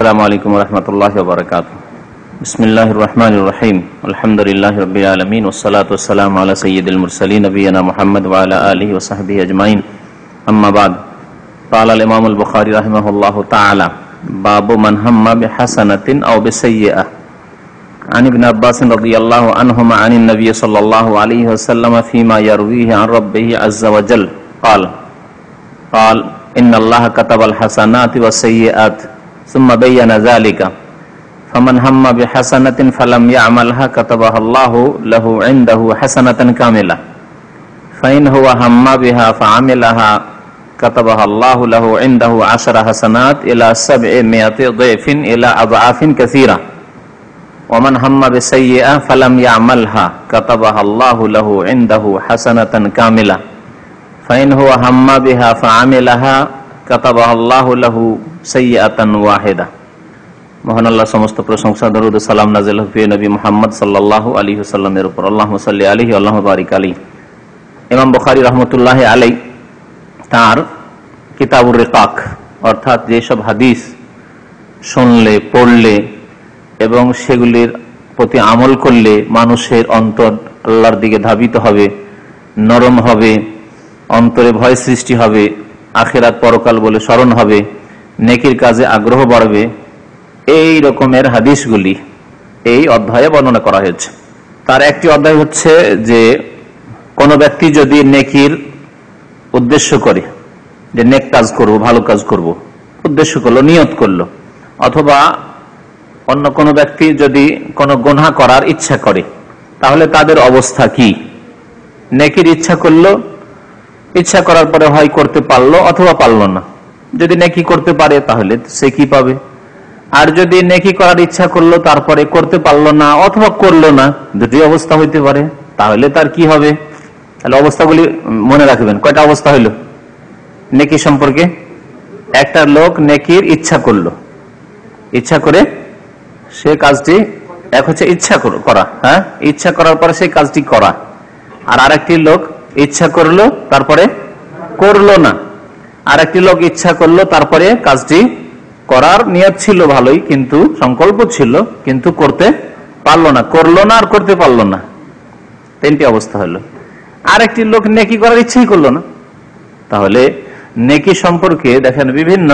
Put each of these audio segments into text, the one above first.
আসসালামু আলাইকুম ওয়া রাহমাতুল্লাহি ওয়া বারাকাতুহু। বিসমিল্লাহির রহমানির রহিম। আলহামদুলিল্লাহি রাব্বিল আলামিন ওয়াস সালাতু ওয়াস সালামু আলা সাইয়্যিদিল মুরসালিন নবিয়িনা মুহাম্মদ ওয়া আলা আলিহি ওয়া সাহবিহি আজমাইন। আম্মা বাদ। ক্বালা আল ইমাম আল বুখারী রাহিমাহুল্লাহু তাআলা বাবু মান হাম্মা বিহাসানাতিন আও বিসাইয়্যাহ। আন ইবনে আব্বাস রাদিয়াল্লাহু আনহুমা আনিন নবী সাল্লাল্লাহু আলাইহি ওয়াসাল্লাম ফীমা ইয়ারউইহি আন রাব্বিহি আযজা ওয়া জাল قال إن الله كتب الحسنات والسيئات ثم بين ذلك فمن هم بحسنة فلم يعملها كتبها الله له عنده حسنة كاملة فإن هو هم بها فعملها كتبها الله له عنده 10 حسنات إلى 700 ضعف إلى أضعاف كثيرة ومن هم بسيئة فلم يعملها كتبها الله له عنده حسنة كاملة فإن هو هم بها فعملها كتبها الله له سيئة واحدة। মহান আল্লাহ সমস্ত প্রশংসা দরুদ ও সালাম নাযিল হোক প্রিয় নবী মুহাম্মদ সাল্লাল্লাহু আলাইহি ওয়াসাল্লামের উপর। আল্লাহুম্মা সাল্লি আলাইহি ওয়া আল্লাহুম্মা বারিক আলাইহি। ইমাম বুখারী রাহমাতুল্লাহি আলাইহি তার কিতাবুর রিকাক অর্থাৎ যেসব হাদিস শুনলে পড়লে এবং সেগুলির প্রতি আমল করলে মানুষের অন্তর আল্লাহর দিকে ধাবিত হবে, নরম হবে, অন্তরে ভয় সৃষ্টি হবে, আখিরাত পরকাল বলে স্মরণ হবে, নেকির কাজে আগ্রহ বাড়বে, এই রকমের হাদিসগুলি এই অধ্যায়ে বর্ণনা করা হয়েছে। তার একটি অধ্যায় হচ্ছে যে কোন ব্যক্তি যদি নেকির উদ্দেশ্য করে যে নেক কাজ করব, ভালো কাজ করব, উদ্দেশ্য করলো, নিয়ত করলো, অথবা অন্য কোনো ব্যক্তি যদি কোনো গুনাহ করার ইচ্ছা করে তাহলে তাদের অবস্থা কি। নেকির ইচ্ছা করলো, ইচ্ছা করার পরে হয় করতে পারলো অথবা পারলো না। যদি নেকি করতে পারে তাহলে সে কি পাবে, আর যদি নেকি করার ইচ্ছা করলো তারপরে করতে পারলো না অথবা করলো না, দুটি অবস্থা হইতে পারে, তাহলে তার কি হবে। তাহলে অবস্থাগুলি মনে রাখবেন। কয়টা অবস্থা হইল নেকি সম্পর্কে? একটা লোক নেকির ইচ্ছা করলো, ইচ্ছা করে সে কাজটি, এক হচ্ছে ইচ্ছা করা, হ্যাঁ, ইচ্ছা করার পরে সেই কাজটি করা, আর আরেকটি লোক ইচ্ছা করলো তারপরে করলো না, আর একটি লোক ইচ্ছা করলো তারপরে কাজটি করার নিয়ত ছিল ভালোই, কিন্তু সংকল্প ছিল, কিন্তু করতে পারলো না, করলো না আর করতে পারলো না, তিনটি অবস্থা হলো। আর একটি লোক নেকি করার ইচ্ছাই করলো না। তাহলে নেকি সম্পর্কে দেখেন বিভিন্ন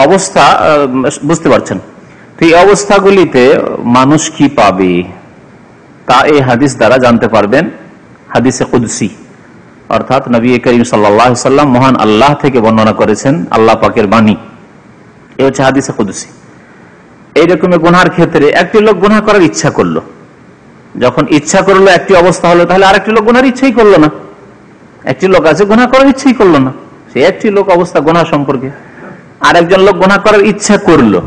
অবস্থা বুঝতে পারছেন। তো এই অবস্থাগুলিতে মানুষ কি পাবে তা এই হাদিস দ্বারা জানতে পারবেন। হাদিসে কুদসি অর্থাৎ নবী করিম সাল্লাল্লাহু আলাইহি ওয়াসাল্লাম মহান আল্লাহ থেকে বর্ণনা করেছেন, আল্লাহ পাকের বাণী, এই হচ্ছে হাদিসে কুদসি। এইরকম গুনার ক্ষেত্রে একটি লোক গুনাহ করার ইচ্ছা করলো, যখন ইচ্ছা করলো একটি অবস্থা হলো, তাহলে আরেকটি লোক গুনার ইচ্ছাই করলো না। একটি লোক আছে গুনাহ করার ইচ্ছাই করলো না, সে একটি লোক অবস্থা গুনাহ সম্পর্কে। আর একজন লোক গুনাহ করার ইচ্ছা করলো,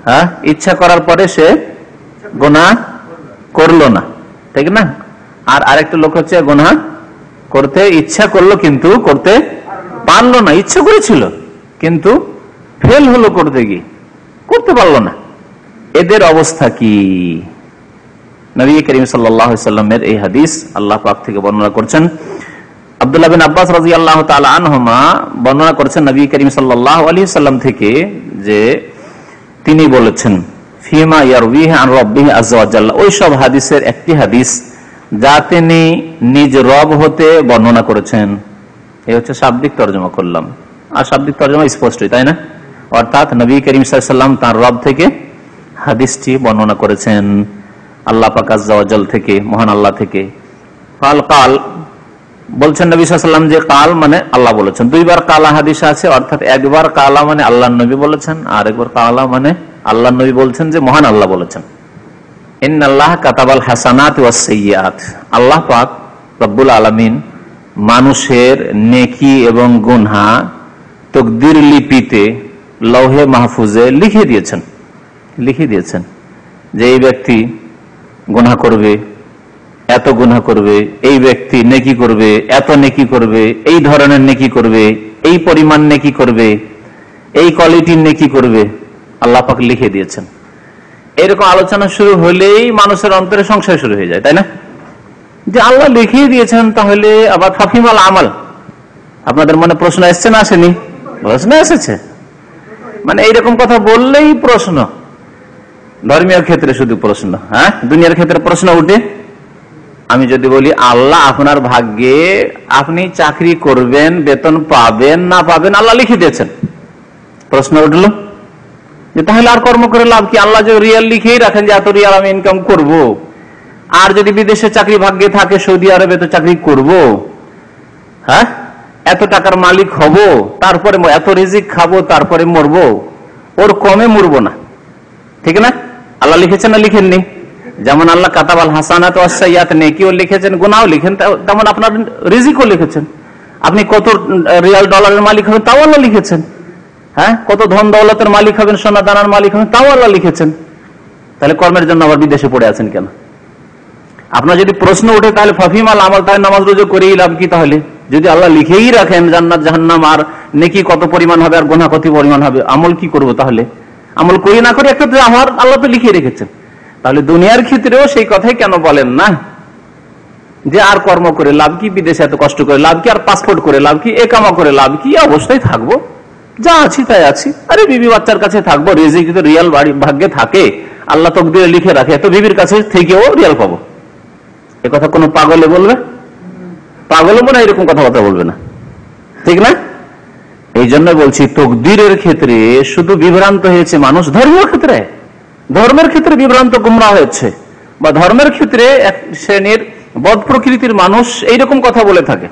হ্যাঁ, ইচ্ছা করার পরে সে গুনাহ করলো না, ঠিক না। আর আরেকটা লোক হচ্ছে গুনাহ করতে ইচ্ছা করলো কিন্তু করতে পারলো না, ইচ্ছা করেছিল কিন্তু ফেল হলো করতে গিয়ে, করতে পারলো না। এদের অবস্থা কি? নবী করিম সাল্লাল্লাহু আলাইহি ওয়াসাল্লামের এই হাদিস আল্লাহ পাক থেকে বর্ণনা করছেন। আব্দুল্লাহ বিন আব্বাস রাদিয়াল্লাহু তাআলা আনহুমা বর্ণনা করেছেন নবী করিম সাল্লাল্লাহু আলাইহি ওয়াসাল্লাম থেকে যে তিনি বলেছেন ফিমা ইয়ারউইহি আন রাব্বিহি আযজা ওয়া জাল্লা, ওই সব হাদিসের একটি হাদিস যা তিনি নিজ রব হতে বর্ণনা করেছেন। এই হচ্ছে শাব্দিক তরজমা করলাম, আর শাব্দিক তরজমা স্পষ্টই, তাই না। অর্থাৎ নবী করিম সাল্লাল্লাহু আলাইহি ওয়াসাল্লাম তার রব থেকে হাদিসটি বর্ণনা করেছেন, আল্লাহ পাক আযজা ওয়া জাল থেকে, মহান আল্লাহ থেকে। কাল বলছেন নবী সাল্লাল্লাহু আলাইহি ওয়াসাল্লাম যে কাল মানে আল্লাহ বলেছেন। দুইবার কালা হাদিস আছে, অর্থাৎ একবার কালা মানে আল্লাহর নবী বলেছেন, আর একবার কালা মানে আল্লাহর নবী বলছেন যে মহান আল্লাহ বলেছেন। ইন্নাল্লাহ কাতাবাল হাসানাত ওয়াস সাইয়্যাত, আল্লাহ পাক রব্বুল আলামিন মানুষের নেকি এবং গুনাহ তাকদীর লিপিতে লৌহে মাহফুজে লিখে দিয়েছেন যে এই ব্যক্তি গুনাহ করবে, এত গুনাহ করবে, এই ব্যক্তি নেকি করবে, এত নেকি করবে, এই ধরনের নেকি করবে, এই পরিমাণ নেকি করবে, এই কোয়ালিটির নেকি করবে, আল্লাহ পাক লিখে দিয়েছেন। এরকম আলোচনা শুরু হলেই মানুষের অন্তরে সংশয় শুরু হয়ে যায়, তাই না, যে আল্লাহ লিখিয়ে দিয়েছেন, তাহলে আবার ফাফিমাল আমাল। আপনাদের মনে প্রশ্ন এসছে না আসেনি? প্রশ্ন এসেছে। মানে এইরকম কথা বললেই প্রশ্ন, ধর্মীয় ক্ষেত্রে শুধু প্রশ্ন, হ্যাঁ দুনিয়ার ক্ষেত্রে প্রশ্ন উঠে। আমি যদি বলি আল্লাহ আপনার ভাগ্যে আপনি চাকরি করবেন, বেতন পাবেন না পাবেন আল্লাহ লিখে দিয়েছেন, প্রশ্ন উঠলো যে তাহলে আর কর্ম করে লাভ কি? আল্লাহ যে রিয়াল লিখেই রাখেন যে এত রিয়াল আমি ইনকাম করব, আর যদি বিদেশে চাকরি ভাগ্যে থাকে সৌদি আরবে তো চাকরি করব, হ্যাঁ এত টাকার মালিক হব, তারপরে এত রিজিক খাবো, তারপরে মরবো, ওর কমে মরবো না, ঠিক না? আল্লাহ লিখেছেন না লিখেননি? যেমন আল্লাহ কাতাবাল হাসানাত ওয়াস সাইয়্যাত নেকিও লিখেছেন, গুনাহও লিখেন, তেমন আপনার রিজিকও লিখেছেন। আপনি কত রিয়াল ডলারের মালিক হবেন তাও আল্লাহ লিখেছেন, হ্যাঁ কত ধন দৌলতের মালিক হবেন, সোনা দানার মালিক হবেন তাও আল্লাহ লিখেছেন। তাহলে কর্মের জন্য আবার বিদেশে পড়ে আছেন কেন? আপনার যদি প্রশ্ন ওঠে তাহলে ফাফিমাল আমল, তাহলে নামাজ রোজা করেই লাভ কি? তাহলে যদি আল্লাহ লিখেই রাখেন জান্নাত জাহান্নাম আর নেকি কত পরিমাণ হবে আর গুনাহ কত পরিমাণ হবে, আমল কি করব? তাহলে আমল করি না করি একটা আমার আল্লাহ তো লিখে রেখেছেন। তাহলে দুনিয়ার ক্ষেত্রেও সেই কথাই কেন বলেন না যে আর কর্ম করে লাভ কি, বিদেশে এত কষ্ট করে লাভ কি, আর পাসপোর্ট করে লাভ কি, একামা করে লাভ কি, অবস্থায় থাকবো, যা আছি তাই আছি, আরে বিবি বাচ্চার কাছে থাকবো, রিজিক যদি রিয়াল ভাগ্যে থাকে আল্লাহ তকদিরে লিখে রাখে, এত বিবির কাছে থেকেও রিয়াল পাবো। এ কথা কোনো পাগলে বলবে? পাগলও মনে হয় এরকম কথাবার্তা বলবে না, ঠিক না? এই জন্য বলছি তকদিরের ক্ষেত্রে শুধু বিভ্রান্ত হয়েছে মানুষ, ধর্মীয় ক্ষেত্রে, ধর্মের ক্ষেত্রে বিভ্রান্ত গুমরা হয়েছে, বা ধর্মের ক্ষেত্রে এক শ্রেণীর বদ প্রকৃতির মানুষ এইরকম কথা বলে থাকে,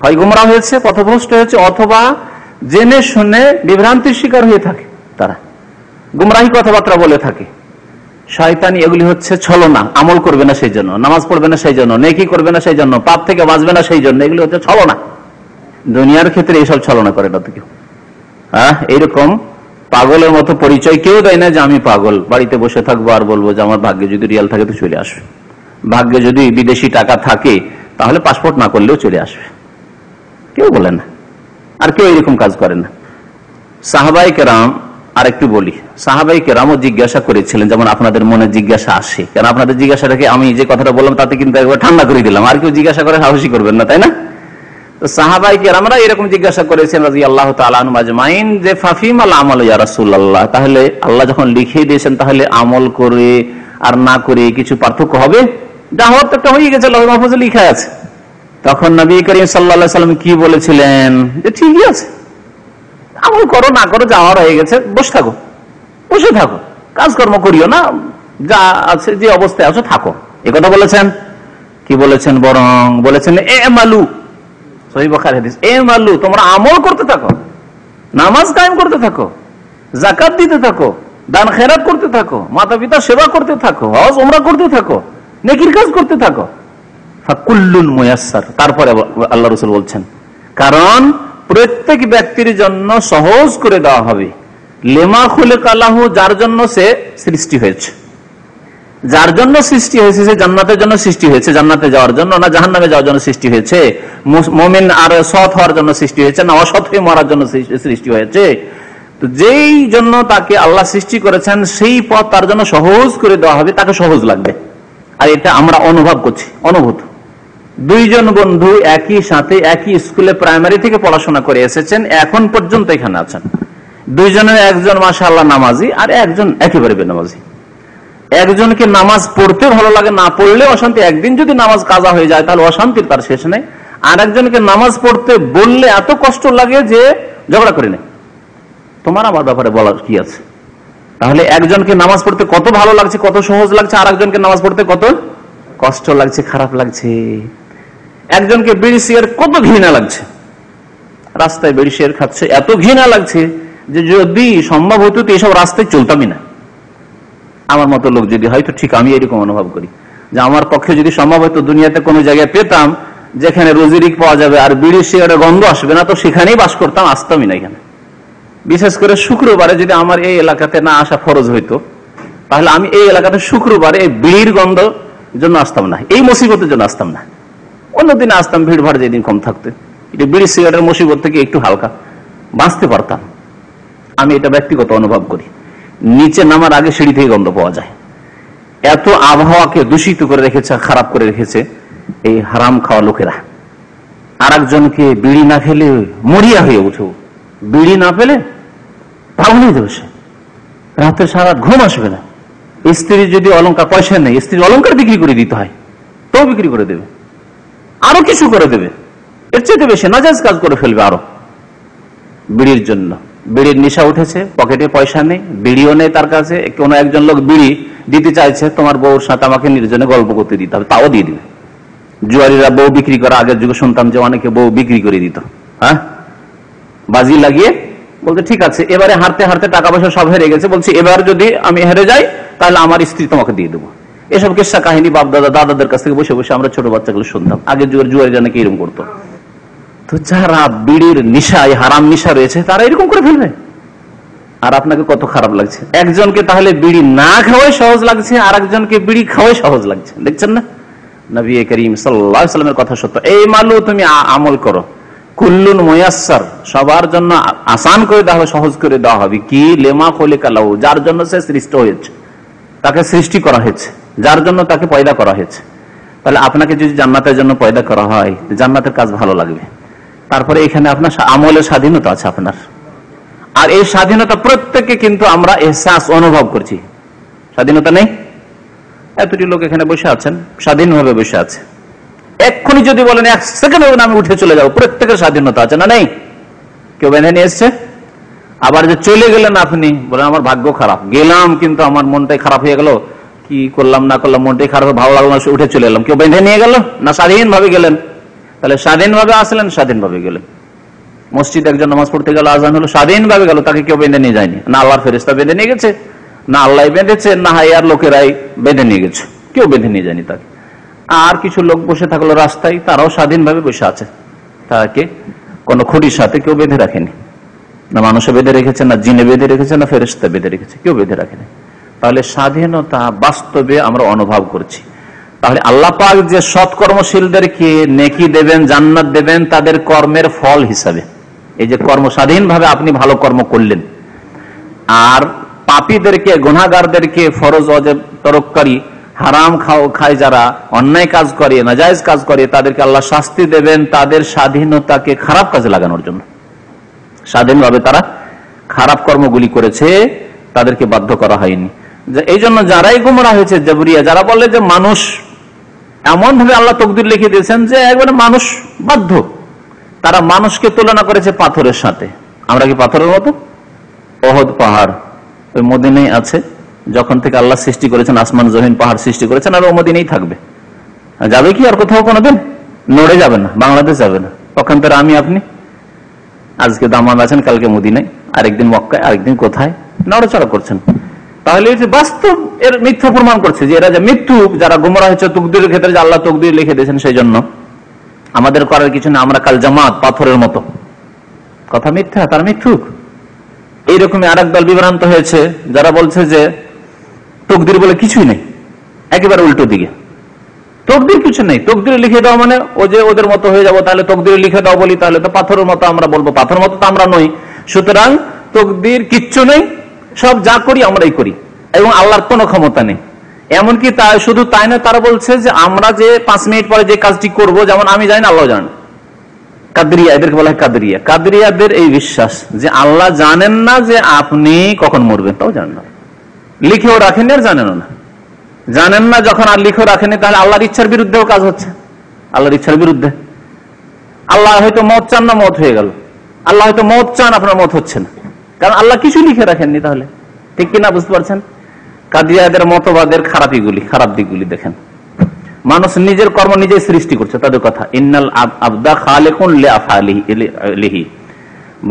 হয় গুমরা হয়েছে, পথভ্রষ্ট হয়েছে, অথবা জেনে শুনে বিভ্রান্তির শিকার হয়ে থাকে, তারা গুমরাহি কথাবার্তা বলে থাকে। শয়তানি এগুলি হচ্ছে ছলনা, আমল করবে না সেই জন্য, নামাজ পড়বে না সেই জন্য, নেকি করবে না সেই জন্য, পাপ থেকে বাঁচবে না সেই জন্য, এগুলি হচ্ছে ছলনা। দুনিয়ার ক্ষেত্রে এইসব ছলনা করে না তো কেউ, হ্যাঁ এইরকম পাগলের মতো পরিচয় কেউ দেয় না যে আমি পাগল, বাড়িতে বসে থাকবো আর বলবো যে আমার ভাগ্যে যদি রিয়াল থাকে তো চলে আসবে, ভাগ্যে যদি বিদেশি টাকা থাকে তাহলে পাসপোর্ট না করলেও চলে আসবে, কেউ বলে না, আর কেউ এরকম কাজ করে না। সাহাবায়ে কেরাম, আর একটু বলি, সাহাবায়ে কেরামও জিজ্ঞাসা করেছিলেন, যেমন আপনাদের মনে জিজ্ঞাসা আসে, কারণ আপনাদের জিজ্ঞাসাটাকে আমি যে কথাটা বললাম তাতে কিন্তু একবার ঠান্ডা করে দিলাম, আর কেউ জিজ্ঞাসা করে সাহসী করবেন না, তাই না? তো সাহাবায়ে কেরামরা এরকম জিজ্ঞাসা করেছেন রাদিয়াল্লাহু তাআলা আনহুম আজমাইন যে ফাফিমাল আমাল ইয়া রাসূলুল্লাহ, তাহলে আল্লাহ যখন লিখে দিয়েছেন তাহলে আমল করে আর না করে কিছু পার্থক্য হবে? যা হওয়ার তো একটা হয়ে গেছে, লাউহ মাহফুজে লেখা আছে। তখন নবী করিম সাল্লাল্লাহু আলাইহি ওয়াসাল্লাম কি বলেছিলেন যে ঠিকই আছে, আমল করো না করো, যা হওয়ার হয়ে গেছে, বসে থাকো, বসে থাকো, কাজকর্ম করিও না, যা আছে যে অবস্থায় আছো থাকো, এ কথা বলেছেন। কি বলেছেন? বরং বলেছেন এমালু, সহিহ বুখারী হাদিস, এমালু, তোমরা আমল করতে থাকো, নামাজ কায়েম করতে থাকো, যাকাত দিতে থাকো, দান খেরাত করতে থাকো, মাতা পিতা সেবা করতে থাকো, হজ উমরা করতে থাকো, নেকির কাজ করতে থাকো, ফাকুল্লুন মুয়াসসার। তারপরে আল্লাহ রাসূল বলছেন কারণ প্রত্যেক ব্যক্তির জন্য সহজ করে দেওয়া হবে, লেমা খুলিকা লাহু, যার জন্য সে সৃষ্টি হয়েছে, যার জন্য সৃষ্টি হয়েছে, সে জান্নাতের জন্য সৃষ্টি হয়েছে, জান্নাতে যাওয়ার জন্য না জাহান্নামে যাওয়ার জন্য সৃষ্টি হয়েছে, মুমিন আর সৎ হওয়ার জন্য সৃষ্টি হয়েছে না অসৎ হয়ে মরার জন্য সৃষ্টি হয়েছে। তো যেই জন্য তাকে আল্লাহ সৃষ্টি করেছেন সেই পথ তার জন্য সহজ করে দেওয়া হবে, তাকে সহজ লাগবে। আর এটা আমরা অনুভব করছি, অনুভূত। দুইজন বন্ধু একই সাথে একই স্কুলে প্রাইমারি থেকে পড়াশোনা করে এসেছেন, এখন পর্যন্ত এখানে আছেন। দুইজনের একজন মাশাআল্লাহ নামাজি আর একজন একেবারে বেনামাজি। একজনকে নামাজ পড়তে ভালো লাগে, না পড়লে অশান্তি, একদিন যদি নামাজ কাজা হয়ে যায় তাহলে অশান্তির তার শেষ নেই। আর একজনকে নামাজ পড়তে বললে এত কষ্ট লাগে যে ঝগড়া করে নেই, তোমার আমার ব্যাপারে বলার কি আছে। তাহলে একজনকে নামাজ পড়তে কত ভালো লাগছে, কত সহজ লাগছে, আর একজনকে নামাজ পড়তে কত কষ্ট লাগছে, খারাপ লাগছে। একজনকে বিড়ি সিগারেট কত ঘৃণা লাগছে, রাস্তায় বিড়ি সিগারেট খাচ্ছে, এত ঘৃণা লাগছে যে যদি সম্ভব হতো তো এইসব রাস্তায় চলতামই না। আমার মতো লোক যদি হয়তো ঠিক আমি এরকম অনুভব করি যে আমার পক্ষে যদি সম্ভব হতো দুনিয়াতে কোনো জায়গায় পেতাম যেখানে রোজিরিক পাওয়া যাবে আর বিড়ি সিগারেটের গন্ধ আসবে না, তো সেখানেই বাস করতাম, আসতামই না এখানে। বিশেষ করে শুক্রবারে যদি আমার এই এলাকাতে না আসা ফরজ হইতো তাহলে আমি এই এলাকাতে শুক্রবারে এই বিড়ির গন্ধ জন্য আসতাম না, এই মুসিবতের জন্য আসতাম না। অন্যদিনে আসতাম, ভিড় ভাড় যেদিন কম থাকতে, এটা বিড়ি সিগারেটের মুসিবত থেকে একটু হালকা বাঁচতে পারতাম। আমি এটা ব্যক্তিগত অনুভব করি। নিচে নামার আগে সিঁড়ি থেকে গন্ধ পাওয়া যায়, এত আবহাওয়াকে দূষিত করে রেখেছে, খারাপ করে রেখেছে এই হারাম খাওয়া লোকেরা। আর একজনকে বিড়ি না খেলে মরিয়া হয়ে উঠে, বিড়ি না পেলে পাগল হয়ে যাবে সে, রাতের সারা ঘুম আসবে না। স্ত্রী যদি অলংকার, পয়সা নেই, স্ত্রীর অলংকার বিক্রি করে দিতে হয়, তো বিক্রি করে দেবে, আরো কিছু করে দেবে, এর চেয়ে বেশি নাজায়েজ কাজ করে ফেলবে আরো বিড়ির জন্য। বিড়ির নেশা উঠেছে, পকেটে পয়সা নেই, বিড়িও নেই তার কাছে, কোনো একজন লোক বিড়ি দিতে চাইছে, তোমার বউর সাথে আমাকে নির্জনে গল্প করতে দিতে হবে, তাও দিয়ে দিবে। জুয়ারিরা বউ বিক্রি করা, আগের যুগে শুনতাম যে অনেকে বউ বিক্রি করে দিত, হ্যাঁ, বাজি লাগিয়ে বলতে ঠিক আছে, এবারে হারতে হারতে টাকা পয়সা সব হেরে গেছে, বলছি এবার যদি আমি হেরে যাই তাহলে আমার স্ত্রী তোমাকে দিয়ে দেবো। এসব কিস্সা কাহিনী বাপ দাদা দাদাদের কাছ থেকে বসে বসে আমরা ছোট বাচ্চাগুলো শুনতাম, আগের যুগের জুয়ারিরা নাকি এরকম করতো। তো যারা বিড়ির নেশায়, হারাম নেশা রয়েছে, তারা এরকম করে ফেলবে। আর আপনাকে কত খারাপ লাগছে, একজনকে তাহলে বিড়ি না খাওয়াই সহজ লাগছে, আর একজনকে বিড়ি খাওয়াই সহজ লাগছে। দেখছেন না, নবী করিম সাল্লাল্লাহু আলাইহি ওয়াসাল্লামের কথা সত্য। এই মালু তুমি আমল করো, কুল্লুন মুয়াসসার, সবার জন্য আসান করে দেওয়া হবে, সহজ করে দেওয়া হবে। কি লেমা খলিকা লাহু, যার জন্য সে সৃষ্টি হয়েছে, তাকে সৃষ্টি করা হয়েছে, যার জন্য তাকে পয়দা করা হয়েছে। তাহলে আপনাকে যদি জান্নাতের জন্য পয়দা করা হয়, জান্নাতের কাজ ভালো লাগবে। তারপরে এখানে আপনার আমলের স্বাধীনতা আছে আপনার, আর এই স্বাধীনতা প্রত্যেকে কিন্তু আমরা এহসাস অনুভব করছি। স্বাধীনতা নেই? এতটি লোক এখানে বসে আছেন, স্বাধীনভাবে বসে আছে। এক্ষুনি যদি বলেন এক সেকেন্ড আমি উঠে চলে যাবো, প্রত্যেকের স্বাধীনতা আছে না নেই? কেউ বেঁধে নিয়ে এসছে। আবার যে চলে গেলেন আপনি বলেন আমার ভাগ্য খারাপ, গেলাম কিন্তু আমার মনটাই খারাপ হয়ে গেল, কি করলাম না করলাম, মনটাই খারাপ, ভালো লাগলো না, উঠে চলে এলাম। কেউ বেঁধে নিয়ে গেল না, স্বাধীনভাবে গেলেন? তাহলে স্বাধীনভাবে আসলেন, স্বাধীনভাবে গেলেন। মসজিদ একজন নামাজ পড়তে গেল, আজান হলো, স্বাধীনভাবে গেল, তাকে কেউ বেঁধে নিয়ে যায়নি। না আল্লাহর ফেরেশতা বেঁধে নিয়ে গেছে, না আল্লাহ বেঁধেছে, না হায়ার লোকেরাই বেঁধে নিয়ে গেছে, কেউ বেঁধে নিয়ে যায়নি তাকে। আর কিছু লোক বসে থাকলো রাস্তায়, তারাও স্বাধীনভাবে বসে আছে, তাকে কোনো খুঁটির সাথে কেউ বেঁধে রাখেনি। না মানুষে বেঁধে রেখেছে, না জিনে বেঁধে রেখেছে, না ফেরেশতা বেঁধে রেখেছে, কেউ বেঁধে রাখেনি। তাহলে স্বাধীনতা বাস্তবে আমরা অনুভব করছি। তাহলে আল্লাহ পাক যে সৎকর্মশীলদেরকে নেকি দেবেন, জান্নাত দেবেন তাদের কর্মের ফল হিসাবে। এই যে কর্ম স্বাধীনভাবে আপনি ভালো কর্ম করলেন, আর পাপীদেরকে, গুনাহগারদেরকে, ফরজ ওয়াজিব তরককারী, হারাম খায় যারা, অন্যায় কাজ করে, নাজায়েজ কাজ করে, তাদেরকে আল্লাহ শাস্তি দেবেন তাদের স্বাধীনতাকে খারাপ কাজে লাগানোর জন্য। স্বাধীনভাবে তারা খারাপ কর্মগুলি করেছে, তাদেরকে বাধ্য করা হয়নি। এই জন্য যারাই গোমরাহ হয়েছে, জাবরিয়া, যারা বলে যে মানুষ এমন ভাবে আল্লাহ তকদির লিখে দিয়েছেন যে একবারে মানুষ বাধ্য, তারা মানুষকে তুলনা করেছে পাথরের সাথে। আমরা কি পাথরের মতো? ওহদ পাহাড় ওই মদিনায় আছে, যখন থেকে আল্লাহ সৃষ্টি করেছেন, আসমান জমিন পাহাড় সৃষ্টি করেছেন, আর ও মদিনায় থাকবে। যাবে কি আর কোথাও কোনোদিন? নড়ে যাবে না, বাংলাদেশ যাবে না। পক্ষান্তরে আমি আপনি আজকে দামাম আছেন, কালকে মদিনায়, আরেকদিন মক্কায়, আরেকদিন কোথায় নড়াচড়া করছেন। তাহলে বাস্তব এর মিথ্যা প্রমাণ করছে যে এরা যে মৃত্যু, যারা গুমরাহ হয়েছে তকদিরের ক্ষেত্রে, যে আল্লাহ তকদির লিখে দিয়েছেন, সেই জন্য আমাদের করার কিছু না, আমরা কাল জামাত পাথরের মতো। কথা মিথ্যা, তার মিথ্যুক। এইরকমই আরেক দল বিভ্রান্ত হয়েছে, যারা বলছে যে তকদির বলে কিছুই নেই, একেবারে উল্টো দিকে। তকদির কিছু নেই, তকদির লিখে দাও মানে ও যে ওদের মতো হয়ে যাবো, তাহলে তকদির লিখে দাও বলি, তাহলে তো পাথরের মতো আমরা বলবো, পাথরের মতো তো আমরা নই। সুতরাং তকদির কিচ্ছু নেই, সব যা করি আমরাই করি, এবং আল্লাহর কোনো ক্ষমতা নেই। এমনকি শুধু তাই না, তারা বলছে যে আমরা যে 5 মিনিট পরে যে কাজটি করব, যেমন আমি জানি না, আল্লাহ জানেন। কাদরিয়া, এদেরকে বলা হয় কাদরিয়া। কাদরিয়াদের এই বিশ্বাস যে আল্লাহ জানেন না যে আপনি কখন মরবেন, তাও জানেন না, লিখেও রাখেন আর জানেন না। জানেন না যখন আর লিখেও রাখেনি, তাহলে আল্লাহর ইচ্ছার বিরুদ্ধেও কাজ হচ্ছে, আল্লাহর ইচ্ছার বিরুদ্ধে। আল্লাহ হয়তো মত চান না, মত হয়ে গেল। আল্লাহ হয়তো মত চান, আপনার মত হচ্ছে না, কারণ আল্লাহ কিছু লিখে রাখেননি। তাহলে ঠিক কিনা বুঝতে পারছেন? কাদিয়াদের মতবাদের খারাপ দিকগুলি দেখেন। মানুষ নিজের কর্ম নিজেই সৃষ্টি করছে, তাদের কথা। ইন্নাল আবদা খালিকুন লিআফআলিহি,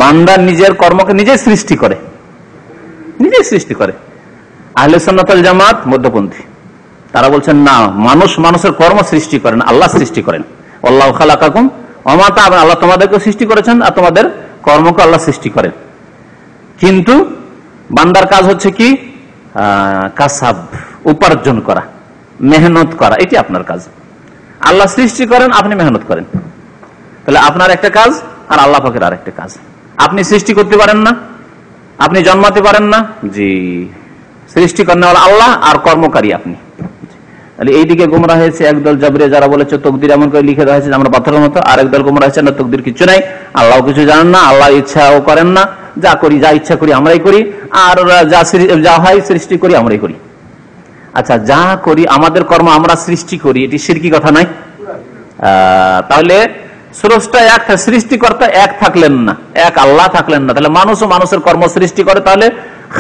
বান্দা নিজের কর্মকে নিজেই সৃষ্টি করে, নিজেই সৃষ্টি করে। আহলে সুন্নাত ওয়াল জামাত মধ্যপন্থী, তারা বলছেন না, মানুষের কর্ম সৃষ্টি করেন, আল্লাহ সৃষ্টি করেন। আল্লাহু খালাকাকুম ওয়া মা তা'মালুন, আল্লাহ তোমাদেরকে সৃষ্টি করেছেন আর তোমাদের কর্মকে আল্লাহ সৃষ্টি করেন। কিন্তু বান্দার কাজ হচ্ছে কি? কাসাব, উপার্জন করা, মেহনত করা, এটি আপনার কাজ। আল্লাহ সৃষ্টি করেন, আপনি মেহনত করেন। তাহলে আপনার একটা কাজ আর আল্লাহ পাকের আর একটা কাজ। আপনি সৃষ্টি করতে পারেন না, আপনি জন্মাতে পারেন না, জি, সৃষ্টি করেন আল্লাহ, আর কর্মকারী আপনি। তাহলে এইদিকে গোমরা হয়েছে একদল জাবরিয়া, যারা বলেছে তকদির এমন করে লিখে দেওয়া হয়েছে আমরা পাথরের মতো। আর একদল গোমরা হয়েছে না, তকদির কিছু নাই, আল্লাহ কিছু জানেন না, আল্লাহ ইচ্ছাও করেন না, যা করি, যা ইচ্ছা করি আমরাই করি, আর যা হয় সৃষ্টি করি আমরাই করি। আচ্ছা, যা করি আমাদের কর্ম আমরা সৃষ্টি করি, এটি শিরকি কথা নাই? তাহলে স্রষ্টা এক, সৃষ্টিকর্তা এক থাকলেন না, এক আল্লাহ থাকলেন না, তাহলে মানুষও মানুষের কর্ম সৃষ্টি করে, তাহলে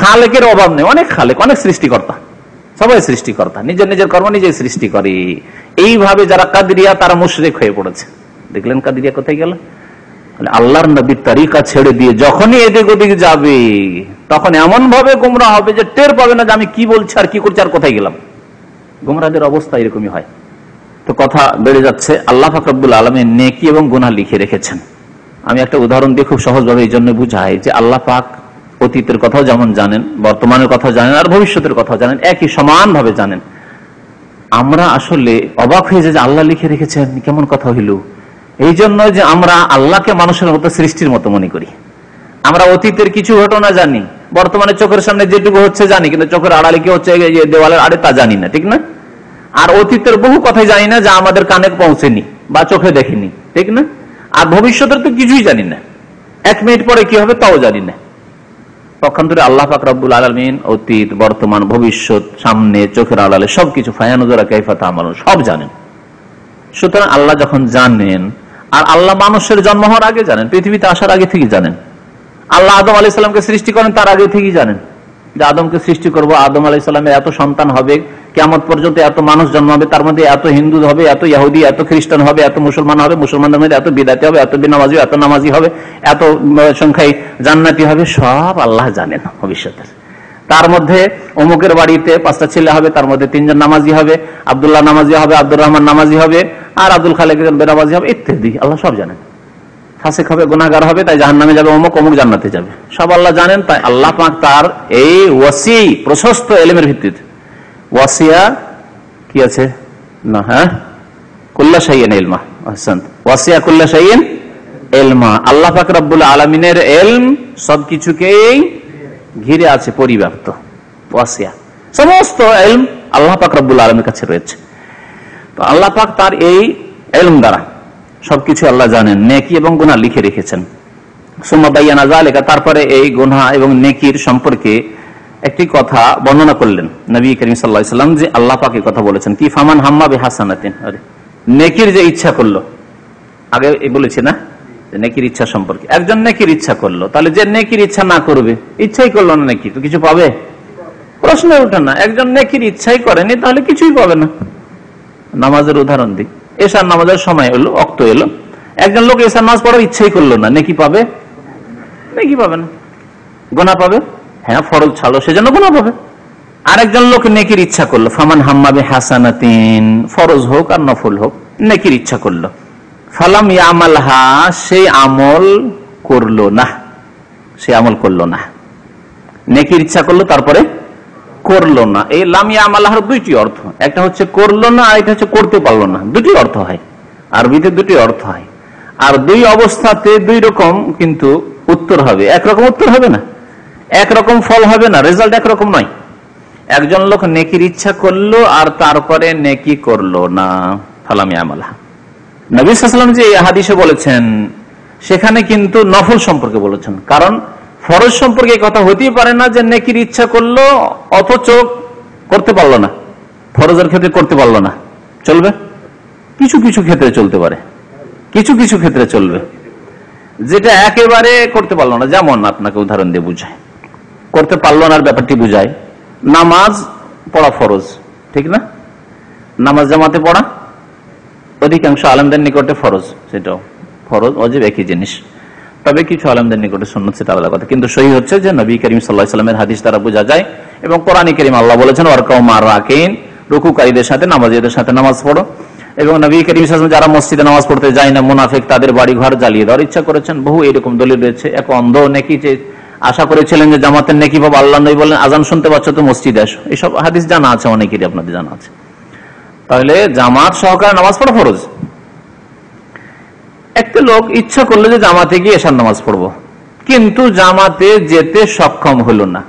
খালেকের অভাব নেই। অনেক খালেক, অনেক সৃষ্টিকর্তা, সবাই সৃষ্টিকর্তা, নিজের নিজের কর্ম নিজেই সৃষ্টি করে। এইভাবে যারা কাদরিয়া তারা মুশরিক হয়ে পড়েছে। দেখলেন কাদরিয়া কোথায় গেল? আল্লাহর নবীর তরিকা ছেড়ে দিয়ে যখনই এদিক ওদিক যাবে তখন এমন ভাবে গুমরা হবে যে টের পাবে না যে আমি কি বলছি আর কি করছি আর কোথায় গেলাম। গুমরাদের অবস্থা এরকমই হয়। তো কথা বেড়ে যাচ্ছে। আল্লাহ পাক রব্বুল আলামিন নেকি এবং গুনাহ লিখে রেখেছেন। আমি একটা উদাহরণ দিয়ে খুব সহজভাবে এই জন্য বুঝাই যে আল্লাহ পাক অতীতের কথাও যেমন জানেন, বর্তমানের কথাও জানেন, আর ভবিষ্যতের কথাও জানেন, একই সমানভাবে জানেন। আমরা আসলে অবাক হয়ে যাই যে আল্লাহ লিখে রেখেছেন, কেমন কথা হইল। এই জন্য যে আমরা আল্লাহকে মানুষের মতো সৃষ্টির মতো মনে করি। আমরা অতীতের কিছু ঘটনা জানি, বর্তমানে চোখের সামনে যেটুকু হচ্ছে জানি, কিন্তু চোখের আড়ালে কি হচ্ছে দেওয়ালের আড়ে তা জানি না, ঠিক না? আর অতীতের বহু কথাই জানি না, যা আমাদের কানে পৌঁছেনি বা চোখে দেখিনি, ঠিক না? আর ভবিষ্যতের তো কিছুই জানি না, 1 মিনিট পরে কি হবে তাও জানি না। পক্ষান্তরে আল্লাহ পাক রব্বুল আলামিন অতীত, বর্তমান, ভবিষ্যৎ, সামনে চোখের আড়ালে সবকিছু, ফায়ানুজুরা কাইফা তা'মালুন, সব জানেন। সুতরাং আল্লাহ যখন জানেন, আর আল্লাহ মানুষের জন্ম হওয়ার আগে জানেন, পৃথিবীতে আসার আগে থেকে জানেন। আল্লাহ আদম আলাইহিস সালামকে সৃষ্টি করেন তার আগে থেকেই জানেন যে আদমকে সৃষ্টি করব, আদম আলাইহিস সালামের এত সন্তান হবে, কিয়ামত পর্যন্ত এত মানুষ জন্মাবে, তার মধ্যে এত হিন্দু হবে, এত ইহুদি, এত খ্রিস্টান হবে, এত মুসলমান হবে, মুসলমানদের মধ্যে এত বিদাতি হবে, এত বিনামাজি, এত নামাজি হবে, এত সংখ্যায় জান্নাতি হবে, সব আল্লাহ জানেন ভবিষ্যতের। তার মধ্যে অমুকের বাড়িতে 5টা ছেলে হবে, তার মধ্যে 3 জন নামাজি হবে, আব্দুল্লাহ নামাজি হবে, আব্দুর রহমান নামাজি হবে, আর আব্দুল খালেক বেনামাজি হবে, ইত্যাদি আল্লাহ সব জানেন। ফাসিক হবে, গুনাহগার হবে, তাই জাহান্নামে যাবে, অমুক অমুক জান্নাতে যাবে, সব আল্লাহ জানেন। তাই আল্লাহ পাক তার এই ওয়াসি প্রশস্ত ইলমের ভিত্তিতে, ওয়াসিয়া কি আছে না, হ্যাঁ, কুল্লা শাইইন ইলমা, আহসান্ত, ওয়াসিয়া কুল্লা শাইইন ইলমা। আল্লাহ পাক রব্বুল আলামিনের ইলম সবকিছুকেই ঘিরে আছে, পরিব্যাপ্ত। ওয়াসিয়া, সমস্ত ইলম আল্লাহ পাক রব্বুল আলামিনের কাছে রয়েছে। তো আল্লাহ পাক তার এই ইলম দ্বারা সবকিছু আল্লাহ জানেন, নেকি এবং গুনাহ লিখে রেখেছেন। সুম্মা বায়ানা যালিকা, তারপরে এই গুনাহ এবং নেকির সম্পর্কে একটি কথা বর্ণনা করলেন নবী করিম সাল্লাল্লাহু আলাইহি ওয়াসাল্লাম, যে আল্লাহ পাক এই কথা বলেছেন কি, ফামান হাম্মা বিহাসানাতিন, নেকির যে ইচ্ছা করলো, আগে বলেছি না যে নেকির ইচ্ছা সম্পর্কে, একজন নেকির ইচ্ছা করলো, তাহলে যে নেকির ইচ্ছা না করবে, ইচ্ছাই করলো না নেকি, তো কিছু পাবে? প্রশ্ন ওঠে না। একজন নেকির ইচ্ছাই করেনি তাহলে কিছুই পাবে না। নামাজের উদাহরণ দিই, এশার নামাজের সময় এলো, অক্ত এলো, একজন লোক এশার নামাজ পড়ার ইচ্ছাই করলো না, নেকি পাবে? নেকি পাবে না। গুনাহ পাবে? হ্যাঁ, ফরজ ছাড়লো সেজন্য গুনাহ পাবে। আরেকজন লোক নেকির ইচ্ছা করলো, ফামান হাম্মা বিহাসানাতিন, ফরজ হোক আর নফল হোক, নেকির ইচ্ছা করলো, ফালাম ইয়ামালহা, সেই আমল করলো না, সে আমল করলো না। নেকির ইচ্ছা করলো তারপরে করলো না। এই লাম ইয়ামালহার 2টি অর্থ, একটা হচ্ছে করলো না, আর এটা হচ্ছে করতে পারলো না। 2টি অর্থ হয়, আরবিতে 2টি অর্থ হয়। আর 2 অবস্থাতে 2 রকম কিন্তু উত্তর হবে, একরকম উত্তর হবে না, একরকম ফল হবে না, রেজাল্ট একরকম নয়। একজন লোক নেকির ইচ্ছা করলো আর তারপরে নেকি করলো না, ফালাম ইয়ামালহা। নবী সাল্লাল্লাহু আলাইহি ওয়াসাল্লাম যে হাদিসে বলেছেন সেখানে কিন্তু নফল সম্পর্কে বলেছেন, কারণ ফরজ সম্পর্কে কথা হতেই পারে না যে নেকির ইচ্ছা করলো অথচ করতে পারলো না। ফরজের ক্ষেত্রে করতে পারলো না, চলবে? কিছু কিছু ক্ষেত্রে চলতে পারে, কিছু কিছু ক্ষেত্রে চলবে, যেটা একেবারে করতে পারলো না। যেমন আপনাকে উদাহরণ দিয়ে বুঝায়, করতে পারলো না ব্যাপারটি বুঝায়। নামাজ পড়া ফরজ, ঠিক না? নামাজ জামাতে পড়া অধিকাংশ আলেমদের নিকটে ফরজ, সেটাও ফরজ ওয়াজিব একই জিনিস, তবে কিছু আলেমদের নিকটে সুন্নাত, সেটা আলাদা কথা। কিন্তু সহি হচ্ছে যে নবী করিম সাল্লাল্লাহু আলাইহি ওয়াসাল্লামের হাদিস দ্বারা বোঝা যায়, এবং কোরআনে কারীম আল্লাহ বলেছেন ওয়ারকাউ মা'আর রাকিন, রুকুকারীদের সাথে, নামাজীদের সাথে নামাজ পড়ো। এবং নবী করিম সাল্লাল্লাহু আলাইহি ওয়াসাল্লাম যারা মসজিদে নামাজ পড়তে যায় না, মুনাফিক, তাদের বাড়ি ঘর জ্বালিয়ে দেওয়ার ইচ্ছা করেছেন। বহু এরকম দলিল রয়েছে। এক অন্ধ নেকি যে আশা করেছিলেন যে জামাতের নেকি পাবো, আল্লাহ নবী বলেন আজান শুনতে পাচ্ছ তো মসজিদে আসো। এইসব হাদিস জানা আছে অনেকেরই, আপনাদের জানা আছে। তাহলে জামাত সহকারে নামাজ পড়া ফরজ। একটা লোক ইচ্ছা করলো যে জামাতে গিয়ে এশার নামাজ পড়বো, কিন্তু জামাতে যেতে সক্ষম হলো না,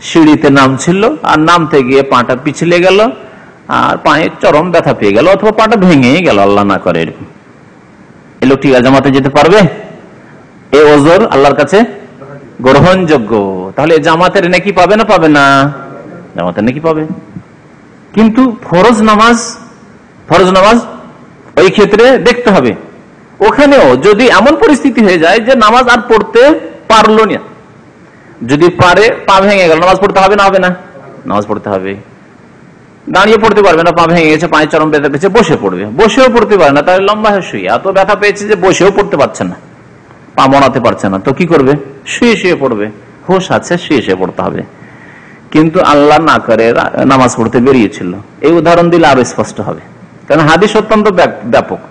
সিঁড়িতে নামছিল, আর নামতে গিয়ে পাটা পিছলে গেল, আর পায়ে চরম ব্যথা পেয়ে গেল, অথবা পাটা ভেঙে গেল, আল্লাহ না করে এরকম। এই লোকটি জামাতে যেতে পারবে? এই ওজর আল্লাহর কাছে গ্রহণযোগ্য। তাহলে জামাতের নেকি পাবে না পাবে না? জামাতের নেকি পাবে। কিন্তু ফরজ নামাজ ওই ক্ষেত্রে দেখতে হবে, ওখানেও যদি এমন পরিস্থিতি হয়ে যায় যে নামাজ আর পড়তে পারলো না, যদি পারে পা ভেঙে গেল, নামাজ পড়তে হবে না হবে না? নামাজ পড়তে হবে। দাঁড়িয়ে পড়তে পারবে না, পা ভেঙে গেছে, পায়ের চরম ব্যথা পেয়েছে, বসে পড়বে। বসেও পড়তে পারে না, তাহলে লম্বা হয়ে শুয়ে, এত ব্যথা পেয়েছে যে বসেও পড়তে পারছে না, পা মনাতে পারছে না, তো কি করবে? শুয়ে শুয়ে পড়বে। হুঁশ আছে, শুয়ে শুয়ে পড়তে হবে। কিন্তু আল্লাহ না করে নামাজ পড়তে বেরিয়েছিল, এই উদাহরণ দিলে আরো স্পষ্ট হবে, কারণ হাদিস অত্যন্ত ব্যাপক।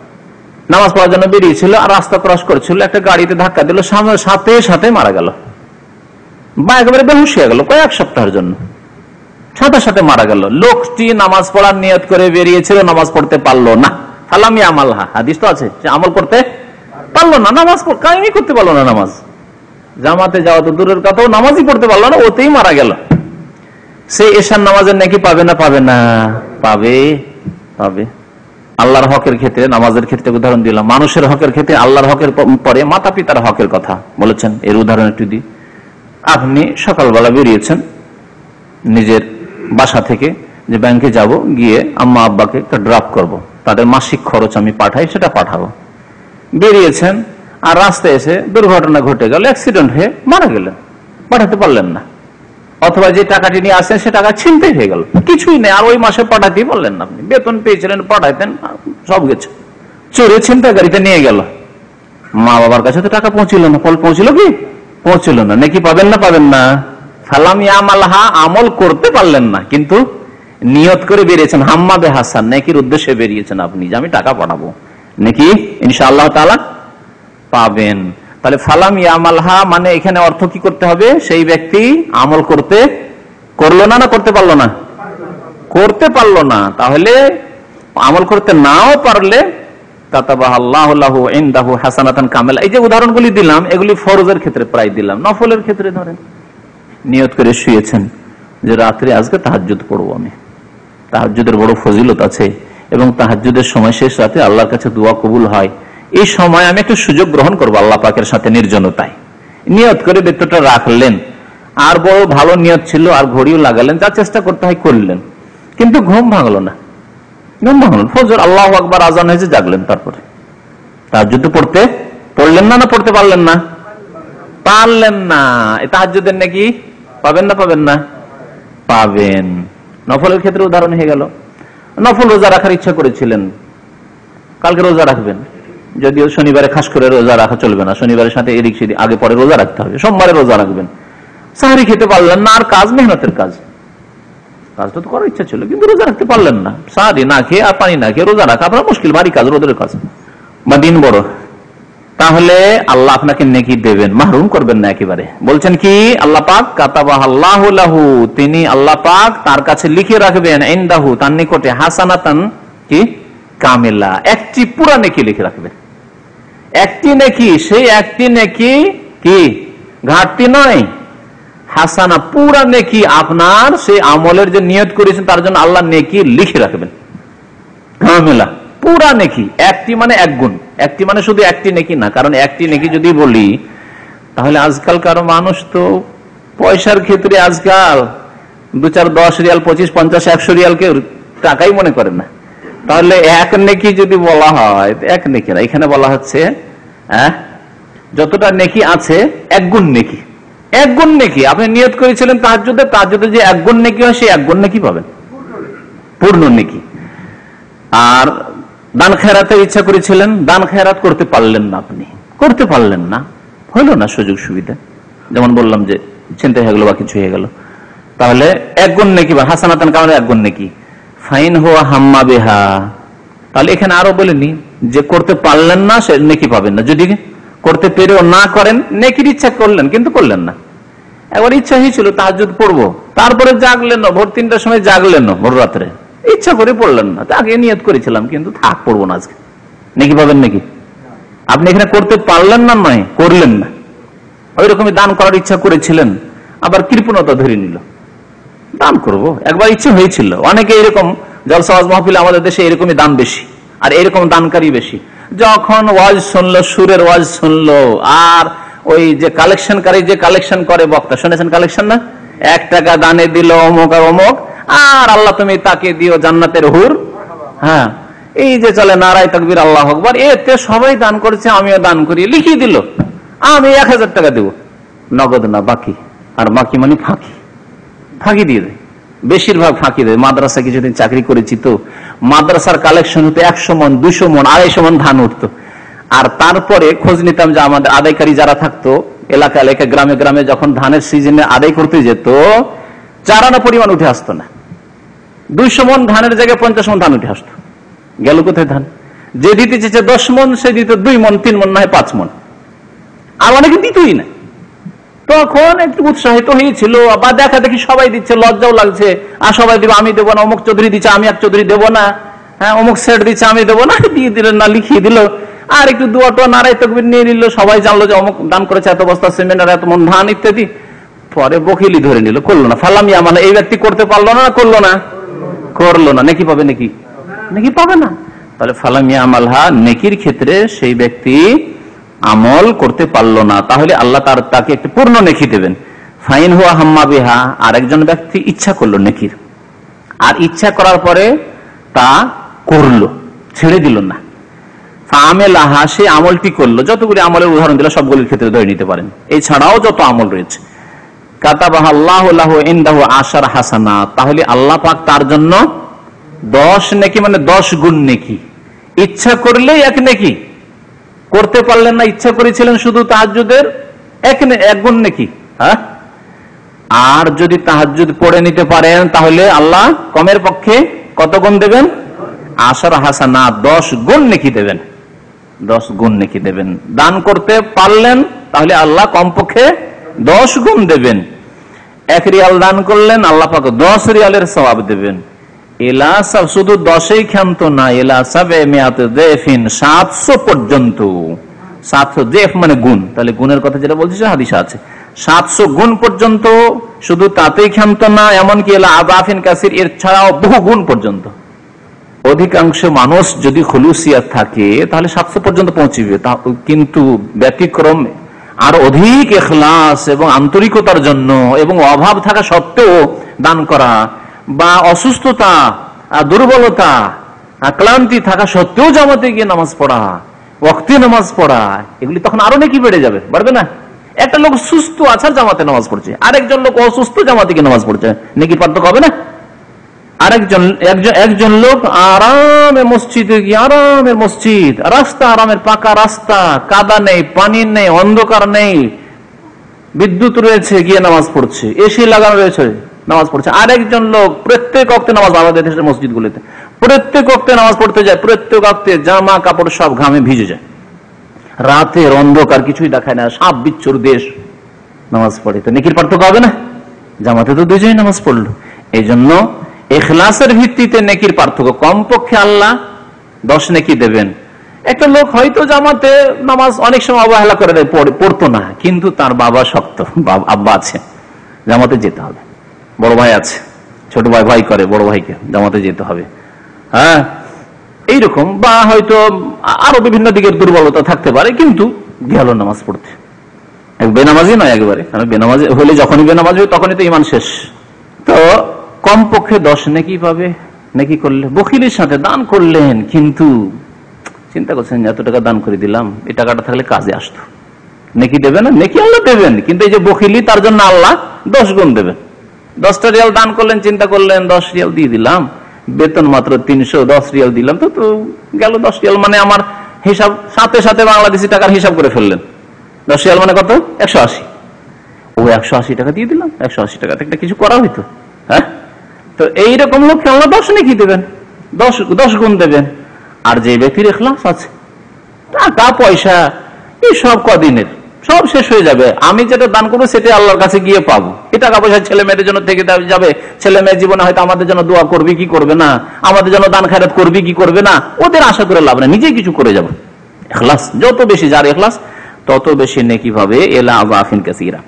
নামাজ পড়ার জন্য বেরিয়েছিল আর রাস্তা ক্রস করছিল, একটা গাড়িতে ধাক্কা দিল, সাথে সাথে মারা গেল, বা একেবারে বেহুশ হয়ে গেল কয়েক সপ্তাহের জন্য, সাথে সাথে মারা গেল। লোকটি নামাজ পড়ার নিয়ত করে বেরিয়েছিল, নামাজ পড়তে পারলো না। ফালামি আমালহা, হাদিস তো আছে, আমল করতে পারলো না, নামাজ কায়েমই করতে পারলো না। নামাজ জামাতে যাওয়া তো দূরের কথা, নামাজই পড়তে পারলো না, ওতেই মারা গেল। সে এশার নামাজের নাকি পাবে না পাবে না? পাবে, পাবে। আল্লাহর হকের ক্ষেত্রে, নামাজের ক্ষেত্রে উদাহরণ দিলাম, মানুষের হকের ক্ষেত্রে আল্লাহর হকের পরে মাতা পিতার হকের কথা বলেছেন। এর উদাহরণ একটু দিই। আপনি সকালবেলা বেরিয়েছেন নিজের বাসা থেকে, যে ব্যাংকে যাব, গিয়ে আম্মা আব্বাকে একটা ড্রপ করব, তাদের মাসিক খরচ আমি পাঠাই, সেটা পাঠাবো। বেরিয়েছেন আর রাস্তায় এসে দুর্ঘটনা ঘটে গেল, অ্যাক্সিডেন্ট হয়ে মারা গেলেন, পাঠাতে পারলেন না। অথবা যে টাকাটি নিয়ে আসেন সে টাকা ছিনতাই হয়ে গেল, কিছুই নেই, আর ওই মাসে পাঠাতেই পারলেন না। আপনি বেতন পেয়েছিলেন, পাঠাইতেন, সব গেছে, চোরে ছিনতাই গাড়িতে নিয়ে গেল, মা বাবার কাছে তো টাকা পৌঁছিল না। ফল পৌঁছিল কি? পৌঁছিল না। নাকি পাবেন না পাবেন না? ফালাম ইয়ামালহা, আমল করতে পারলেন না, কিন্তু নিয়ত করে বেরিয়েছেন, হাম্মা বে হাসান, নেকির উদ্দেশ্যে বেরিয়েছেন আপনি, যে আমি টাকা পাঠাবো, নাকি ইনশাআল্লাহ তাআলা পাবেন। তাহলে ফালাম ইয়ামালহা মানে এখানে অর্থ কি করতে হবে? সেই ব্যক্তি আমল করলো না, না করতে পারলো না? করতে পারলো না। তাহলে আমল করতে নাও পারলে কাতাবাহাল্লাহু লাহু ইনদাহু হাসানাতান কামিলা। এই যে উদাহরণগুলি দিলাম, এগুলি ফরজের ক্ষেত্রে প্রায় দিলাম। নফলের ক্ষেত্রে ধরেন নিয়ত করে শুয়েছেন যে রাত্রে আজকে তাহাজ্জুদ পড়বো আমি, তাহাজ্জুদের বড় ফজিলত আছে, এবং তাহাজ্জুদের সময় শেষ রাতে আল্লাহর কাছে দোয়া কবুল হয়, এই সময় আমি একটু সুযোগ গ্রহণ করবো আল্লাহ পাকের সাথে নির্জনতায়। নিয়ত করে বেতনটা রাখলেন, আর বড় ভালো নিয়ত ছিল, আর ঘড়িও লাগালেন, যা চেষ্টা করতে হয় করলেন, কিন্তু ঘুম ভাঙলো না, ঘুম ভাঙলো, ফজর আল্লাহু আকবার আজান হয়েছে, জাগলেন, তারপরে তাহাজ্জুদ পড়লেন না, না পড়তে পারলেন না? পারলেন না। এই তাহাজ্জুদের নাকি পাবেন না পাবেন না? পাবেন। নফলের ক্ষেত্রে উদাহরণ হয়ে গেল, নফল রোজা রাখার ইচ্ছা করেছিলেন, কালকে রোজা রাখবেন, যদিও শনিবারে খাস করে রোজা রাখা চলবে না, শনিবারের সাথে এদিক সেদিক আগে পরে রোজা রাখতে হবে, সোমবারে রোজা রাখবেন, সাহারি খেতে পারলেন না, আর কাজ মেহনতের কাজটা তো করার ইচ্ছা ছিল, কিন্তু রোজা রাখতে পারলেন না, সাহারি না খেয়ে আর পানি না খেয়ে রোজা রাখা আপনার মুশকিল, ভারী কাজ, রোদের কাজ বা দিন বড়, তাহলে আল্লাহ আপনাকে নেকি দেবেন, মাহরুম করবেন না একেবারে। বলছেন কি আল্লাহ পাক, কাতাবাহাল্লাহু লাহু, তিনি আল্লাহ পাক তার কাছে লিখে রাখবেন, ইনদাহু তার নিকটে, হাসানাতান কি কামিলা, একটি পুরা নেকি লিখে রাখবেন। একটি নেকি, সেই একটি নেকি কি ঘাটতি নয়, হাসানা পুরা নেকি, আপনার সেই আমলের যে নিয়ত করেছেন তার জন্য আল্লাহ নেকি লিখে রাখবেন, কামিলা পুরা নেকি। একটি মানে এক গুণ, একটি মানে শুধু একটি নেকি না, কারণ একটি নেকি যদি বলি তাহলে আজকালকার মানুষ তো পয়সার ক্ষেত্রে আজকাল 2, 4, 10 রিয়াল, 25, 50, 100 রিয়ালকে টাকাই মনে করেন না। তাহলে এক নেকি যদি বলা হয়, এক নেকি না, এখানে বলা হচ্ছে যতটা নেকি আছে এক গুণ নেকি, এক গুণ নেকি। আপনি নিয়ত করেছিলেন তাহাজ্জুদে যে এক গুণ নেকি হয়, সেই এক গুণ নেকি পাবেন, পূর্ণ নেকি। আর দান খেরাতের ইচ্ছা করেছিলেন, দান খেরাত করতে পারলেন না, আপনি করতে পারলেন না, হইল না সুযোগ সুবিধা, যেমন বললাম যে চিন্তা হয়ে গেল বা কিছু হয়ে গেল, তাহলে এক গুণ নেকি বা হাসানাতান কামিলা, এক গুণ নেকি। ফাইন হুয়া হাম্মা বিহা, তাহলে এখানে আরো বলেনি যে করতে পারলেন না সে নেকি পাবেন না, যদি করতে পেরেও না করেন, নেকির ইচ্ছা করলেন কিন্তু করলেন না, একবার ইচ্ছা হয়েছিল তাহাজ্জুদ পড়বো, তারপরে জাগলেন না, ভোর 3টার সময় জাগলেন না, ভোর রাত্রে ইচ্ছা করে পড়লেন না, আগে নিয়ত করেছিলাম কিন্তু থাক পড়বো না আজকে, নেকি পাবেন নাকি? আপনি এখানে করতে পারলেন না, নয় করলেন না। ওই রকমই দান করার ইচ্ছা করেছিলেন, আবার কৃপণতা ধরে নিল, দান করব, একবার ইচ্ছে হয়েছিল। অনেকে এরকম জলসা ওয়াজ মাহফিলে আমাদের দেশে এরকমই দান বেশি, আর এরকম দানকারী বেশি। যখন ওয়াজ শুনলো, সুরের ওয়াজ শুনলো, আর ওই যে কালেকশনকারী যে কালেকশন করে বক্তা, শুনেছেন কালেকশন না? 1 টাকা দানে দিল অমুক আর অমুক, আর আল্লাহ তুমি তাকে দিও জান্নাতের হুর। হ্যাঁ, এই যে চলে নারায়ে তাকবীর আল্লাহু আকবার, এতে সবাই দান করেছে আমিও দান করি, লিখিয়ে দিল আমি 1000 টাকা দেব, নগদ না বাকি। আর বাকি মানে ফাঁকি, ফাঁকি দিয়ে দেয়, বেশিরভাগ ফাঁকি দেয়। মাদ্রাসা কিছুদিন চাকরি করেছি তো, মাদ্রাসার কালেকশন হতো 100 মন 200 মন 250 মন ধান উঠতো। আর তারপরে খোঁজ নিতাম যে আমাদের আদায়কারী যারা থাকতো এলাকা এলাকা গ্রামে গ্রামে, যখন ধানের সিজনে আদায় করতে যেত চারানা পরিমাণ উঠে আসতো না। 200 মন ধানের জায়গায় 50 মন ধান উঠে আসতো। গেল কোথায় ধান? যে দিতে চেয়েছে 10 মন সে দিত 2 মন 3 মন না 5 মন, আর অনেকে দিতই না। তখন একটু উৎসাহিত হয়েছিল, বা দেখা দেখি সবাই দিচ্ছে, লজ্জাও লাগছে, আর সবাই দিব আমি দেবো না, অমুক চৌধুরী দিচ্ছে আমি এক চৌধুরী দেবো না, হ্যাঁ অমুক সেট দিচ্ছে আমি দেবো না, দিয়ে দিলেন না, লিখিয়ে দিল। আর একটু দোয়া টোয়া নারায়ে তাকবীর নিয়ে নিল, সবাই জানলো যে অমুক দান করেছে এত বস্তা সিমেন্ট আর এত মন ধান ইত্যাদি। পরে বকিলি ধরে নিল, করলো না। ফালামিয়া মানে এই ব্যক্তি করতে পারলো না, করলো না, করলো না, নেকি পাবে? নাকি নাকি পাবে না। তাহলে ফালামিয়া আমালহা, নেকির ক্ষেত্রে সেই ব্যক্তি আমল করতে পারলো না, তাহলে আল্লাহ তাকে একটু পূর্ণ নেকি দেবেন। ফাইন হুয়া হাম্মা বিহা, আর একজন ব্যক্তি ইচ্ছা করলো নেকির, আর ইচ্ছা করার পরে তা করলো, ছেড়ে দিল না। ফাআমেলাহা, সে আমলটি করলো, যতগুলি আমলের উদাহরণ দিল সবগুলির ক্ষেত্রে ধরে নিতে পারেন, এছাড়াও যত আমল রয়েছে। কাতাবাহা আল্লাহু লাহু ইনদাহু 10 হাসানাত, তাহলে আল্লাহ পাক তার জন্য 10 নেকি, মানে 10 গুণ নেকি। ইচ্ছা করলেই 1 নেকি, করতে পারলেন না, ইচ্ছা করেছিলেন শুধু তাহাজ্জুদের 1 গুণ নেকি। হ্যাঁ, আর যদি তাহাজ্জুদ পড়ে নিতে পারেন তাহলে আল্লাহ কমের পক্ষে কত গুণ দেবেন? 10 হাসানাত, 10 গুণ নেকি দেবেন, 10 গুণ নেকি দেবেন। দান করতে পারলেন তাহলে আল্লাহ কমপক্ষে 10 গুণ দেবেন। 1 রিয়াল দান করলেন, আল্লাহ পাক 10 রিয়ালের সওয়াব দেবেন। এলা সব শুধু 10ই ক্ষান্ত না, এলা সাবে মিয়াতে দেফিন, 700 পর্যন্ত। 700 দেফ মানে গুণ, তাহলে গুণের কথা যেটা বলছি হাদিসে আছে, 700 গুণ পর্যন্ত। শুধু তাতেই ক্ষান্ত না, এমনকি এলা আদাফিন কাসির, এর ছাড়াও বহু গুণ পর্যন্ত। অধিকাংশ মানুষ যদি খুলুসিয়াত থাকে তাহলে 700 পর্যন্ত পৌঁছবে, কিন্তু ব্যতিক্রম আর অধিক ইখলাস এবং আন্তরিকতার জন্য এবং অভাব থাকা সত্ত্বেও দান করা, বা অসুস্থতা, দুর্বলতা, ক্লান্তি থাকা সত্ত্বেও জামাতে গিয়ে নামাজ পড়া, ওয়াক্তে নামাজ পড়া, এগুলি তখন আরো নাকি বেড়ে যাবে, বাড়বে না? একটা লোক সুস্থ আছে জামাতে নামাজ পড়ছে, আরেকজন লোক অসুস্থ জামাতে গিয়ে নামাজ পড়ছে, নাকি পার্থক্য হবে না? একজন লোক আরামে মসজিদে গিয়ে, আরামের মসজিদ, রাস্তা আরামের, পাকা রাস্তা, কাদা নেই, পানি নেই, অন্ধকার নেই, বিদ্যুৎ রয়েছে, গিয়ে নামাজ পড়ছে, এসি লাগানো রয়েছে, নামাজ পড়ছে। আরেকজন লোক প্রত্যেক ওয়াক্তে নামাজ, আমাদের দেশের মসজিদগুলিতে প্রত্যেক ওয়াক্তে নামাজ পড়তে যায়, প্রত্যেক ওয়াক্তে জামা কাপড় সব ঘামে ভিজে যায়, রাতের অন্ধকার কিছুই দেখায় না, সাপ বিচ্ছুর দেশ, নামাজ পড়ে। তো নেকির পার্থক্য হবে না? জামাতে তো দুজনেই নামাজ পড়লো। এই জন্য ইখলাসের ভিত্তিতে নেকির পার্থক্য, কমপক্ষে আল্লাহ 10 নেকি দেবেন। একটা লোক হয়তো জামাতে নামাজ অনেক সময় অবহেলা করে দেয়, পড়তো না, কিন্তু তার বাবা শক্ত, আব্বা আছে, জামাতে যেতে হবে, বড় ভাই আছে, ছোট ভাই ভাই করে বড় ভাইকে, জামাতে যেতে হবে। হ্যাঁ, এইরকম, বা হয়তো আরো বিভিন্ন দিকের দুর্বলতা থাকতে পারে, কিন্তু গেল নামাজ পড়তে। বেনামাজি নয় একেবারে, কারণ বেনামাজি হলে, যখনই বেনামাজি হয় তখনই তো ইমান শেষ। তো কমপক্ষে 10 নেকি পাবে। নেকি করলে, বখিলির সাথে দান করলেন, কিন্তু চিন্তা করছেন এত টাকা দান করে দিলাম, এই টাকাটা থাকলে কাজে আসতো, নেকি দেবে না? নেকি আল্লাহ দেবেন, কিন্তু এই যে বখিলি, তার জন্য আল্লাহ 10 গুণ দেবেন। 10টা রিয়াল দান করলেন, চিন্তা করলেন 10 রিয়াল দিয়ে দিলাম, বেতন মাত্র 310 রিয়াল দিলাম, তো গেল 10 রিয়াল, মানে আমার হিসাব, সাথে সাথে বাংলাদেশি টাকার হিসাব করে ফেললেন। 10 রিয়াল মানে কত? 180। ও 180 টাকা দিয়ে দিলাম, 180 টাকা একটা কিছু করা হইতো। হ্যাঁ, তো এইরকম লোক আল্লাহ 10 নেকি দেবেন, 10 গুণ দেবেন। আর যে ব্যক্তির ইখলাস আছে, টাকা পয়সা এই সব কদিনের, সব শেষ হয়ে যাবে, আমি যেটা দান করবো সেটাই আল্লাহর কাছে গিয়ে পাবো। এই টাকা পয়সা ছেলে মেয়েদের জন্য থেকে যাবে, ছেলে মেয়ের জীবনে হয়তো আমাদের জন্য দোয়া করবি কি করবে না, আমাদের জন্য দান খায়রাত করবি কি করবে না, ওদের আশা করে লাভ না, নিজেই কিছু করে যাবে। ইখলাস যত বেশি, যার ইখলাস তত বেশি নেকি পাবে। এলা আযাফিন কাসীরা।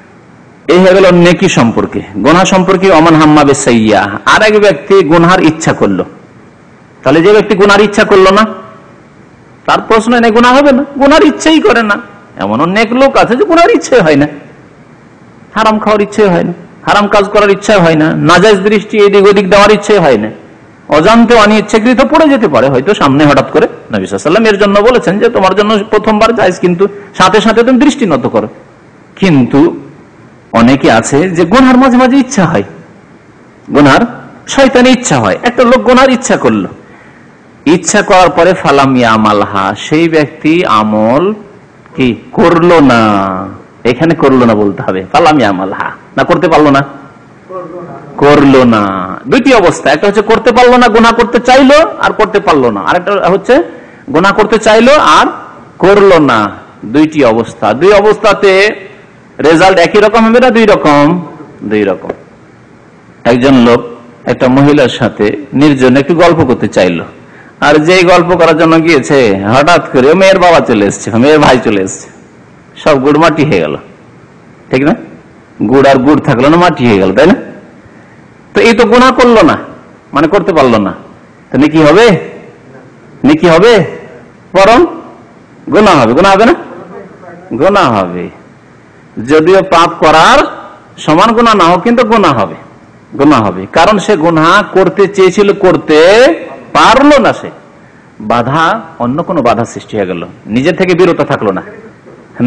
এই হয়ে গেল নেকি সম্পর্কে। গুনাহ সম্পর্কে, অমান হাম্মা বিসাইয়্যা, আর এক ব্যক্তি গুনহার ইচ্ছা করলো, তাহলে যে ব্যক্তি গুনার ইচ্ছা করলো না, তার প্রশ্ন নেই, গুনাহ হবে না, গুনার ইচ্ছাই করে না, এমন অনেক লোক আছে যে গুনার ইচ্ছে হয় না, হারাম খাওয়ার ইচ্ছে হয় না, হারাম কাজ করার ইচ্ছা হয় না, নাজায়েজ দৃষ্টি এদিক ওদিক দেওয়ার ইচ্ছে হয় না, অজান্তে অনিচ্ছাকৃত পড়ে যেতে পারে হয়তো সামনে হঠাৎ করে। নবী সাল্লাল্লাহু আলাইহি ওয়াসাল্লাম এর জন্য বলেছেন যে তোমার জন্য প্রথমবার জায়েজ, কিন্তু সাথে সাথে তুমি দৃষ্টি নত করো। কিন্তু অনেকে আছে যে গুনার মাঝে মাঝে ইচ্ছা হয়, গুনার শয়তানি ইচ্ছা হয়। একটা লোক গুনার ইচ্ছা করলো, ইচ্ছা করার পরে ফালাম ইয়ামালহা, সেই ব্যক্তি আমল কি করলো না, এখানে করলো না বলতে হবে, ফালাম ইয়ামালহা, না করতে পারলো না, করলো না। দুইটি অবস্থা, একটা হচ্ছে করতে পারলো না, গুনাহ করতে চাইলো আর করতে পারলো না, আরেকটা হচ্ছে গুনাহ করতে চাইলো আর করলো না। দুইটি অবস্থা, দুই অবস্থাতে রেজাল্ট একই রকম হবে না দুই রকম? দুই রকম। একজন লোক একটা মহিলার সাথে নির্জনে একটু গল্প করতে চাইলো, আর যেই গল্প করার জন্য গিয়েছে হঠাৎ করে মেয়ের বাবা চলে এসছে, মেয়ের ভাই চলে এসছে, সব গুড় মাটি হয়ে গেল, ঠিক না? গুড় আর গুড় থাকলো না, মাটি হয়ে গেল, তাই না? তো এই তো গুনাহ করলো না, মানে করতে পারলো না, তো নেকি হবে? নেকি হবে? বরং গুনাহ হবে। গুনাহ হবে না? গুনাহ হবে। যদিও পাপ করার সমান গুনাহ না হোক, কিন্তু গুনাহ হবে, গুনাহ হবে। কারণ সে গুনাহ করতে চেয়েছিল, করতে পারলো না, সে বাধা, অন্য কোনো বাধা সৃষ্টি হয়ে গেল, নিজে থেকে বিরত থাকলো না,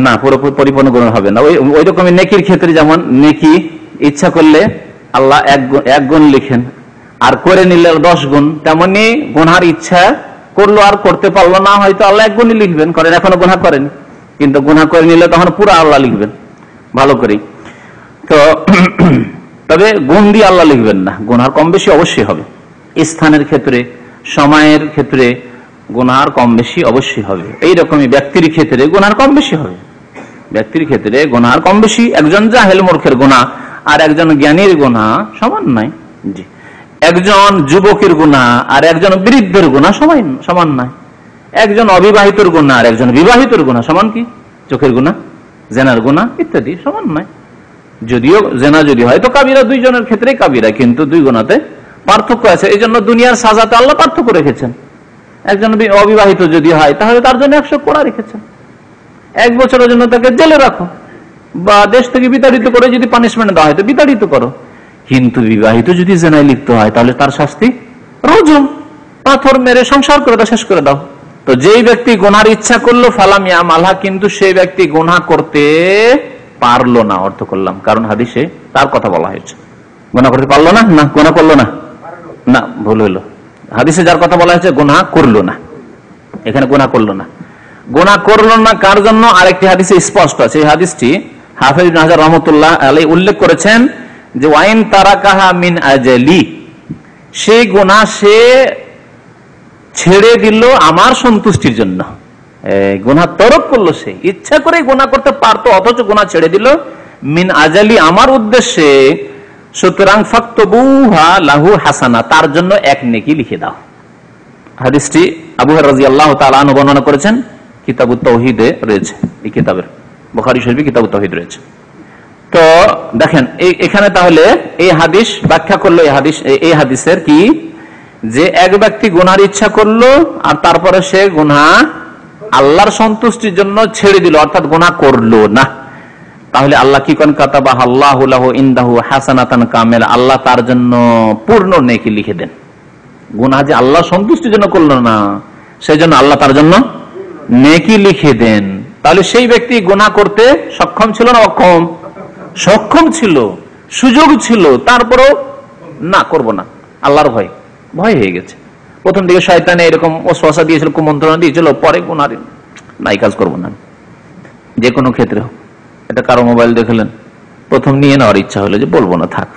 না পুরোপুরি পরিপূর্ণ গুনাহ হবে না। ওই রকমই নেকির ক্ষেত্রে, যেমন নেকি ইচ্ছা করলে আল্লাহ এক গুণ লিখেন, আর করে নিলে 10 গুণ, তেমনি গুনার ইচ্ছা করলো আর করতে পারলো না, হয়তো আল্লাহ 1 গুণই লিখবেন, করেন এখনো গুনাহ করেনি, কিন্তু গুনাহ করে নিলে তখন পুরো আল্লাহ লিখবেন ভালো করেই। তো তবে গুণ দিয়ে আল্লাহ লিখবেন না, গুনার কম বেশি অবশ্যই হবে। স্থানের ক্ষেত্রে, সময়ের ক্ষেত্রে গুনার কম বেশি অবশ্যই হবে। এইরকমই ব্যক্তির ক্ষেত্রে গুনার কম বেশি হবে, ব্যক্তির ক্ষেত্রে গুনার কম বেশি। একজন জাহেল মূর্খের গুনাহ আর একজন জ্ঞানীর গুনাহ সমান নয়। জি, একজন যুবকের গুনাহ আর একজন বৃদ্ধের গুনাহ সমান নয়। একজন অবিবাহিতর গুনাহ আর একজন বিবাহিতর গুনাহ সমান কি? চোখের গুনাহ, জেনার গুনাহ ইত্যাদি সমান নয়। যদিও জেনা যদি হয় তো কাবিরা, দুইজনের ক্ষেত্রে কাবিরা, কিন্তু দুই গুনাহতে পার্থক্য আছে। এই জন্য দুনিয়ার সাজাতে আল্লাহ পার্থক্য রেখেছেন। একজন অবিবাহিত যদি হয় তাহলে তার জন্য 100 কোড়া রেখেছেন, 1 বছরের জন্য তাকে জেলে রাখো, বা দেশ থেকে বিতাড়িত করে যদি পানিশমেন্ট দেওয়া হয় তো বিতাড়িত করো। কিন্তু বিবাহিত যদি জেনায় লিপ্ত হয় তাহলে তার শাস্তি রজম, পাথর মেরে সংসার করে দাও, শেষ করে দাও। তো যেই ব্যক্তি গুনার ইচ্ছা করলো ফালাম ইয়ামালহা, কিন্তু সেই ব্যক্তি গুনাহ করতে পারলো না, অর্থ করলাম, কারণ হাদিসে তার কথা বলা হয়েছে। গুনাহ করতে পারলো না, না গুনাহ করলো না, না ভুল হইলো, হাদিসে যার কথা বলা হয়েছে গুনাহ করলো না, এখানে গুনাহ করলো না। গুনাহ করলো না কার জন্য? আরেকটি হাদিসে স্পষ্ট আছে। এই হাদিসটি হাফেজ ইবনে হাজার রাহমাতুল্লাহ আলাইহি উল্লেখ করেছেন যে ওয়াইন তারাকাহা মিন আজলি, সেই গুনাহ সে ছেড়ে দিল আমার সন্তুষ্টির জন্য। গুনাহ তরক করলো, সে ইচ্ছা করে গুনাহ করতে পারতো অথচ গুনাহ ছেড়ে দিল মিন আজালি, আমার উদ্দেশ্যে, সুতরাং ফাকতুবুহা লাহু হাসানা, তার জন্য 1 নেকি লিখে দাও। হাদিসটি আবু হুরায়রা রাদিয়াল্লাহু তাআলা আনহু বর্ণনা করেছেন, কিতাবুত তাওহীদে রয়েছে, এই কিতাবের বুখারী শরীফে কিতাবুত তাওহীদ রয়েছে। তো দেখেন এখানে তাহলে এই হাদিস ব্যাখ্যা করলো, এই হাদিসের কি, যে এক ব্যক্তি গুনার ইচ্ছা করলো আর তারপরে সে গুনাহ আল্লাহর সন্তুষ্টির জন্য ছেড়ে দিল, অর্থাৎ গুনাহ করলো না, তাহলে আল্লাহ কি করেন? কাতাবাহা আল্লাহু লাহু ইনদাহু হাসানাতান কামিলা, আল্লাহ তার জন্য পূর্ণ নেকি লিখে দেন। গুনাহ যে আল্লাহ সন্তুষ্টির জন্য করলো না, সেই জন্য আল্লাহ তার জন্য নেকি লিখে দেন। তাহলে সেই ব্যক্তি গুনাহ করতে সক্ষম ছিল না অক্ষম? সক্ষম ছিল, সুযোগ ছিল, তারপরও না করব না, আল্লাহর ভয় হয়ে গেছে। প্রথম দিকে শয়তানে এরকম ওয়াসওয়াসা দিয়েছিল, কুমন্ত্রণা দিয়েছিল, পরে গুনাহ না, এই কাজ করব না। যে কোনো ক্ষেত্রে হোক, এটা কারো মোবাইল দেখলেন, প্রথম নিয়ে নেওয়ার ইচ্ছা হলো যে বলবো না, থাক,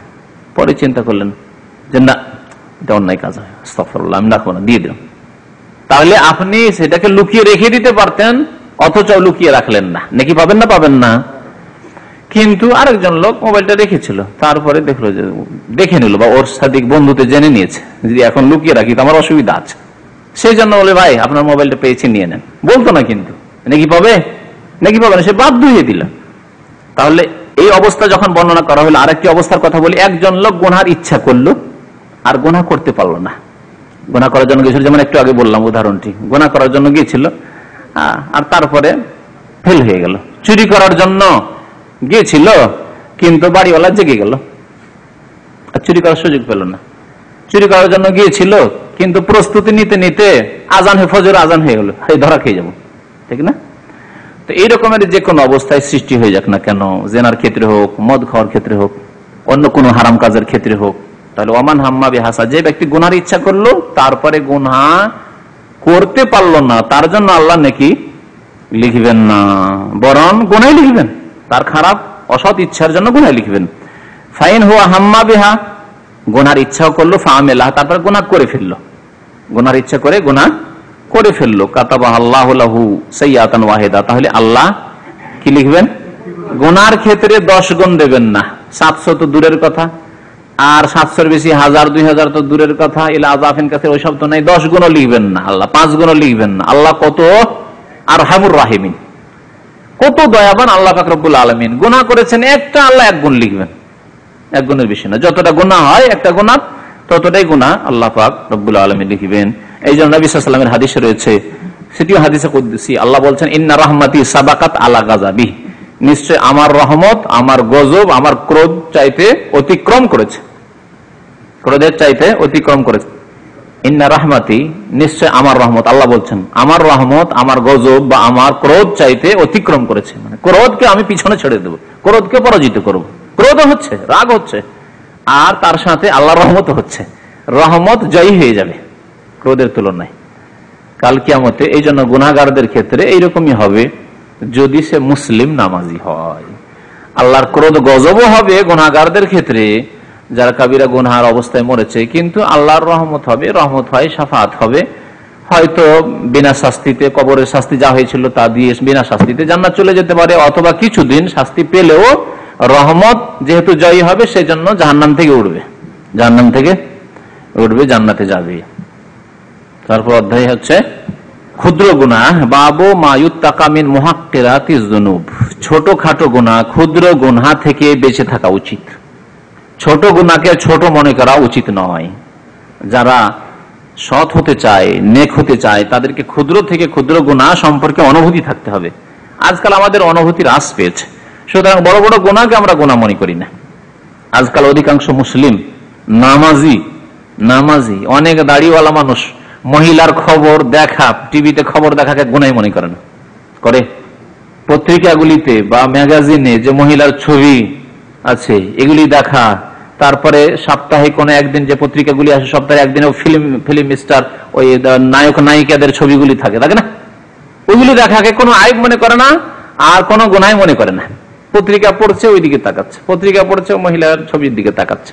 পরে চিন্তা করলেন যে না, এটা অন্যায় কাজ হয়, আস্তাগফিরুল্লাহ, আমি রাখবো না, দিয়ে দিলাম। তাহলে আপনি সেটাকে লুকিয়ে রেখে দিতে পারতেন, অথচ লুকিয়ে রাখলেন না, নাকি পাবেন না? পাবেন না। কিন্তু আরেকজন লোক মোবাইলটা রেখেছিল, তারপরে দেখলো যে দেখে নিল, বা ওর সাথে বন্ধুতে জেনে নিয়েছে, যদি এখন লুকিয়ে রাখি তো আমার অসুবিধা আছে, সেই জন্য বলে ভাই আপনার মোবাইলটা পেয়েছি, নিয়ে নেন, বলতো না, কিন্তু নাকি পাবে, নাকি পাবে না, সে বাধ্য হয়ে দিল। তাহলে এই অবস্থা যখন বর্ণনা করা হলো, আরেকটি অবস্থার কথা বলি। একজন লোক গুনার ইচ্ছা করলো আর গুনাহ করতে পারলো না, গুনাহ করার জন্য গিয়েছিল, যেমন একটু আগে বললাম উদাহরণটি, গুনাহ করার জন্য গিয়েছিল আর তারপরে ফেল হয়ে গেল। চুরি করার জন্য গিয়েছিল, কিন্তু বাড়িওয়ালা জেগে গেল, আর চুরি করার সুযোগ পেল না। চুরি করার জন্য গিয়েছিল, কিন্তু প্রস্তুতি নিতে নিতে আজান হয়ে, ফজর আজান হয়ে গেল, এই ধরা খেয়ে যাবো, ঠিক না? তো এই রকমের যে কোনো অবস্থায় সৃষ্টি হয়ে যাক না কেন, জেনার ক্ষেত্রে হোক, মদ খাওয়ার ক্ষেত্রে হোক, অন্য কোনো হারাম কাজের ক্ষেত্রে হোক, তাহলে ওমান হাম্মা বিহাসা, যে ব্যক্তি গুনার ইচ্ছা করলো তারপরে গুনাহ করতে পারলো না, তার জন্য আল্লাহ নাকি লিখবেন না, বরং গুনাহ লিখবেন, তার খারাপ অসৎ ইচ্ছার জন্য গুনাহ লিখবেন। ফাইন হুয়া হাম্মা বিহা, গুনার ইচ্ছাও করলো, ফাআমিলাহ, তারপর গুনাহ করে ফেললো, গুনার ইচ্ছা করে গুনাহ করে ফেললো, কাতাবাহা আল্লাহু লাহু সাইয়্যাতান ওয়াহিদা, তাহলে আল্লাহ কি লিখবেন? গুনার ক্ষেত্রে 10 গুণ দেবেন না, 700 তো দূরের কথা, আর 700-র বেশি 1000 2000 তো দূরের কথা, ইলা আযাফিন কাসীর ওইসব তো নাই, 10 গুণও লিখবেন না আল্লাহ, 5 গুণও লিখবেন না। আল্লাহ কত আরহামুর রাহিমিন, কত দয়াবান আল্লাহ পাক রব্বুল আলামিন। গুনাহ করেছেন একটা, আল্লাহ 1 গুণ লিখবেন, 1 গুণের বেশি না। যতটা গুনাহ হয় একটা গুনাহ, ততটাই গুনাহ আল্লাহ পাক রব্বুল আলামিন লিখবেন। এই জন্য নবী সাল্লাল্লাহু আলাইহি ওয়াসাল্লামের হাদিসে রয়েছে, সেটিও হাদিসে কুদসি, আল্লাহ বলছেন ইন্না রাহমাতি সাবাকাত আলা গাযাবি, নিশ্চয় আমার রহমত আমার গজব আমার ক্রোধ চাইতে অতিক্রম করেছে, ক্রোধের চাইতে অতিক্রম করেছে। ইন্না রাহমাতি, নিশ্চয় আমার রহমত, আল্লাহ বলছেন আমার রহমত আমার গজব বা আমার ক্রোধ চাইতে অতিক্রম করেছে, মানে ক্রোধকে আমি পিছনে ছেড়ে দেবো, ক্রোধকে পরাজিত করব। ক্রোধ হচ্ছে, রাগ হচ্ছে, আর তার সাথে আল্লাহর রহমত হচ্ছে, রহমত জয়ী হয়ে যাবে ক্রোধের তুলনায় কাল কিয়ামতে। এই জন্য গুনাহগারদের ক্ষেত্রে এইরকমই হবে, যদি সে মুসলিম নামাজি হয়। আল্লাহর ক্রোধ গজবও হবে গুনাহগারদের ক্ষেত্রে, যারা কাবিরা গুনাহার অবস্থায় মরেছে, কিন্তু আল্লাহর রহমত হবে, রহমত হয়, শাফাআত হবে, হয়তো বিনা শাস্তিতে, কবরের শাস্তি যা হয়েছিল তা দিয়ে বিনা শাস্তিতে জান্নাত চলে যেতে পারে, অথবা কিছুদিন শাস্তি পেলেও রহমত যেহেতু জয়ী হবে, সেজন্য জাহান্নাম থেকে উঠবে, জাহান্নাম থেকে উঠবে, জান্নাতে যাবে। তারপর অধ্যায় হচ্ছে ক্ষুদ্র গুনাহ, বাবু মা ইউত্তাকা মিন মুহাক্কিরাতিজ যুনুব, ছোটখাটো গুনাহ, ক্ষুদ্র গুনাহ থেকে বেঁচে থাকা উচিত। ছোট গুনাহকে ছোট মনে করা উচিত নয়। যারা সৎ হতে চায়, নেক হতে চায়, তাদেরকে ক্ষুদ্র থেকে ক্ষুদ্র গুনাহ সম্পর্কে অনুভূতি থাকতে হবে। আজকাল আমাদের অনুভূতি হ্রাস পেয়েছে, সুতরাং বড় বড় গুনাহকে আমরা গুনাহ মনে করি না। আজকাল অধিকাংশ মুসলিম নামাজি অনেক দাড়িওয়ালা মানুষ মহিলার খবর দেখা, টিভিতে খবর দেখাকে গুনাহ মনে করেন, করে পত্রিকাগুলিতে বা ম্যাগাজিনে যে মহিলার ছবি আছে এগুলি দেখা, তারপরে সপ্তাহে কোনো একদিন যে পত্রিকাগুলি আসে, সপ্তাহে একদিন ফিল্ম স্টার, ওই নায়ক নায়িকাদের ছবিগুলি থাকে না, ওইগুলি দেখাকে কোনো আইব মনে করে না, আর কোনো গুনাহ মনে করে না। পত্রিকা পড়ছে ওই দিকে তাকাচ্ছে, পত্রিকা পড়ছে মহিলার ছবির দিকে তাকাচ্ছে।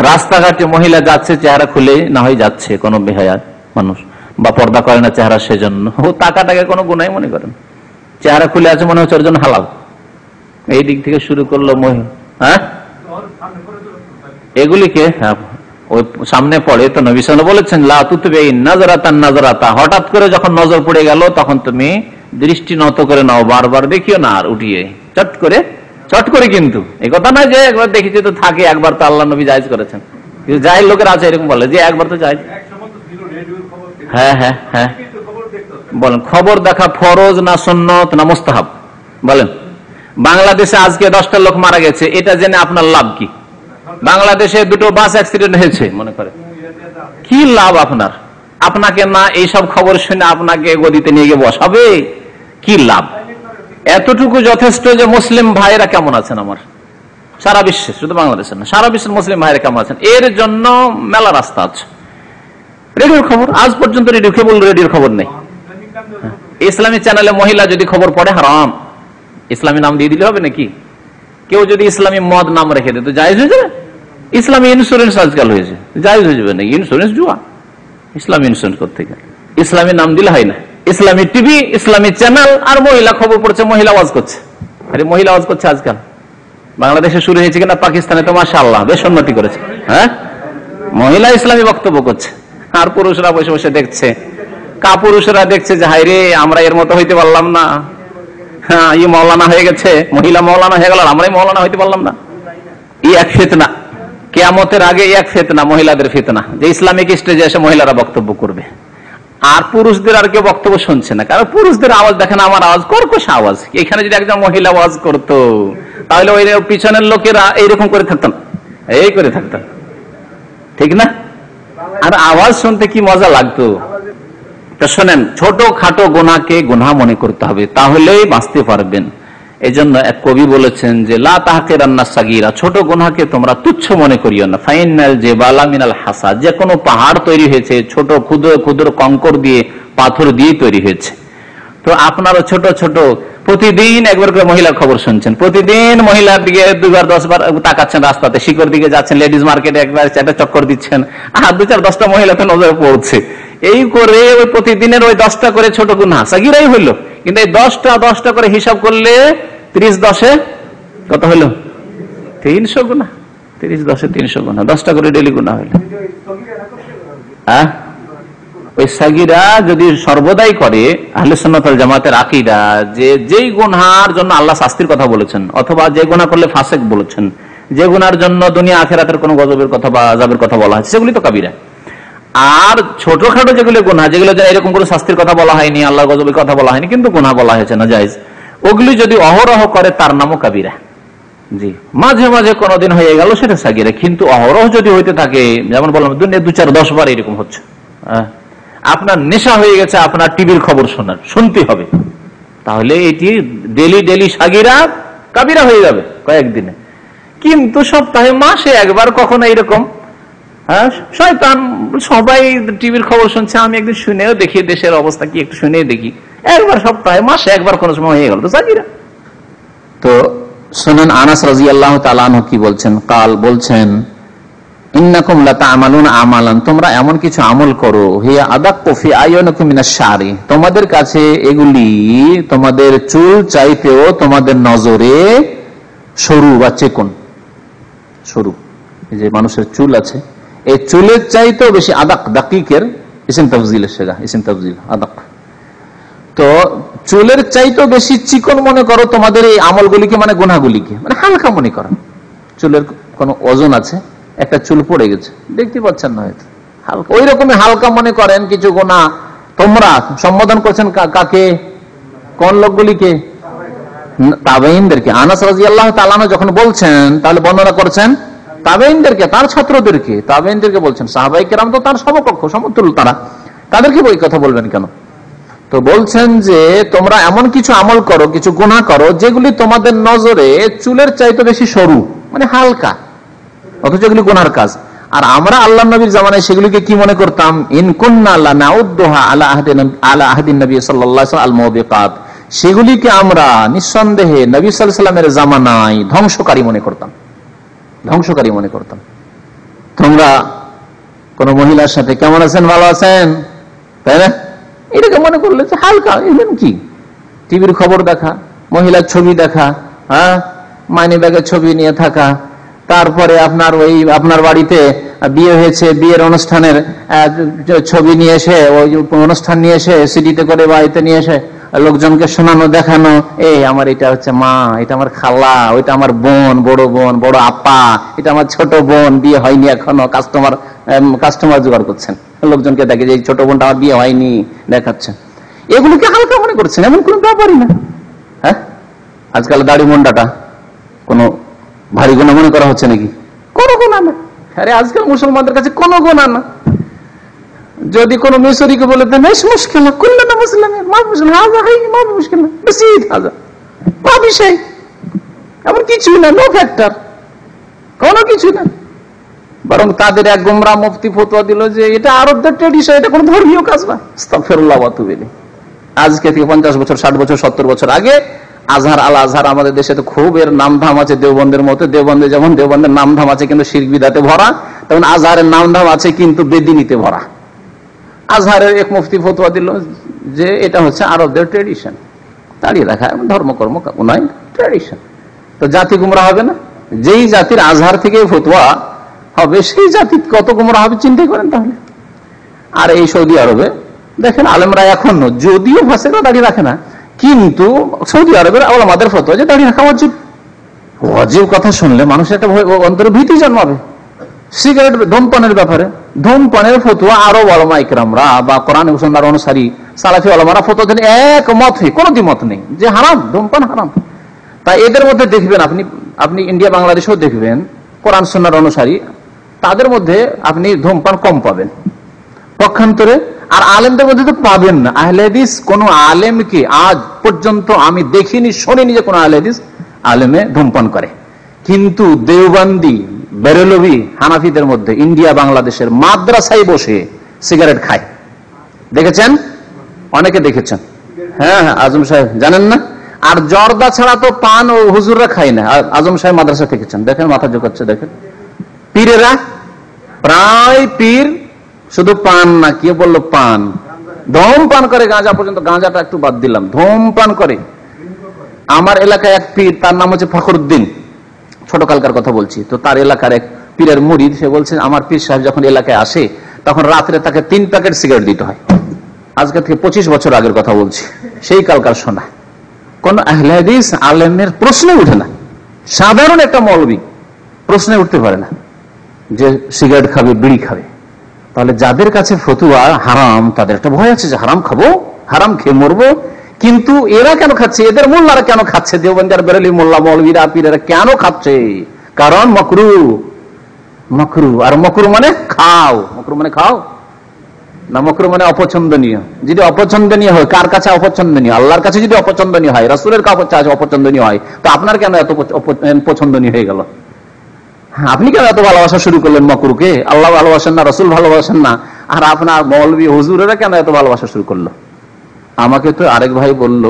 রাস্তাঘাটে মহিলা যাচ্ছে, চেহারা খুলে না হয় যাচ্ছে, কোনো বেহায়াত মানুষ বা পর্দা করে না চেহারা, সেজন্য ও তাকাটাকে কোনো গুনাহ মনে করেন, চেহারা খুলে আছে মনে হচ্ছে ওর জন্য হালাল। এই দিক থেকে শুরু করলো হ্যাঁ, এগুলিকে ওই সামনে পড়ে তো নবী সাল্লাল্লাহু আলাইহি ওয়াসাল্লাম বলেছেন লা তুতবিন নাজরাতান নাজরাতা, হঠাৎ করে যখন নজর পড়ে গেল তখন তুমি দৃষ্টি নত করে নাও, বারবার দেখিও না, আর উঠিয়ে চট করে। কিন্তু এই কথা নয় যে একবার দেখেছি তো থাকে, একবার তো আল্লাহ নবী জায়েজ করেছেন, কিন্তু জাহিল লোকের আছে এরকম বলে যে একবার তো জায়েজ। হ্যাঁ বলেন, খবর দেখা ফরজ না সুন্নত না মুস্তাহাব বলেন? বাংলাদেশে আজকে 10টা লোক মারা গেছে, এটা জেনে আপনার লাভ কি? বাংলাদেশে 2টো বাস অ্যাক্সিডেন্ট হয়েছে মনে করে, কি লাভ আপনার? আপনাকে না এইসব খবর শুনে আপনাকে গদিতে নিয়ে গিয়ে বসাবে, কি লাভ? এতটুকু যথেষ্ট যে মুসলিম ভাইরা কেমন আছেন আমার সারা বিশ্বে, শুধু বাংলাদেশে না, সারা বিশ্বের মুসলিম ভাইরা কেমন আছেন, এর জন্য মেলা রাস্তা আছে। রেডিওর খবর, আজ পর্যন্ত রেডিওর খবর নেই। ইসলামী চ্যানেলে মহিলা যদি খবর পড়ে হারাম, ইসলামী নাম দিয়ে দিলে হবে নাকি? কেউ যদি ইসলামী মদ নাম রেখে দেয় তো জায়েজ হয়ে যাবে? ইসলামী ইন্স্যুরেন্স আজকাল হয়েছে, জায়েজ হয়ে যাবে নাকি? ইন্স্যুরেন্স জুয়া, ইসলামী ইন্স্যুরেন্স করতে গেলে ইসলামী নাম দিলে হয় না। ইসলামী টিভি, ইসলামী চ্যানেল, আর মহিলা খবর পড়ছে, মহিলা ওয়াজ করছে। আরে মহিলা ওয়াজ করছে আজকাল বাংলাদেশে শুরু হয়েছে কিনা, পাকিস্তানে তো মাশাআল্লাহ বেশ উন্নতি করেছে। হ্যাঁ, মহিলা ইসলামী বক্তব্য করছে, আর পুরুষরা বসে বসে দেখছে। কাপুরুষরা দেখছে যে হায় রে, আমরা এর মতো হইতে পারলাম না, হ্যাঁ ই মৌলানা হয়ে গেছে, মহিলা মৌলানা হয়ে গেল, আমরাই মৌলানা হইতে পারলাম না। এই এক ফিতনা, কিয়ামতের আগে এক ফিতনা, মহিলাদের ফিতনা, যে ইসলামিক স্টেজে এসে মহিলারা বক্তব্য করবে। আর পুরুষদের আর কেউ বক্তব্য শুনছে না, কারণ পুরুষদের আওয়াজ দেখেন, আমার আওয়াজ কর্কশ আওয়াজ। এখানে যদি একজন মহিলা আওয়াজ করতো তাহলে ওই পিছনের লোকেরা এইরকম করে থাকতেন, এই করে থাকতেন, ঠিক না? আর আওয়াজ শুনতে কি মজা লাগতো। তা শোনেন, ছোট খাটো গুনাহকে গুনাহ মনে করতে হবে, তাহলেই বাঁচতে পারবেন। এই জন্য এক কবি বলেছেন যে লা তাহকিরান্না সাগীরা, ছোট গুনাহকে তোমরা তুচ্ছ মনে করিও না। ফাইনাল জিবালা মিনাল হাসা, যে কোনো পাহাড় তৈরি হয়েছে ছোট ক্ষুদ্র ক্ষুদ্র কঙ্কর দিয়ে, পাথর দিয়ে তৈরি হয়েছে। তো আপনারা ছোট ছোট প্রতিদিন একবার করে মহিলার খবর শুনছেন, প্রতিদিন মহিলার দিকে 2বার 10বার তাকাচ্ছেন, রাস্তাতে শিকড় দিকে যাচ্ছেন, লেডিজ মার্কেটে একবার একটা চক্কর দিচ্ছেন, আর 2-4-10টা মহিলাকে নজরে পড়ছে। এই করে ওই প্রতিদিনের ওই 10টা করে ছোট গুনাহ সাগীরাই হইলো। কিন্তু এই 10টা করে হিসাব করলে 30-10 কত হইল? 300 গুনাহ। 30-10 300 গুনাহ, 10টা করে ডেলি গুনাহ হইল। হ্যাঁ, ওই সাগীরা যদি সর্বদাই করে, আহলে সুন্নাত ওয়াল জামাতের আকীদা যে যেই গুনাহের জন্য আল্লাহ শাস্তির কথা বলেছেন, অথবা যে গুনাহ করলে ফাসিক বলেছেন, যে গুনাহের জন্য দুনিয়া আখিরাতের কোনো গজবের কথা বা আযাবের কথা বলা হয়েছে, সেগুলি তো কাবিরা। আর ছোটখাটো যেগুলো গুনাহ, যেগুলো এরকম করে শাস্তির কথা বলা হয়নি, আল্লাহ গজবের কথা বলা হয়নি, কিন্তু গুনাহ বলা হয়েছে না জায়েজ, ওগুলি যদি অহরহ করে তার নামও কাবিরা। জি, মাঝে মাঝে কোনদিন হয়ে গেল সেটা সাগীরা, কিন্তু অহরহ যদি হইতে থাকে, যেমন বললাম দুনিয়া 2-4-10 বার এরকম হচ্ছে, আপনার নেশা হয়ে গেছে আপনার টিভির খবর শুনতে হবে, তাহলে এটি ডেলি ডেলি সাগীরা কাবিরা হয়ে যাবে কয়েকদিনে। কিন্তু সপ্তাহে মাসে একবার কখনো এইরকম, শয়তান সবাই টিভির খবর শুনছে, আমি একদিন শুনেও দেখি দেশের অবস্থা কি, একটু শুনেও দেখি, একবার সপ্তাহে মাসে একবার কোন সময় হয়ে গেল তো সাগীরা। তো শুনেন আনাস রাদিয়াল্লাহু তাআলা আনহু কি বলছেন, কাল বলছেন ইন্নাকুম লাতা'মালুনা আমালান, তোমরা এমন কিছু আমল করো, হিয়া আদাক্কু ফি আয়ুনিকুম মিনাশ শারি, তোমাদের কাছে এগুলি তোমাদের চুল চাইতেও তোমাদের নজরে সরু বা চিকন। সরু, এই যে মানুষের চুল আছে, এই চুলের চাইতেও বেশি, আদাক দাকিকের ইসম তাফজিলের সেটা, ইসম তাফজিল আদাক। তো চুলের চাইতেও বেশি চিকন মনে করো তোমাদের এই আমলগুলিকে, মানে গুনাহগুলিকে, মানে হালকা মনে করো। চুলের কোনো ওজন আছে, একটা চুল পড়ে গেছে, দেখতে পাচ্ছেন না হয়তো, হালকা, ওই রকমই হালকা মনে করেন কিছু গুনাহ। তোমরা সম্বোধন করছেন কাকে, কোন লোকগুলিকে? তাবেঈনদেরকে। আনাস রাদিয়াল্লাহু তাআলা যখন বলছেন, তাহলে বর্ণনা করছেন তাবেঈনদেরকে, তার ছাত্রদেরকে, তাবেঈনদেরকে বলছেন। সাহাবায়ে কেরাম তো তার সমকক্ষ, সমতুল্য, তাদেরকে ওই কথা বলবেন কেন? তো বলছেন যে তোমরা এমন কিছু আমল করো, কিছু গুনাহ করো, যেগুলি তোমাদের নজরে চুলের চাইতে বেশি সরু, মানে হালকা, অথচ এগুলি গুনার কাজ। আর আমরা আল্লাহ নবীর জামানায় সেগুলিকে কি মনে করতাম? ইন কুন্না লানাউদ্দুহা আলা আহদিন নবী সাল্লাল্লাহু আলাইহি ওয়াসাল্লাম মুবিকাত, সেগুলিকে আমরা নিঃসন্দেহে নবী সাল্লাল্লাহু আলাইহি ওয়াসাল্লামের জামানায় ধ্বংসকারী মনে করতাম, ধ্বংসকারী মনে করতাম। তোমরা কোন মহিলার সাথে কেমন আছেন, ভালো আছেন, তাই না, এটাকে মনে করলে যে হালকা, এমন কি টিভির খবর দেখা, মহিলার ছবি দেখা, মাইনে ব্যাগের ছবি নিয়ে থাকা, তারপরে আপনার ওই আপনার বাড়িতে বিয়ে হয়েছে, বিয়ের অনুষ্ঠানের ছবি নিয়ে এসে, ওই অনুষ্ঠান নিয়ে এসে সিডিতে করে বাড়িতে নিয়ে এসে লোকজনকে শোনানো, দেখানো, এই আমার এটা হচ্ছে মা, এটা আমার খালা, ওইটা আমার বোন, বড় বোন, বড় আপা, এটা আমার ছোট বোন, বিয়ে হয়নি এখনো, কাস্টমার জোগাড় করছেন, লোকজনকে দেখে যে ছোট বোনটা আমার বিয়ে হয়নি দেখাচ্ছেন। এগুলোকে হালকা মনে করছেন, এমন কোন ব্যাপারই না। হ্যাঁ, আজকাল দাড়ি মুন্ডাটা কোনো ভারী গুনাহ মনে করা হচ্ছে নাকি? কোনো গুনাহ না। আরে আজকাল মুসলমানদের কাছে কোনো গুনাহ না। যদি কোন মিশরীকে বলে দেন মুশকিল না, কুল্লুনা মুসলিমিন মা মুশকিল, হাযা হাইনি মা মুশকিল না, বাসিত হাযা মা বিষয়, এমন কিছু না, নো ফ্যাক্টর, কোনো কিছু না। বরং তাদের এক গোমরা মুফতি ফতোয়া দিল যে এটা আরবদের ট্র্যাডিশন, এটা কোনো ধর্মীয় কাজ না। আস্তাগফিরুল্লাহ ওয়া আতুবু ইলাইহি। আজকে থেকে 50 বছর, 60 বছর, 70 বছর আগে আজহার, আল আজহার আমাদের দেশে তো খুব এর নামধাম আছে, দেওবন্দের মতো। দেওবন্দে যেমন দেওবন্দের নামধাম আছে কিন্তু শিরক বিদআতে ভরা, তেমন আজহারের নামধাম আছে কিন্তু বেদিনীতে ভরা। আজহারের এক মুফতি ফতোয়া দিল যে এটা হচ্ছে আরবদের ট্র্যাডিশন, দাঁড়িয়ে রাখা ধর্মকর্ম নয়, ট্র্যাডিশন। তো জাতি গুমরা হবে না? যেই জাতির আজহার থেকে ফতোয়া হবে সেই জাতি কত গুমরা হবে চিন্তা করেন তাহলে। আর এই সৌদি আরবে দেখেন আলেমরা এখনো, যদিও ফাসেকরা দাঁড়িয়ে রাখে না, কিন্তু সৌদি আরবের ওলামাদের ফতোয়া যে দাঁড়িয়ে রাখা ওয়াজিব। ওয়াজিব কথা শুনলে মানুষের একটা অন্তরে ভীতি জন্মাবে, সিগারেট ধূমপানের ব্যাপারে ধূমপানের ফতুয়া আরো ওলামা ইকরামরা বা কোরআন সুন্নাহর অনুসারী সালাফি ওলামারা ফতুয়া দেন একমত হয়ে, কোনো দ্বিমত নেই যে হারাম, ধূমপান হারাম। তাই এদের মধ্যে দেখবেন আপনি ইন্ডিয়া বাংলাদেশেও দেখবেন কোরআন সুন্নাহর অনুসারী, তাদের মধ্যে আপনি ধূমপান কম পাবেন পক্ষান্তরে। আর আলেমদের মধ্যে তো পাবেন না। আহলে হাদিস কোন আলেমকে আজ পর্যন্ত আমি দেখিনি, শুনিনি যে কোন আহলে হাদিস আলেমে ধূমপান করে। কিন্তু দেওবন্দি, বেরেলভি, হানাফিদের মধ্যে ইন্ডিয়া বাংলাদেশের মাদ্রাসায় বসে সিগারেট খায়, দেখেছেন? অনেকে দেখেছেন। হ্যাঁ, আজম সাহেব জানেন না? আর জর্দা ছাড়া তো পান ও হুজুররা খায় না। আজম সাহেব মাদ্রাসা দেখেছেন, দেখেন মাথা ঝোঁকাচ্ছে, দেখেন পীরেরা, প্রায় পীর শুধু পান না, কি বললো পান, ধূমপান করে। গাঁজা পর্যন্ত, গাঁজাটা একটু বাদ দিলাম, ধূমপান করে। আমার এলাকায় এক পীর, তার নাম হচ্ছে ফখরুদ্দিন, ছোট কালকার কথা বলছি, তো তার এলাকার এক পীরের মুরিদ, সে বলছে আমার পীর সাহেব যখন এলাকায় আসে তখন রাত্রে তাকে 3 প্যাকেট সিগারেট দিতে হয়। আজকে থেকে 25 বছর আগের কথা বলছি, সেই কালকার শোনা। কোন আহলে হাদিস আলেমের প্রশ্নে উঠে না, সাধারণ একটা মৌলবী প্রশ্নে উঠতে পারে না যে সিগারেট খাবে, বিড়ি খাবে। তাহলে যাদের কাছে ফতুয়া হারাম, তাদের একটা ভয় আছে যে হারাম খাবো, হারাম খেয়ে মরবো। কিন্তু এরা কেন খাচ্ছে, এদের মোল্লারা কেন খাচ্ছে, দেওবন্দি আর বেরেলি মোল্লা মৌলবীরা পীরেরা কেন খাচ্ছে? কারণ মকরু, মকরু। আর মকরু মানে খাও, মকরু মানে খাও না, মকরু মানে অপছন্দনীয়। যদি অপছন্দনীয় হয়, কার কাছে অপছন্দনীয়? আল্লাহর কাছে যদি অপছন্দনীয় হয়, রাসূলের কাছে অপছন্দনীয় হয়, তো আপনার কেন এত পছন্দনীয় হয়ে গেল? আপনি কেন এত ভালোবাসা শুরু করলেন মকরুকে? আল্লাহ ভালোবাসেন না, রাসূল ভালোবাসেন না, আর আপনার মৌলবী হুজুরেরা কেন এত ভালোবাসা শুরু করলো? আমাকে তো আরেক ভাই বলল,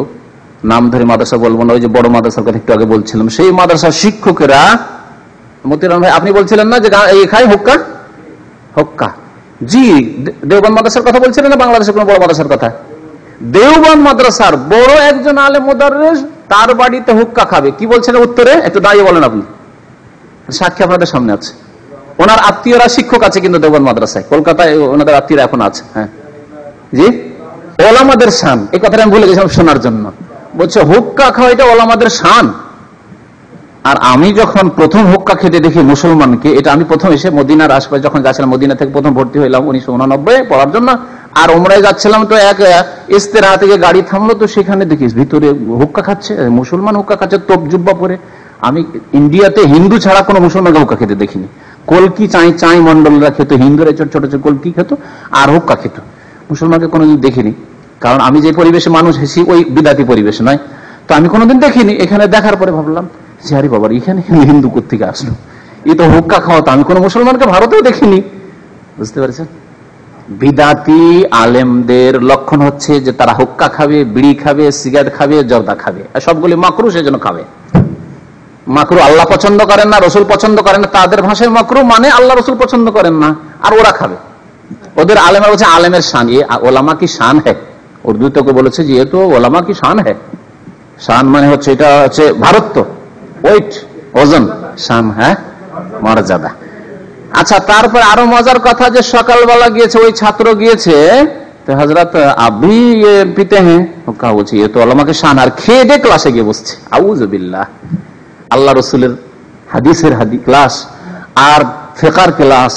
নাম ধরে মাদ্রাসা বলবো না, ওই যে বড় মাদ্রাসার কথা একটু আগে বলছিলাম, সেই মাদ্রাসার শিক্ষকেরা, মতিরাম ভাই আপনি বলছিলেন না যে এই খাই হুক্কা, হুক্কা, জি দেওবন্দ মাদ্রাসার কথা বলছিলেন না বাংলাদেশের কোন বড় মাদ্রাসার কথা? দেওবন্দ মাদ্রাসার বড় একজন আলেম মুদাররিস, তার বাড়িতে হুক্কা খাবে। কি বলছেন উত্তরে? একটু দাঁড়িয়ে বলেন আপনি, সাক্ষী আপনাদের সামনে আছে। ওনার আত্মীয়রা শিক্ষক আছে কিন্তু দেওবন্দ মাদ্রাসায়, কলকাতায় ওনাদের আত্মীয়রা এখন আছে। হ্যাঁ জি, ওলামাদের শান, এই কথাটা আমি ভুলে গেছিলাম শোনার জন্য। বলছে হুক্কা খাওয়া এটা ওলামাদের শান। আর আমি যখন প্রথম হুক্কা খেতে দেখি মুসলমানকে, এটা আমি প্রথম এসে মদিনার আশপাশে যখন যাচ্ছিলাম, মদিনা থেকে প্রথম ভর্তি হইলাম 1989 পড়ার জন্য, আর ওমরায় যাচ্ছিলাম, তো এক ইস্তেরা থেকে গাড়ি থামলো, তো সেখানে দেখিস ভিতরে হুক্কা খাচ্ছে, মুসলমান হুক্কা খাচ্ছে তোপ জুব্বা পরে। আমি ইন্ডিয়াতে হিন্দু ছাড়া কোনো মুসলমানকে হুক্কা খেতে দেখিনি। কলকি চাই মন্ডলরা খেত, হিন্দুরা ছোট ছোট কলকি খেত আর হুক্কা খেত, মুসলমানকে কোনোদিন দেখিনি। কারণ আমি যে পরিবেশে মানুষ এসেছি ওই বিদাতি পরিবেশ নয়, তো আমি কোনোদিন দেখিনি। এখানে দেখার পরে ভাবলাম যে আরে বাবা, এখানে হিন্দু কোত্থেকে আসলো, এই তো হুক্কা খাওয়া, তো আমি কোনো মুসলমানকে ভারতেও দেখিনি। বুঝতে পারছেন? বিদাতি আলেমদের লক্ষণ হচ্ছে যে তারা হুক্কা খাবে, বিড়ি খাবে, সিগারেট খাবে, জর্দা খাবে, আর সবগুলি মাকরু, সেজন্য খাবে। মাকরু আল্লাহ পছন্দ করেন না, রসুল পছন্দ করেন না, তাদের ভাষায় মাকরু মানে আল্লাহ রসুল পছন্দ করেন না, আর ওরা খাবে। ওদের আলেমরা বলছে আলেমের শান, এ ওলামা কি শান হ্যাঁ। উর্দু তোকে বলেছে যে এ তো ওলামা কি শান হ্যাঁ। শান মানে হচ্ছে, এটা হচ্ছে ভারত, ওয়েট, ওজন, শান হ্যাঁ মর্যাদা। আচ্ছা, তারপর আরো মজার কথা যে সকালবেলা গিয়েছে, ওই ছাত্র গিয়েছে, তো হযরত আবি পিতে হ্যাঁ হুক্কা বলছে এ তো ওলামাকে শান, আর খেয়ে দে ক্লাসে গিয়ে বসছে। আউযুবিল্লাহ। আল্লাহ রসুলের হাদিসের ক্লাস, আর ফিকহের ক্লাস,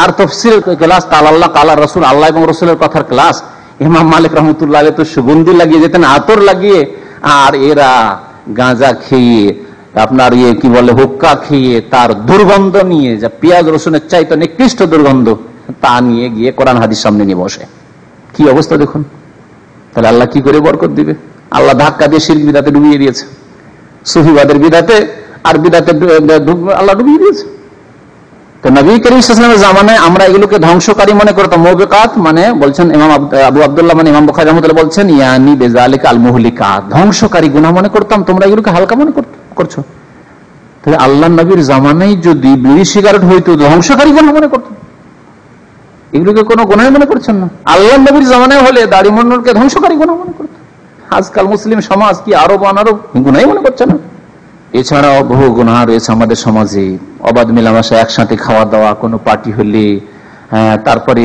আর তাফসীরের ক্লাস, কাল আল্লাহ কাল রাসূল, আল্লাহ এবং রসুলের কথার ক্লাস। ইমাম মালিক রাহমাতুল্লাহ আলাইহি তো সুগন্ধি লাগিয়ে যেতেন, আতর লাগিয়ে, আর এরা গাঁজা খেয়ে, আপনার কি বলে হুক্কা খেয়ে, তার দুর্গন্ধ নিয়ে, যা পেঁয়াজ রসুনের চাইতে নিকৃষ্ট দুর্গন্ধ, তা নিয়ে গিয়ে কোরআন হাদিস সামনে নিয়ে বসে। কি অবস্থা দেখুন। তাহলে আল্লাহ কি করে বরকত দিবে? আল্লাহ ধাক্কা দিয়ে শিরক বিদআতে ডুবিয়ে দিয়েছে, সুফিবাদের বিদআতে আর বিদআতে আল্লাহ ডুবিয়ে দিয়েছে। তো নবী করিম সাল্লাল্লাহু আলাইহি ওয়াসাল্লামের জামানায় আমরা এগুলোকে ধ্বংসকারী মনে করতাম। মুবিকাত মানে বলছেন ইমাম আবু আব্দুল্লাহ, মানে ইমাম বুখারী রাহমাতুল্লাহ বলছেন ইয়ানি বিযালিকা আল মুহলিকাত, ধ্বংসকারী গুনাহ মনে করতাম, তোমরা এগুলোকে হালকা মনে করছো। তাহলে আল্লাহ নবীর জামানায় যদি বিড়ি সিগারেট হইতো, ধ্বংসকারী গুনাহ মনে করতো, এগুলোকে কোনো গুনাহ মনে করছেন না। আল্লাহ নবীর জামানায় হলে দাড়ি মুন্ডনকে ধ্বংসকারী গুনাহ মনে করতো। আজকাল মুসলিম সমাজ কি আরব অনারব গুনাহই মনে করছে না। এছাড়াও বহু গুনাহ রয়েছে আমাদের সমাজে, অবাধ মেলামেশা, একসাথে খাওয়া দাওয়া, কোনো পার্টি হলে, তারপরে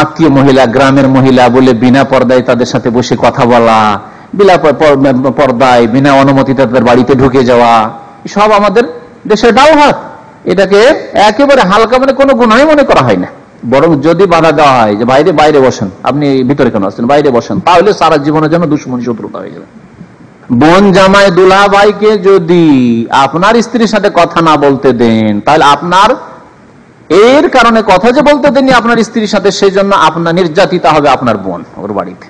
আত্মীয় মহিলা, গ্রামের মহিলা বলে বিনা পর্দায় তাদের সাথে বসে কথা বলা, বিনা পর্দায় বিনা অনুমতিতে তাদের বাড়িতে ঢুকে যাওয়া, সব আমাদের দেশের ডাল হাত। এটাকে একেবারে হালকা মানে কোনো গুনাহ মনে করা হয় না। বরং যদি বাধা দেওয়া হয় যে বাইরে বাইরে বসেন, আপনি ভিতরে কেন আসছেন, বাইরে বসেন, তাহলে সারা জীবনের জন্য দুশ্মনী শত্রুতা হয়ে যাবে। বোন জামাই দুলা ভাইকে যদি আপনার স্ত্রীর সাথে কথা না বলতে দেন, তাহলে আপনার এর কারণে কথা যে বলতে দেননি আপনার স্ত্রীর সাথে, সেই জন্য আপনার নির্যাতিতা হবে আপনার বোন ওর বাড়িতে।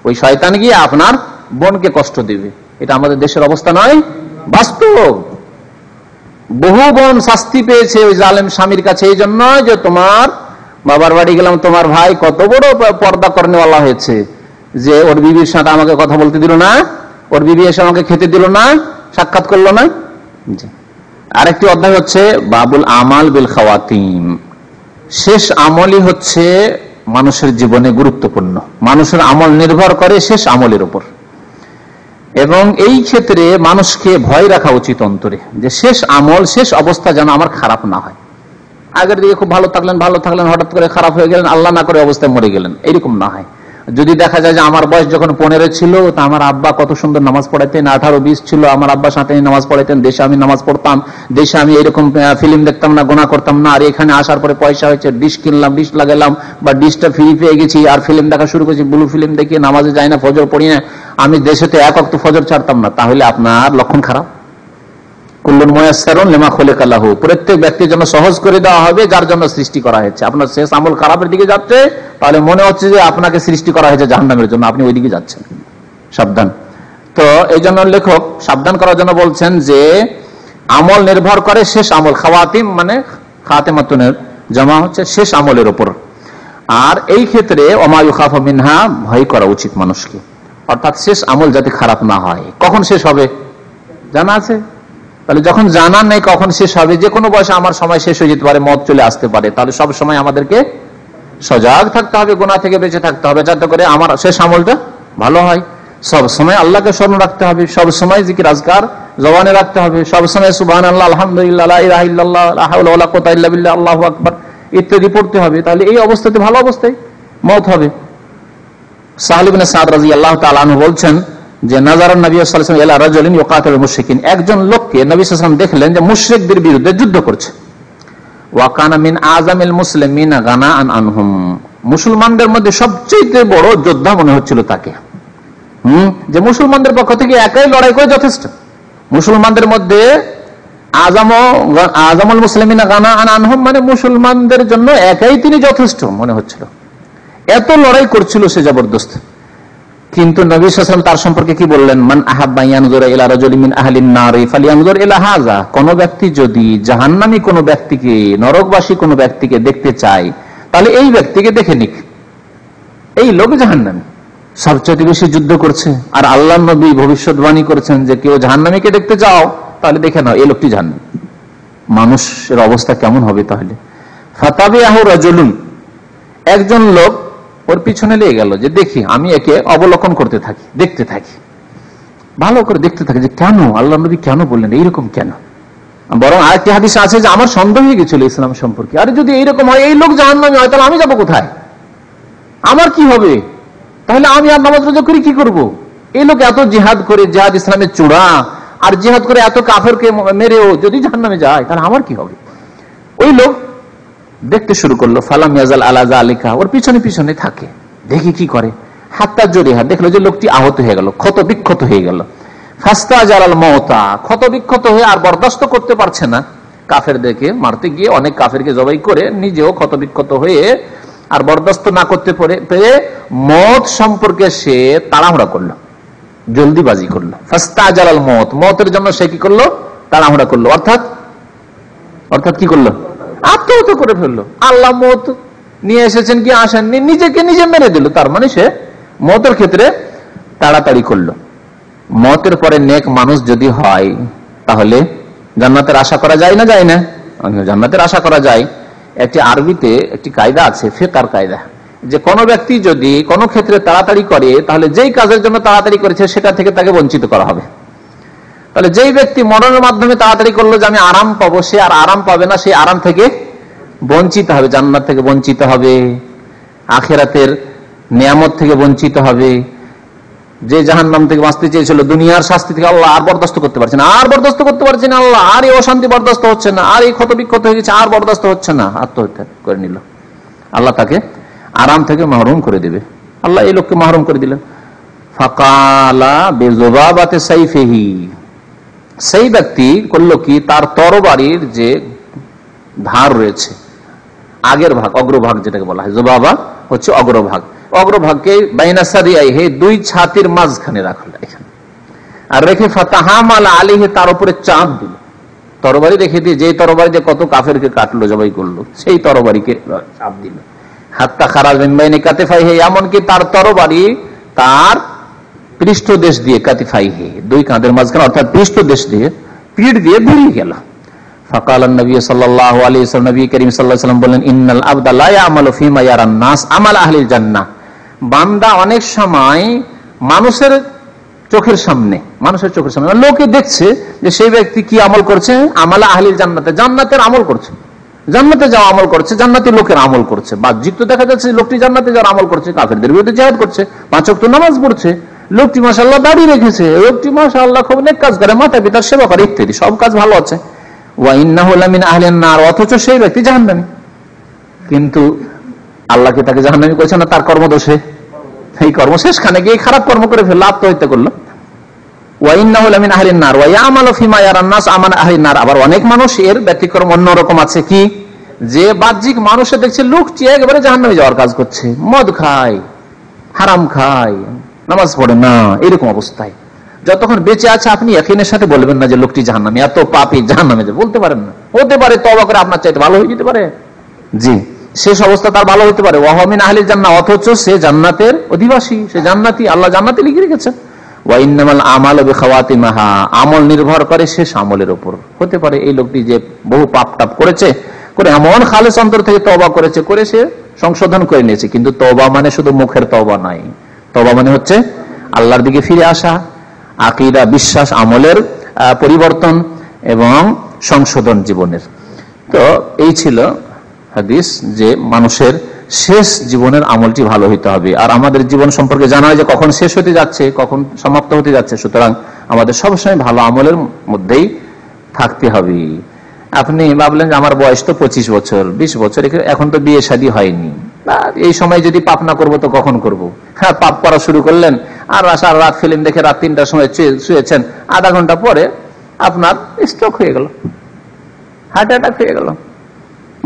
ওই শয়তান গিয়ে আপনার বোনকে কষ্ট দিবে। এটা আমাদের দেশের অবস্থা নয়, বাস্তব। বহু বোন শাস্তি পেয়েছে ওই জালেম স্বামীর কাছে, এই জন্য যে তোমার বাবার বাড়ি গেলাম, তোমার ভাই কত বড় পর্দা করনেওয়ালা হয়েছে যে ওর বিবির সাথে আমাকে কথা বলতে দিল না, ওর বিবি এসে আমাকে খেতে দিল না, সাক্ষাৎ করলো না। আরেকটি অধ্যায় হচ্ছে বাবুল আমাল বিল খাওয়াতিম। শেষ আমলই হচ্ছে মানুষের জীবনে গুরুত্বপূর্ণ। মানুষের আমল নির্ভর করে শেষ আমলের উপর, এবং এই ক্ষেত্রে মানুষকে ভয় রাখা উচিত অন্তরে, যে শেষ আমল, শেষ অবস্থা যেন আমার খারাপ না হয়। আগের দিকে খুব ভালো থাকলেন, হঠাৎ করে খারাপ হয়ে গেলেন, আল্লাহ না করে অবস্থায় মরে গেলেন, এরকম না হয়। যদি দেখা যায় যে আমার বয়স যখন 15 ছিল, তা আমার আব্বা কত সুন্দর নামাজ পড়াইতেন, 18-20 ছিল, আমার আব্বা সাথে নামাজ পড়াইতেন, দেশে আমি নামাজ পড়তাম, দেশে আমি এরকম ফিল্ম দেখতাম না, গুনাহ করতাম না, আর এখানে আসার পরে পয়সা হয়েছে, ডিশ কিনলাম, ডিশ লাগালাম, বা ডিশটা ফ্রি পেয়ে গেছি, আর ফিল্ম দেখা শুরু করেছি, ব্লু ফিল্ম দেখি, নামাজে যাই না, ফজর পড়ি না, আমি দেশে তো এক ওয়াক্ত ফজর ছাড়তাম না, তাহলে আপনার লক্ষণ খারাপ। কুল্লুন মুয়াসসারুন লিমা খুলিকা লাহু, প্রত্যেক ব্যক্তির জন্য সহজ করে দেওয়া হবে যার জন্য সৃষ্টি করা হয়েছে। আপনার শেষ আমল খারাপের দিকে যাচ্ছে, তাহলে মনে হচ্ছে যে আপনাকে সৃষ্টি করা হয়েছে জাহান্নামের জন্য, আপনি ওই দিকে যাচ্ছেন, সাবধান। তো এই জন্য লেখক সাবধান করার জন্য বলছেন যে আমল নির্ভর করে শেষ আমল, খাওয়াতিম মানে খাতেমাতুনের জমা হচ্ছে শেষ আমলের উপর। আর এই ক্ষেত্রে ওমা ইউখাফু মিনহা, ভয় করা উচিত মানুষকে, অর্থাৎ শেষ আমল যাতে খারাপ না হয়। কখন শেষ হবে জানা আছে? তাহলে যখন জানা নেই কখন শেষ হবে, যে কোনো বয়সে আমার সময় শেষ হয়ে যেতে পারে, মত চলে আসতে পারে, তাহলে সব সময় আমাদেরকে সজাগ থাকতে হবে, গুনাহ থেকে বেঁচে থাকতে হবে, যাতে করে আমার শেষ আমলটা ভালো হয়। সব সময় আল্লাহকে স্মরণ রাখতে হবে, সব সময় জিকির আজকার জবানে রাখতে হবে, সব সময় সুবহানাল্লাহ, আলহামদুলিল্লাহ, লা ইলাহা ইল্লাল্লাহ, লা হাওলা ওয়ালা কুওয়াতা ইল্লা বিল্লাহ, আল্লাহু আকবার ইত্যাদি পড়তে হবে। তাহলে এই অবস্থাতে, ভালো অবস্থায় মত হবে। সাহল ইবনে সাদ রাদিয়াল্লাহু তাআলা আনহু বলছেন যে নাজারান নবী সাল্লাল্লাহু আলাইহি ওয়াসাল্লাম ইলা রাজুলিন ইউকাতিলুল মুশরিকিন, একজন লোককে নবী সাল্লাল্লাহু আলাইহি ওয়াসাল্লাম দেখলেন যে মুশরিকদের বিরুদ্ধে যুদ্ধ করছে। ওয়া কানা মিন আযামিল মুসলিমিনা গানাআন আনহুম, মুসলমানদের মধ্যে সবচেয়ে বড় যোদ্ধা মনে হচ্ছিল তাকে। যে মুসলমানদের পক্ষ থেকে একাই লড়াই করে যথেষ্ট, মুসলমানদের মধ্যে আযামুল মুসলিমিনা গানাআন আনহুম মানে মুসলমানদের জন্য একাই তিনি যথেষ্ট মনে হচ্ছিল, এত লড়াই করছিল সে জবরদস্ত। কিন্তু নবী সাল্লাল্লাহু আলাইহি ওয়াসাল্লাম তার সম্পর্কে কি বললেন? মান আহাব্বা ইয়ানজুরা ইলা রাজুলিন মিন আহলিন নারি ফালিয়ানজুর ইলা হাযা, কোন ব্যক্তি যদি জাহান্নামী কোন ব্যক্তিকে, নরকবাসী কোন ব্যক্তিকে দেখতে চায়, তাহলে এই ব্যক্তিকে দেখে নিক। এই লোক জাহান্নামী, সবচেয়ে বেশি যুদ্ধ করছে, আর আল্লাহর নবী ভবিষ্যৎবাণী করেছেন যে কেউ জাহান্নামীকে দেখতে চাও তাহলে দেখে নাও এই লোকটি জাহান্নামী। মানুষের অবস্থা কেমন হবে তাহলে? ফাতাবিআহু রাজুলুন, একজন লোক ওর পিছনে লেগে গেল, যে দেখি আমি একে অবলোকন করতে থাকি, দেখতে থাকি, ভালো করে দেখতে থাকি যে কেন আল্লাহ নবী কেন বললেন, এইরকম কেন। বরং আরেকটি হাদিস আছে যে আমার সন্দেহ হয়ে গেছিল ইসলাম সম্পর্কে, আরে যদি এইরকম হয়, এই লোক জাহান্নামী হয়, তাহলে আমি যাবো কোথায়, আমার কি হবে, তাহলে আমি আর নামাজ রোজা করে কি করব? এই লোক এত জিহাদ করে, জিহাদ ইসলামের চূড়া, আর জিহাদ করে এত কাফেরকে মেরেও যদি জাহান্নামে যায়, তাহলে আমার কি হবে? ওই লোক দেখতে শুরু করলো, ফালাম ইয়াজাল আলা যালিকা, ওর পিছনে পিছনে থাকে, দেখি কি করে। হাত্তা জরিহা, দেখলো যে লোকটি আহত হয়ে গেল, ক্ষত বিক্ষত হয়ে গেল। ফাস্তাজালাল মাউতা, ক্ষত বিক্ষত হয়ে আর বরদাস্ত করতে পারছে না, কাফেরদেরকে মারতে গিয়ে অনেক কাফেরকে জবাই করে নিজেও ক্ষত বিক্ষত হয়ে আর বরদাস্ত না করতে পেরে মত সম্পর্কে সে তাড়াহুড়া করলো, জলদিবাজি করলো। ফাস্তাজালাল মত, মতের জন্য সে কি করলো? তাড়াহুড়া করলো, অর্থাৎ কি করলো? আত্মহত্যা করে ফেললো। আল্লাহ মত নিয়ে এসেছেন কি আসেননি, নিজেকে নিজে মেরে দিল। তার মানে সে মতের ক্ষেত্রে তাড়াতাড়ি করলো। মতের পরে নেক মানুষ যদি হয় তাহলে জান্নাতের আশা করা যায় না? যায় না, জান্নাতের আশা করা যায়। একটি আরবিতে একটি কায়দা আছে, ফিকহার কায়দা, যে কোন ব্যক্তি যদি কোন ক্ষেত্রে তাড়াতাড়ি করে, তাহলে যেই কাজের জন্য তাড়াতাড়ি করেছে সেটা থেকে তাকে বঞ্চিত করা হবে। তাহলে যেই ব্যক্তি মরণের মাধ্যমে তাড়াতাড়ি করলো যে আমি আরাম পাবো, সে আর আরাম পাবে না, সেই আরাম থেকে বঞ্চিত হবে, জান্নাত থেকে বঞ্চিত হবে, আখিরাতের নিয়ামত থেকে বঞ্চিত হবে। যে জাহান্নাম থেকে বাঁচতে চেয়েছিল, দুনিয়ার শাস্তি থেকে, আল্লাহ আর বরদাস্ত করতে পারছে না, আর বরদাস্ত করতে পারছে না, আল্লাহ আর এই অশান্তি বরদাস্ত হচ্ছে না, আর এই ক্ষত বিক্ষত হয়ে গেছে, আর বরদাস্ত হচ্ছে না, আত্মহত্যা করে নিল। আল্লাহ তাকে আরাম থেকে মাহরুম করে দেবে। আল্লাহ এই লোককে মাহরুম করে দিলেন। ফাকালা বিযুবাবাতি সাইফিহি, সেই ব্যক্তি করলো কি, তার তরবারির যে ধার রয়েছে, আগের ভাগ, অগ্রভাগ যেটাকে বলা হয়, জুবাবা হচ্ছে অগ্রভাগ, অগ্রভাগকে বাইনা সারিয়াইহি, দুই ছাতির মাঝখানে রাখলো এখানে, আর রেখে ফাতাহামাল আলাইহি, তার উপরে চাপ দিল। তরবারি রেখে দিয়ে, যে তরবারি দিয়ে কত কাফেরকে কাটলো, জবাই করলো, সেই তরবারিকে চাপ দিল। হাত্তা খারাজ মিন বাইনি কাতিফাইহি, এমনকি তার তরবারি তার পৃষ্ঠদেশ দিয়ে, কাতিফাইহি দুই কাঁধের মাঝখানে, অর্থাৎ পৃষ্ঠদেশ দিয়ে, পিঠ দিয়ে বেরিয়ে গেল। ফাকাল নবী সাল্লাল্লাহু আলাইহি ওয়াসাল্লাম, নবী করিম সাল্লাল্লাহু আলাইহি ওয়াসাল্লাম বললেন, ইন্নাল আবদা লা ইয়ামালু ফিমা ইয়ারান নাস আমাল আহলিল জান্নাহ, বান্দা অনেক সময় মানুষের চোখের সামনে, লোকে দেখছে যে সেই ব্যক্তি কি আমল করছে, আমাল আহলিল জান্নাতে, জান্নাতের আমল করছে, জান্নাতে যাওয়া আমল করছে, জান্নাতি লোকের আমল করছে। বাহ্যিক তো দেখা যাচ্ছে লোকটি জান্নাতে যাওয়ার আমল করছে, কাফেরদের বিরুদ্ধে জিহাদ করছে, 5 ওয়াক্ত নামাজ পড়ছে, লোকটি মাশাআল্লাহ দাড়ি রেখেছে, লোকটি মাশাআল্লাহ খুব নেক কাজ করে, মাতা পিতার সেবা করে, ইত্যাদি সব কাজ ভালো আছে। ওয়া ইন্নাহু লামিন আহলিন নার, অথচ সেই ব্যক্তি জাহান্নামী। কিন্তু আল্লাহ কি তাকে জাহান্নামী করেছে না তার কর্মদোষে? এই কর্ম শেষখানে গিয়ে খারাপ কর্ম করে ফেললো, আত্মহত্যা করলো। ওয়া ইন্নাহু লামিন আহলিন নার ওয়া ইয়ামালু ফিমা ইয়ারান নাস আমাল আহলিন নার। আবার অনেক মানুষ এর ব্যতিক্রম অন্যরকম আছে, কি যে বাহ্যিক মানুষে দেখছে লোকটি একেবারে জাহান্নামে যাওয়ার কাজ করছে, মদ খায়, হারাম খায়, নামাজ পড়ে না, এরকম অবস্থায় যতক্ষণ বেঁচে আছে আপনি ইয়াকিনের সাথে বলবেন না যে লোকটি জাহান্নামী, এত পাপী, জাহান্নামে যাবে, বলতে পারেন না। হতে পারে তওবা করে আপনার চাইতে ভালো হয়ে যেতে পারে, জি, শেষ অবস্থা তার ভালো হতে পারে। ওয়া হুয়া মিন আহলিল জান্নাহ, অথচ সে জান্নাতের অধিবাসী, সে জান্নাতি, আল্লাহ জান্নাতে লিখে রেখেছেন। ওয়া ইন্নামাল আমালু বিখাওয়াতিমাহা, আমল নির্ভর করে শেষ আমলের উপর। হতে পারে এই লোকটি যে বহু পাপ টাপ করেছে, করে এমন খালেস অন্তর থেকে তওবা করেছে, করে সে সংশোধন করে নিয়েছে, কিন্তু তওবা মানে শুধু মুখের তওবা নয়, তওবা মানে হচ্ছে আল্লাহর দিকে ফিরে আসা, আকীদা, বিশ্বাস, আমলের পরিবর্তন এবং সংশোধন জীবনের। তো এই ছিল হাদিস, যে মানুষের শেষ জীবনের আমলটি ভালো হইতে হবে। আর আমাদের জীবন সম্পর্কে জানা হয় যে কখন শেষ হতে যাচ্ছে, কখন সমাপ্ত হতে যাচ্ছে, সুতরাং আমাদের সবসময় ভালো আমলের মধ্যেই থাকতে হবে। আপনি ভাবলেন যে আমার বয়স তো 25 বছর, 20 বছর, এখন তো বিয়ে শাদী হয়নি, এই সময় যদি পাপ না করবো তো কখন করবো? হ্যাঁ, পাপ করা শুরু করলেন, আর সারা রাত ফিল্ম দেখে রাত 3টার সময় শুয়েছেন, আধা ঘন্টা পরে আপনার স্ট্রোক হয়ে গেল, হার্ট অ্যাটাক হয়ে গেল,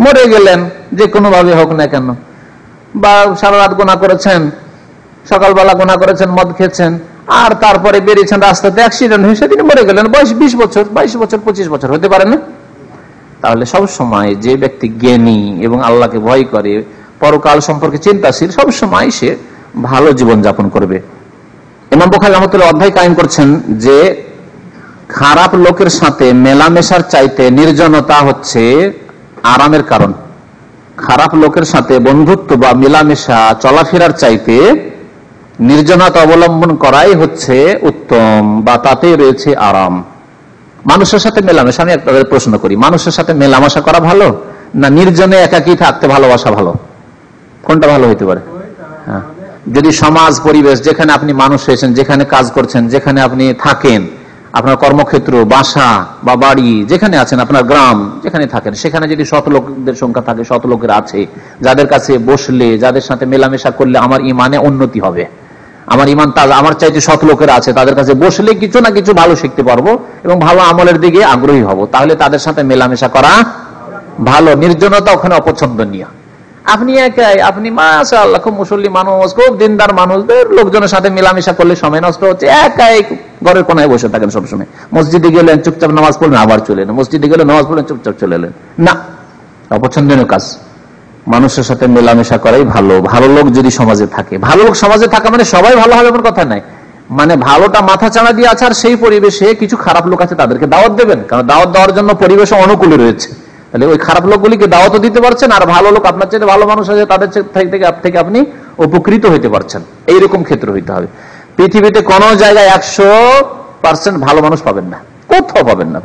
মরে গেলেন, যে কোনো ভাবে হোক না কেন। বা সারা রাত গোনা করেছেন, সকালবেলা গোনা করেছেন, মদ খেয়েছেন, আর তারপরে বেরিয়েছেন রাস্তাতে, অ্যাক্সিডেন্ট হয়ে সেদিন মরে গেলেন, বয়স 20 বছর, 22 বছর, 25 বছর, হতে পারে না? তাহলে সব সময় যে ব্যক্তি জ্ঞানী এবং আল্লাহকে ভয় করে, পরকাল সম্পর্কে চিন্তাশীল, সব সময় সে ভালো জীবন যাপন করবে। ইমাম বুখারী রাহমাতুল্লাহ অধ্যায় কায়েম করছেন যে খারাপ লোকের সাথে মেলামেশার চাইতে নির্জনতা হচ্ছে আরামের কারণ। খারাপ লোকের সাথে বন্ধুত্ব বা মেলামেশা, চলাফেরার চাইতে নির্জনতা অবলম্বন করাই হচ্ছে উত্তম, বা তাতে রয়েছে আরাম। মানুষের সাথে মেলামেশা, আমি একটা প্রশ্ন করি, মানুষের সাথে মেলামেশা করা ভালো না নির্জনে একাকী থাকতে ভালোবাসা ভালো? কোনটা ভালো হইতে পারে? হ্যাঁ, যদি সমাজ পরিবেশ, যেখানে আপনি মানুষ হয়েছেন, যেখানে কাজ করছেন, যেখানে আপনি থাকেন, আপনার কর্মক্ষেত্র, বাসা বা বাড়ি যেখানে আছেন, আপনার গ্রাম যেখানে থাকেন, সেখানে যদি শত লোকদের সংখ্যা থাকে, শত লোকের আছে, যাদের কাছে বসলে, যাদের সাথে মেলামেশা করলে আমার ইমানে উন্নতি হবে, আমার ইমান তাজা, আমার চাইতে শত লোকের আছে, তাদের কাছে বসলে কিছু না কিছু ভালো শিখতে পারবো এবং ভালো আমলের দিকে আগ্রহী হব, তাহলে তাদের সাথে মেলামেশা করা ভালো। নির্জনতা ওখানে অপছন্দনীয়। আপনি একাই, আপনি মাশাআল্লাহ খুব মুসল্লি মানুষ, খুব দিনদার মানুষ, লোকজনের সাথে মেলামেশা করলে সময় নষ্ট হচ্ছে, একাই ঘরের কোনায় বসে থাকেন সবসময়। মসজিদে গেলেন, চুপচাপ নামাজ পড়লেন, আবার চলে এলেন, মসজিদে গেলেন, নামাজ পড়লেন, চুপচাপ চলে এলেন, না, অপছন্দনীয় কাজ। মানুষের সাথে মেলামেশা করাই ভালো। ভালো লোক যদি সমাজে থাকে, ভালো লোক সমাজে থাকা মানে সবাই ভালো হবে এমন কথা নাই, মানে ভালোটা মাথা চাড়া দিয়ে আছে, আর সেই পরিবেশে কিছু খারাপ লোক আছে, তাদেরকে দাওয়াত দেবেন, কারণ দাওয়াত দেওয়ার জন্য পরিবেশ অনুকূলে রয়েছে। তাহলে ওই খারাপ লোকগুলিকে দাওয়াতও দিতে পারছেন, আর ভালো লোক, আপনার চেয়ে ভালো মানুষ আছে, তাদের থেকে আপনি উপকৃত হইতে পারছেন। এইরকম ক্ষেত্র হইতে হবে। পৃথিবীতে কোন জায়গায় 100% ভালো মানুষ পাবেন না, কোথাও পাবেন না।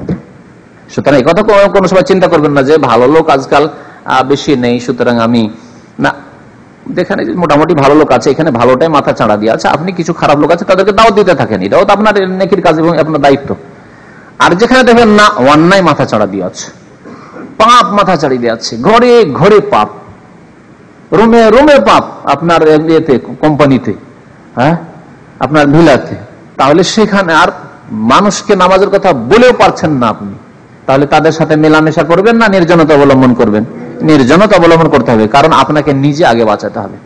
সুতরাং এই কথা কোনো সময় চিন্তা করবেন না যে ভালো লোক আজকাল বেশি নেই, সুতরাং আমি না, যেখানে মোটামুটি ভালো লোক আছে, এখানে ভালোটাই মাথা চাড়া দিয়ে আছে, আপনি কিছু খারাপ লোক আছে তাদেরকে দাওয়াত দিতে থাকেন, এটাও তো আপনার নেকির কাজ এবং আপনার দায়িত্ব। আর যেখানে দেখবেন না অন্যায় মাথা চাড়া দিয়ে আছে, পাপ মাথা চাড়িয়ে দিয়ে আছে, ঘরে ঘরে পাপ, রুমে রুমে পাপ, আপনার ইয়েতে কোম্পানিতে, হ্যাঁ আপনার ভিলাতে, তাহলে সেখানে আর মানুষকে নামাজের কথা বলেও পারছেন না আপনি, তাহলে তাদের সাথে মেলামেশা করবেন না নির্জনতা অবলম্বন করবেন? নির্জনতা অবলম্বন করতে হবে, কারণ আপনাকে নিজে আগে বাঁচাতে হবে।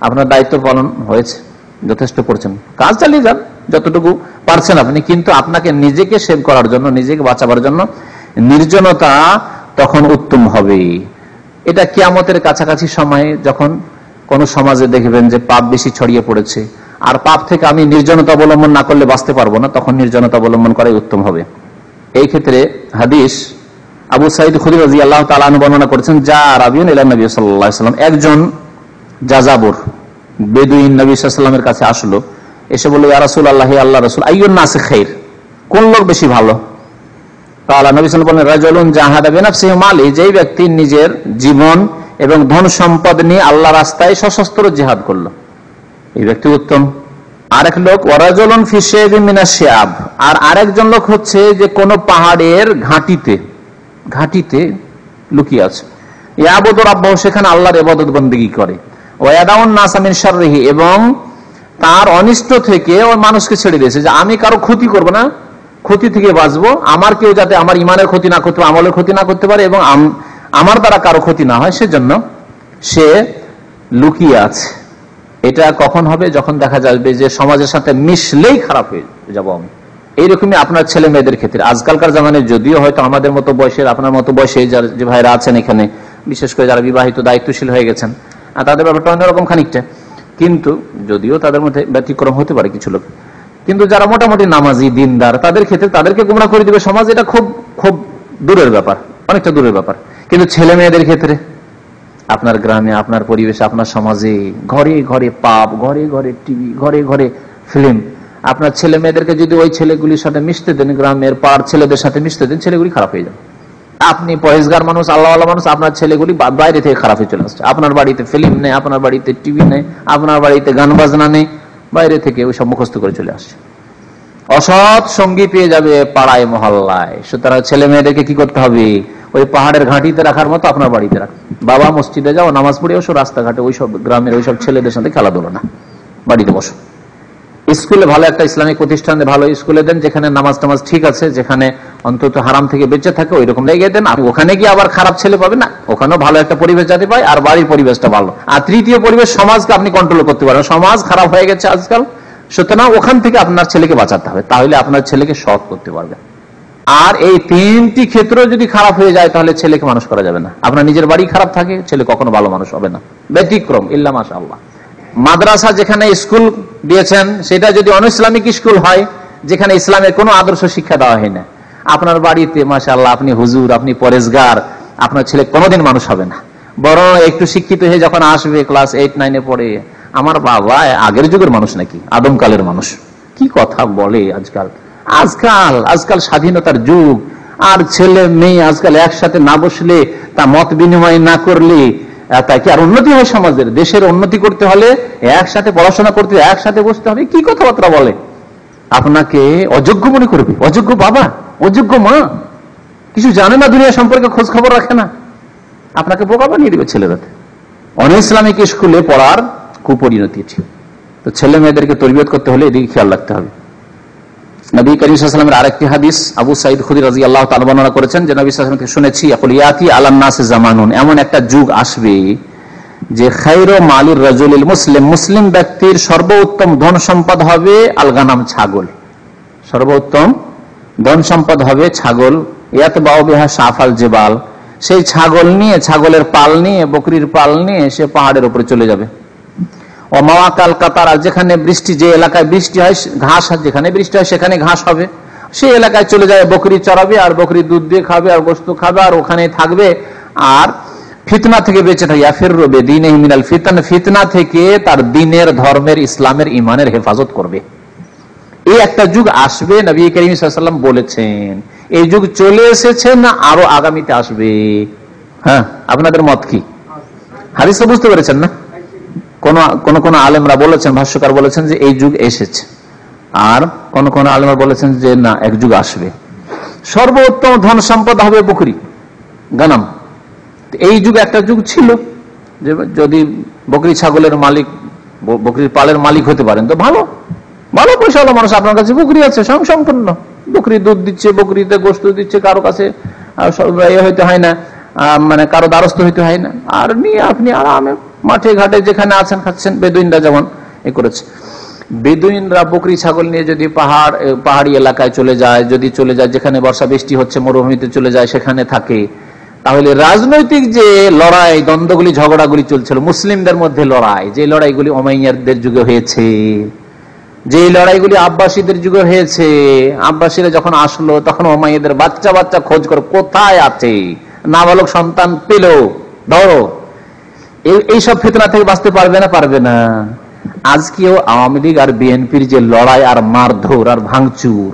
আপনার দায়িত্ব পালন হয়েছে, যথেষ্ট করছেন, কাজ চালিয়ে যান যতটুকু পারছেন আপনি, কিন্তু আপনাকে নিজেকে সেভ করার জন্য, নিজেকে বাঁচাবার জন্য নির্জনতা তখন উত্তম হবে। এটা কিয়ামতের কাছাকাছি সময়ে যখন কোন সমাজে দেখবেন যে পাপ বেশি ছড়িয়ে পড়েছে, আর পাপ থেকে আমি নির্জনতা অবলম্বন না করলে বাঁচতে পারবো না, তখন নির্জনতা অবলম্বন করাই উত্তম হবে। এই ক্ষেত্রে হাদিস আবু সাঈদ খুদরি রাদিয়াল্লাহু তাআলা আনহু বর্ণনা করেছেন, যা রাবিউন ইলা নবী সাল্লাল্লাহু আলাইহি ওয়াসাল্লাম, একজন যাযাবর বেদুইন নবী সাল্লাল্লাহু আলাইহি ওয়াসাল্লামের কাছে আসলো, এসে বলল, ইয়া রাসূলুল্লাহ, হে আল্লাহর রাসূল, আইয়ুন নাসি খাইর, কোন লোক বেশি ভালো? তাআলা নবী সাল্লাল্লাহু আলাইহি ওয়াসাল্লাম বলেন, রাজুলুন জাহাদা বিনাফসিহি মালি, যেই ব্যক্তি নিজের জীবন এবং ধন সম্পদ নিয়ে আল্লাহর রাস্তায় সশস্ত্র জিহাদ করলো, এই ব্যক্তি উত্তম। আরেক লোক ওয়ারাজুলুন ফি শাইবিন মিনাশ শিআব, আর আরেকজন লোক হচ্ছে যে কোন পাহাড়ের ঘাটিতে লুকিয়ে আছে, ইয়াবুদু রাব্বাহু, সেখানে আল্লাহর ইবাদত বندگی করে, ওয়ায়াদাউন নাস মিন শাররিহি, এবং তার অনিষ্ট থেকে ওই মানুষকে ছেড়ে দিয়েছে, যে আমি কারো ক্ষতি করব না, ক্ষতি থেকে বাঁচবো, আমার কেউ যাতে আমার ইমানের ক্ষতি না করতে পারে, আমলের ক্ষতি না করতে পারে, এবং আমার দ্বারা কারো ক্ষতি না হয়, সেজন্য সে লুকিয়ে আছে। এটা কখন হবে? যখন দেখা যাবে যে সমাজের সাথে মিশলেই খারাপ হয়ে যাবো আমি। এইরকমই আপনার ছেলে মেয়েদের ক্ষেত্রে আজকালকার জামানায়, যদিও হয়তো আমাদের মতো বয়সের, আপনার মতো বয়সে যে ভাইরা আছেন এখানে, বিশেষ করে যারা বিবাহিত দায়িত্বশীল হয়ে গেছেন, তাদের ব্যাপারটা অন্যরকম খানিকটা, কিন্তু যদিও তাদের মধ্যে ব্যতিক্রম হতে পারে কিছু লোক, কিন্তু যারা মোটামুটি নামাজি দিনদার, তাদের ক্ষেত্রে তাদেরকে গুমরাহ করে দিবে সমাজ, এটা খুব খুব দূরের ব্যাপার, অনেকটা দূরের ব্যাপার। কিন্তু ছেলে মেয়েদের ক্ষেত্রে আপনার গ্রামে, আপনার পরিবেশে, আপনার সমাজে ঘরে ঘরে পাপ, ঘরে ঘরে টিভি, ঘরে ঘরে ফিল্ম, আপনার ছেলে মেয়েদেরকে যদি ওই ছেলেগুলির সাথে মিশতে দেন, গ্রামের পাড়ার ছেলেদের সাথে মিশতে দেন, ছেলেগুলি খারাপ হয়ে যাবে। আপনি পরেশগার মানুষ, আল্লাহওয়ালা মানুষ, আপনার ছেলেগুলি বাইরে থেকে খারাপ হয়ে চলে আসছে। আপনার বাড়িতে ফিল্ম নেই, আপনার বাড়িতে টিভি নেই, আপনার বাড়িতে গান বাজনা নেই, বাইরে থেকে ওই সব মুখস্থ করে চলে আসছে। অসৎ সঙ্গী পেয়ে যাবে পাড়ায় মহল্লায়। সুতরাং ছেলে মেয়েদেরকে কি করতে হবে? ওই পাহাড়ের ঘাঁটিতে রাখার মতো আপনার বাড়িতে রাখ। বাবা মসজিদে যাও, নামাজ পড়ে ওসব, রাস্তাঘাটে ওইসব গ্রামের ওইসব ছেলেদের সাথে খেলাধুলো না, বাড়িতে বসো। স্কুলে ভালো একটা ইসলামিক প্রতিষ্ঠানে, ভালো স্কুলে দেন, যেখানে নামাজ টামাজ ঠিক আছে, যেখানে অন্তত হারাম থেকে বেঁচে থাকে, ওই রকম জায়গায় দেন। আপনি ওখানে গিয়ে আবার খারাপ ছেলে পাবেন না, ওখানেও ভালো একটা পরিবেশ যাতে পায়, আর বাড়ির পরিবেশটা ভালো। আর তৃতীয় পরিবেশ, সমাজকে আপনি কন্ট্রোল করতে পারেন। সমাজ খারাপ হয়ে গেছে আজকাল, সুতরাং ওখান থেকে আপনার ছেলেকে বাঁচাতে হবে, তাহলে আপনার ছেলেকে সৎ করতে পারবে। আর এই তিনটি ক্ষেত্র যদি খারাপ হয়ে যায়, তাহলে ছেলেকে মানুষ করা যাবে না। আপনার নিজের বাড়ি খারাপ থাকে, ছেলে কখনো ভালো মানুষ হবে না, ব্যতিক্রম ইল্লা মাশাআল্লাহ। মাদ্রাসা যেখানে স্কুল দিয়েছেন, সেটা যদি অনইসলামিক স্কুল হয়, যেখানে ইসলামের কোনো আদর্শ শিক্ষা দেওয়া হয় না, আপনার বাড়িতে মাশাআল্লাহ আপনি হুজুর, আপনি পরেশগার, আপনার ছেলে কোনোদিন মানুষ হবে না। বরং একটু শিক্ষিত হয়ে যখন আসবে, ক্লাস 8-9-এ পড়ে, আমার বাবা আগের যুগের মানুষ নাকি, আদমকালের মানুষ, কি কথা বলে আজকাল। আজকাল স্বাধীনতার যুগ, আর ছেলে মেয়ে আজকাল একসাথে না বসলে, তা মত বিনিময় না করলে তাই কি আর উন্নতি হয়? সমাজের, দেশের উন্নতি করতে হলে একসাথে পড়াশোনা করতে, একসাথে বসতে হবে। কি কথাবার্তা বলে! আপনাকে অযোগ্য মনে করবে, অযোগ্য বাবা, অযোগ্য মা, কিছু জানে না, দুনিয়া সম্পর্কে খোঁজ খবর রাখে না, আপনাকে বোকা বানিয়ে দিবে ছেলেরাতে। অনইসলামিক স্কুলে পড়ার কুপরিণতি। তো ছেলে মেয়েদেরকে তরবিয়ত করতে হলে এদিকে খেয়াল রাখতে হবে। নবী করিম সাল্লাল্লাহু আলাইহি ওয়াসাল্লামের আরেকটি হাদিস আবু সাঈদ খুদরি রাদিয়াল্লাহু তাআলা বর্ণনা করেছেন, যে নবী সাল্লাল্লাহু আলাইহি ওয়াসাল্লাম থেকে শুনেছি, ইয়াকুল ইয়াতি আলান নাস জামানুন, এমন একটা যুগ আসবে যে খায়রু মালির রাজুলিল মুসলিম, মুসলিম ব্যক্তির সর্বোত্তম ধন সম্পদ হবে আল গানাম, ছাগল। সর্বোত্তম ধন সম্পদ হবে ছাগল। ইয়াতবাউ বিহা সাফাল জিবাল, সেই ছাগল নিয়ে, ছাগলের পাল নিয়ে, বকরির পাল নিয়ে সে পাহাড়ের উপরে চলে যাবে। ও মাওয়াকাল কাতার, যেখানে বৃষ্টি, যে এলাকায় বৃষ্টি হয়, ঘাস, যেখানে বৃষ্টি হয় সেখানে ঘাস হবে, সেই এলাকায় চলে যাবে, বকরি চড়াবে, আর বকরি দুধ দিয়ে খাবে, আর গোশত খাবে, আর ওখানে থাকবে। আর ফিতনা থেকে বেঁচে থাকে, ইয়াফিররু বিদীনিহি মিনাল ফিতান, ফিতনা থেকে তার দ্বীনের, ধর্মের, ইসলামের, ঈমানের হেফাজত করবে। এই একটা যুগ আসবে, নবী করিম সাল্লাল্লাহু আলাইহি ওয়াসাল্লাম বলেছেন। এই যুগ চলে এসেছে না আরো আগামীতে আসবে? হ্যাঁ, আপনাদের মত কি? হাদিস বুঝতে পেরেছেন না? কোন আলেমরা বলেছেন, ভাষ্যকার বলেছেন যে এই যুগ এসেছে, আর কোন আলেমরা বলেছেন যে না, এক যুগ আসবে সর্বোত্তম ধন সম্পদ হবে বকরি গানাম। এই যুগ একটা যুগ ছিল যে যদি বকরি ছাগলের মালিক, বকরির পালের মালিক হতে পারেন তো ভালো ভালো পয়সা হলো মানুষ, আপনার কাছে বকরি আছে সম্পূর্ণ, বকরি দুধ দিচ্ছে, বকরিতে গোশত দিচ্ছে, কারো কাছে হইতে হয় না, মানে কারো দ্বারস্থ হইতে হয় না, আর নিয়ে আপনি আরামে মাঠে ঘাটে যেখানে আছেন খাচ্ছেন। বেদুইনরা যেমন এ করেছে, বেদুইনরা বকরি ছাগল নিয়ে যদি পাহাড়ি এলাকায় চলে যায়, যদি চলে যায় যেখানে বর্ষা বৃষ্টি হচ্ছে, মরুভূমিতে চলে যায়, সেখানে থাকে, তাহলে রাজনৈতিক যে লড়াই, দ্বন্দ্বগুলি, ঝগড়াগুলি চলছিল মুসলিমদের মধ্যে, লড়াই, যে লড়াইগুলি ওমাইয়াদের যুগে হয়েছে, যে লড়াইগুলি আব্বাসীদের যুগে হয়েছে, আব্বাসীরা যখন আসলো তখন ওমাইয়াদের বাচ্চা বাচ্চা খোঁজ করে কোথায় আছে, নাবালক সন্তান পেল, ধরো। এইসব ফিতনা থেকে বাঁচতে পারবে না, পারবে না। আজকেও আওয়ামী লীগ আর বিএনপির যে লড়াই আর মারধর আর ভাঙচুর,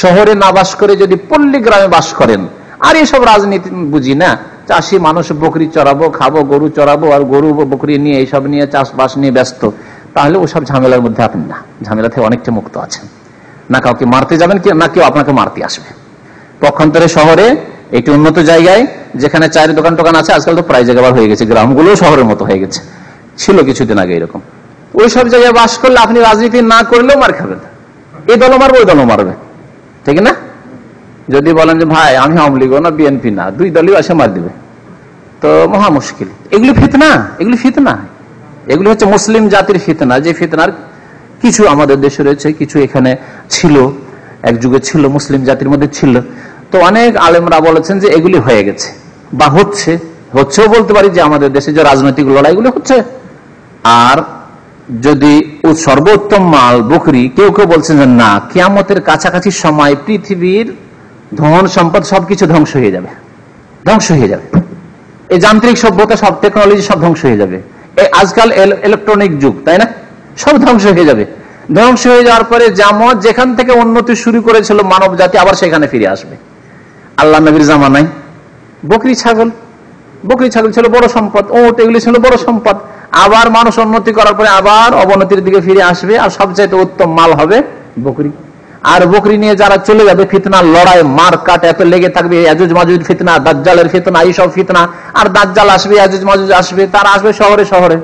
শহরে না বাস করে যদি পল্লী গ্রামে বাস করেন, আর এসব রাজনীতি বুঝি না, চাষি মানুষ, বকরি চড়াবো, খাবো, গরু চড়াবো, আর গরু বকরি নিয়ে এইসব নিয়ে চাষবাস নিয়ে ব্যস্ত, তাহলে ওসব ঝামেলার মধ্যে আপনি না, ঝামেলা থেকে অনেকটা মুক্ত আছেন। না কাউকে মারতে যাবেন, না কেউ আপনাকে মারতে আসবে। পক্ষান্তরে শহরে একটি উন্নত জায়গায় যেখানে চায়ের দোকান টোকান আছে, আজকাল তো প্রায় জায়গা হয়ে গেছে, গ্রামগুলো শহরের মতো হয়ে গেছে, ছিল কিছুদিন আগে এরকম। ওই সব জায়গায় বাস করলে আপনি রাজনীতি না করলেও মার খাবেন, এই দলও মারবে ওই দলও মারবে, ঠিক না? যদি বলেন যে ভাই আমি আওয়ামী লীগ না বিএনপি না, দুই দলই এসে মার দিবে, তো মহা মুশকিল। এগুলি ফিতনা, এগুলি ফিতনা, এগুলি হচ্ছে মুসলিম জাতির ফিতনা, যে ফিতনার কিছু আমাদের দেশে রয়েছে, কিছু এখানে ছিল, এক যুগে ছিল, মুসলিম জাতির মধ্যে ছিল। তো অনেক আলেমরা বলেছেন যে এগুলি হয়ে গেছে বা হচ্ছেও বলতে পারি, যে আমাদের দেশে যে রাজনৈতিক লড়াইগুলো হচ্ছে। আর যদি সর্বোত্তম মাল বকরি, কেউ কেউ বলছেন যে না, কিয়ামতের কাছাকাছি সময় পৃথিবীর ধন সম্পদ সবকিছু ধ্বংস হয়ে যাবে, ধ্বংস হয়ে যাবে, এই যান্ত্রিক সভ্যতা, সব টেকনোলজি সব ধ্বংস হয়ে যাবে। আজকাল ইলেকট্রনিক যুগ, তাই না? সব ধ্বংস হয়ে যাবে। ধ্বংস হয়ে যাওয়ার পরে যেখান থেকে উন্নতি শুরু করেছিল মানব জাতি, আবার সেখানে ফিরে আসবে। আল্লাহ নবীর জামানায় বকরি ছাগল ছিল বড় সম্পদ, ওট এগুলি ছিল বড় সম্পদ। আবার মানুষ উন্নতি করার পরে আবার অবনতির দিকে ফিরে আসবে, আর সবচাইতে উত্তম মাল হবে বকরি। আর বকরি নিয়ে যারা চলে যাবে, ফিতনা, লড়াই, মার কাট এত লেগে থাকবে, ইয়াজুজ মাজুজ ফিতনা, দাজ্জালের ফিতনা, এইসব ফিতনা। আর দাজ্জাল আসবে, ইয়াজুজ মাজুজ আসবে, তারা আসবে শহরে শহরে।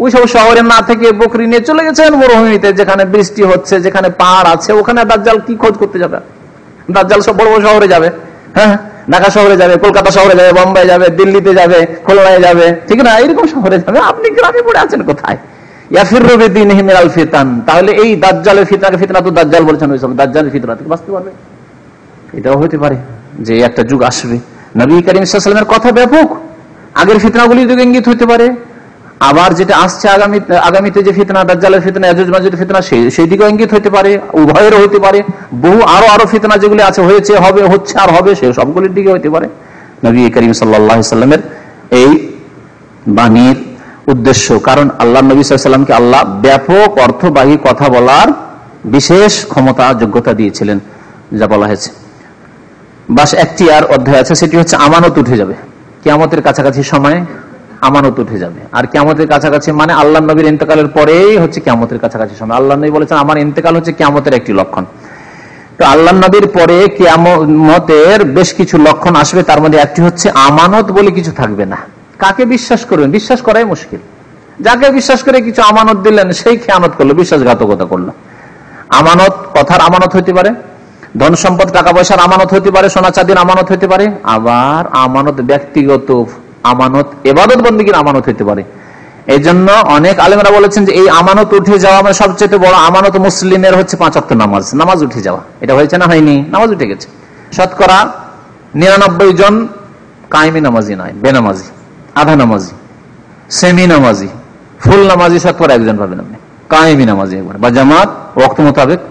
ওই সব শহরে না থেকে বকরি নিয়ে চলে গেছেন মরুভূমিতে, যেখানে বৃষ্টি হচ্ছে, যেখানে পাহাড় আছে, ওখানে দাজ্জাল কি খোঁজ করতে যাবে? দাজ্জাল সব বড় বড় শহরে যাবে, হ্যাঁ, ঢাকা শহরে যাবে, কলকাতা শহরে যাবে, বোম্বাই যাবে, দিল্লিতে যাবে, খুলনায় যাবে, ঠিক না? এরকম শহরে যাবে। আপনি গ্রামে পড়ে আছেন কোথায়? তাহলে এই দাজ্জালের ফিতনা তো দাজ্জাল বলছেন, ওই সব দাজ্জালের ফিতনা থেকে বাঁচতে পারবে? এটাও হতে পারে যে একটা যুগ আসবে। নবী করিম সাল্লাল্লাহু আলাইহি ওয়াসাল্লামের কথা ব্যাপক, আগের ফিতনাগুলি যুগ ইঙ্গিত হতে পারে। আবার যেটা আসছে আগামীতে যে ফিতনা, দাজ্জালের ফিতনা, ইয়াজুজ মাজুজের ফিতনা, সেই দিকেও ইঙ্গিত হতে পারে, উভয়েরও হতে পারে। বহু আরো ফিতনা যেগুলি আছে, হয়েছে, হবে, হচ্ছে আর হবে, সে সবগুলির দিকে হতে পারে। নবী করিম সাল্লাল্লাহু আলাইহি ওয়াসাল্লামের এই বাণীর উদ্দেশ্য, কারণ আল্লাহ নবী সাল্লাল্লাহু আলাইহি ওয়াসাল্লামকে আল্লাহ ব্যাপক অর্থবাহী কথা বলার বিশেষ ক্ষমতা, যোগ্যতা দিয়েছিলেন, যা বলা হয়েছে। বাস একটি আর অধ্যায় আছে, সেটি হচ্ছে আমানত উঠে যাবে। কিয়ামতের কাছাকাছি সময়ে আমানত উঠে যাবে। আর কিয়ামতের কাছাকাছি মানে আল্লাহ নবীর ইন্তেকালের পরেই হচ্ছে কিয়ামতের কাছাকাছি সময়। আল্লাহ নবী বলেছেন আমার ইন্তেকাল হচ্ছে কিয়ামতের একটি লক্ষণ। তো আল্লাহ নবীর পরে কিয়ামতের বেশ কিছু লক্ষণ আসবে, তার মধ্যে একটি হচ্ছে আমানত বলে কিছু থাকবে না। কাকে বিশ্বাস করবেন? বিশ্বাস করাই মুশকিল। যাকে বিশ্বাস করে কিছু আমানত দিলেন, সেই খেয়ানত করলো, বিশ্বাসঘাতকতা করলো। আমানত কথার আমানত হইতে পারে, ধন সম্পদ, টাকা পয়সার আমানত হইতে পারে, সোনা চাঁদির আমানত হইতে পারে। আবার আমানত ব্যক্তিগত আমানত, ইবাদত বন্দেগীর আমানত হইতে পারে। এই জন্য অনেক আলেমরা বলেছেন যে এই আমানত উঠে যাওয়া মানে সবচেয়ে বড় আমানত মুসলিমের হচ্ছে 5 ওয়াক্ত নামাজ। নামাজ উঠে যাওয়া, এটা হয়েছে না হয়নি? নামাজ উঠে গেছে। শতকরা 99 জন কায়েমি নামাজি নয়, বেনামাজি, আধা নামাজি, সেমি নামাজি, ফুল নামাজি শতকরা 1 জন পাবেন আপনি। কায়েমি নামাজি একবার বা জামাত ওয়াক্ত মোতাবেক।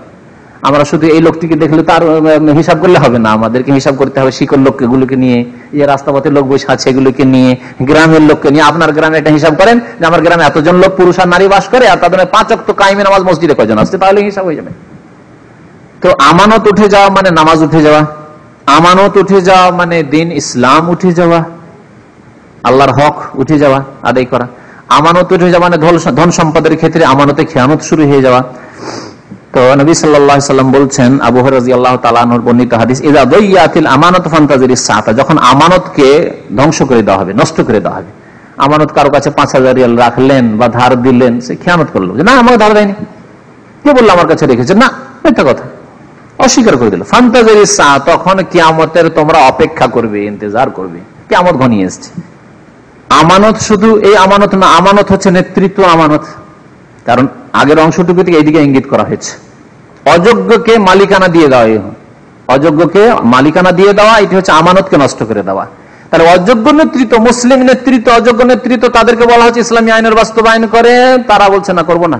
আমরা শুধু এই লোকটিকে দেখলে তার হিসাব করলে হবে না, আমাদেরকে হিসাব করতে হবে শিকল লোকগুলোকে নিয়ে, যে রাস্তাপথের লোক বসে আছে এগুলোকে নিয়ে, গ্রামের লোককে নিয়ে। আপনার গ্রামে একটা হিসাব করেন যে আমার গ্রামে এতজন লোক, পুরুষ আর নারী বাস করে, আর তাদের 5 ওয়াক্ত কায়েমি নামাজ মসজিদে কয়জন আসছে, তাহলে হিসাব হয়ে যাবে। তো আমানত উঠে যাওয়া মানে নামাজ উঠে যাওয়া, আমানত উঠে যাওয়া মানে দিন ইসলাম উঠে যাওয়া, আল্লাহর হক উঠে যাওয়া, আদায় করা। আমানত উঠে যাওয়া মানে ধন সম্পদের ক্ষেত্রে আমানতে খেয়ানত শুরু হয়ে যাওয়া। তো নবী সাল্লাল্লাহু আলাইহি ওয়াসাল্লাম বলছেন, আবু হুরায়রা রাদিয়াল্লাহু তাআলা আনহুর বর্ণিত হাদিস, ইযা দাইয়াতিল আমানাতু ফান্তাজিরিস সাআতা, যখন আমানতকে ধ্বংস করে দেওয়া হবে, নষ্ট করে দেওয়া হবে। আমানত কারো কাছে 5000 রিয়াল রাখলেন বা ধার দিলেন, সে খেয়ানত করলো, যে না আমাকে ধার দেয়নি, কে বললো আমার কাছে রেখেছে, না মিথ্যা কথা, অস্বীকার করে দিল। ফান্তাজিরিস সাআ, তখন কিয়ামতের তোমরা অপেক্ষা করবে, ইন্তজার করবে, কিয়ামত ঘনিয়ে এসেছে। আমানত শুধু এই আমানত না, আমানত হচ্ছে নেতৃত্ব আমানত, কারণ আগের অংশটুকু থেকে এইদিকে ইঙ্গিত করা হয়েছে। অযোগ্যকে মালিকানা দিয়ে দেওয়া, অযোগ্যকে মালিকানা দিয়ে দেওয়া, এটি হচ্ছে আমানতকে নষ্ট করে দেওয়া। তাহলে অযোগ্য নেতৃত্ব, মুসলিম নেতৃত্ব, অযোগ্য নেতৃত্ব, তাদেরকে বলা হচ্ছে ইসলামী আইনের বাস্তবায়ন করে, তারা বলছে না করবো না,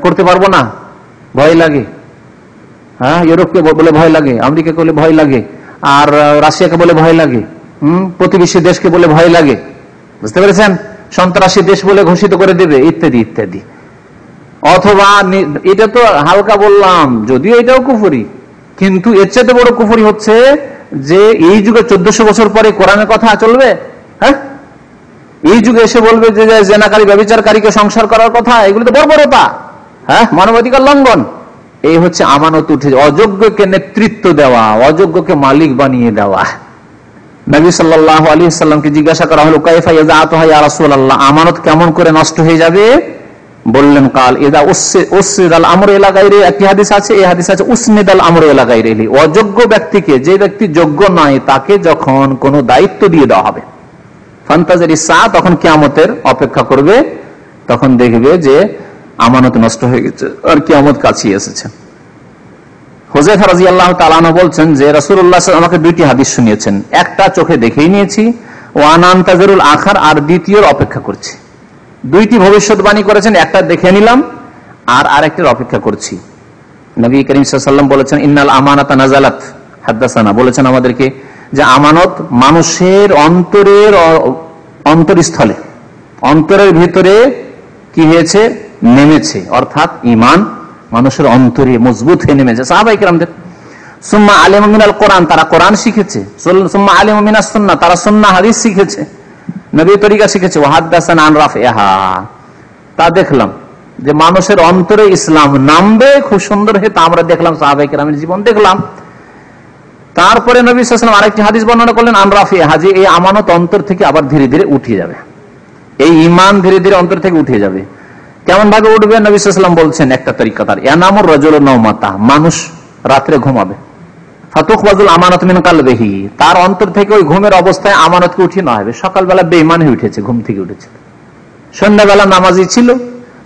করতে পারবো না, ভয় লাগে। হ্যাঁ, ইউরোপকে বলে ভয় লাগে, আমেরিকাকে বলে ভয় লাগে, আর রাশিয়াকে বলে ভয় লাগে, প্রতিবেশী দেশকে বলে ভয় লাগে, বুঝতে পেরেছেন, সন্ত্রাসী দেশ বলে ঘোষিত করে দেবে, ইত্যাদি ইত্যাদি। অথবা এটা তো হালকা বললাম, যদিও এটাও কুফরি, কিন্তু এর চাইতে বড় কুফরি হচ্ছে যে এই যুগে 1400 বছর পরে কোরআনের কথা চলবে। হ্যাঁ, এই যুগে এসে বলবে যে জেনাকারী ব্যভিচারকারীকে সংসার করার কথা, এগুলো তো বর্বরতা, হ্যাঁ, মানবাধিকার লঙ্ঘন। এই হচ্ছে আমানত উঠে, অযোগ্যকে নেতৃত্ব দেওয়া, অযোগ্যকে মালিক বানিয়ে দেওয়া। নবী সাল্লাল্লাহু আলাইহি ওয়াসাল্লামকে জিজ্ঞাসা করা হলো, কাইফা ইয়াযাতুহা ইয়া রাসূলুল্লাহ, আমানত কেমন করে নষ্ট হয়ে যাবে? বললেন, কাল ইযা উসনিদাল আমরু ইলা গায়রি, একটি হাদিস আছে, এই হাদিস আছে উসনিদাল আমরু ইলা গায়রিহি, অযোগ্য ব্যক্তিকে, যে ব্যক্তি যোগ্য নয় তাকে যখন কোনো দায়িত্ব দিয়ে দেওয়া হবে, ফান্তাজিরিস সাআ, তখন কিয়ামতের অপেক্ষা করবে, তখন দেখবে যে আমানত নষ্ট হয়ে গেছে আর কিয়ামত কাছে এসেছে। হুযায়ফা রাদিয়াল্লাহু তাআলা আনহু বলছেন যে রাসূলুল্লাহ সাল্লাল্লাহু আলাইহি ওয়াসাল্লাম আমাকে দুইটি হাদিস শুনিয়েছেন, একটা চোখে দেখেই নিয়েছি, ও আনা আনতাজিরুল আখার, আর দ্বিতীয়র অপেক্ষা করছি। দুইটি ভবিষ্যৎবাণী করেছেন, একটা দেখে নিলাম আর আরেকটার অপেক্ষা করছি। নবী করিম সাল্লাল্লাহু আলাইহি ওয়াসাল্লাম বলেছেন, ইন্নাল আমানাতা নাযালাত, হাদাসানা, বলেছেন আমাদেরকে যে আমানত মানুষের অন্তরের অন্তরস্থলে, অন্তরের ভিতরে কি হয়েছে, নেমেছে, অর্থাৎ ঈমান মানুষের অন্তরে মজবুত হয়ে নেমেছে। সাহাবায়ে কেরামদের সুম্মা আলিমু মিনাল কোরআন, তারা কোরআন শিখেছে, সুম্মা আলিমু মিনাস সুন্নাহ, তারা সুন্নাহ হাদিস শিখেছে, নবীর তরিকা শিখেছে, ওয়া হাদাসানা আন রাফিহা, তা দেখলাম যে মানুষের অন্তরে ইসলাম নামবে খুব সুন্দর হয়ে, তা আমরা দেখলাম, সাহাবায়ে কেরামের জীবন দেখলাম। তারপরে নবী সাল্লাল্লাহু আলাইহি ওয়াসাল্লাম আরেকটি হাদিস বর্ণনা করলেন, আন রাফিহা, যে এই আমানত অন্তর থেকে আবার ধীরে ধীরে উঠে যাবে, এই ঈমান ধীরে ধীরে অন্তর থেকে উঠে যাবে। কেমন ভাবে উঠবে? নবী সাল্লাল্লাহু আলাইহি ওয়াসাল্লাম বলছেন একটা তরিকা তার, ইয়ানামুর রাজুলু নাওমাতা, মানুষ রাতে ঘুমাবে, ফাতুখবাজুল আমানাতু মিন কালবিহি, তার অন্তর থেকে ওই ঘুমের অবস্থায় আমানতকে উঠিয়ে নেওয়া হবে। সকালবেলা বেঈমান হয়ে উঠেছে, ঘুম থেকে উঠেছে, সন্ধ্যাবেলা নামাজি ছিল,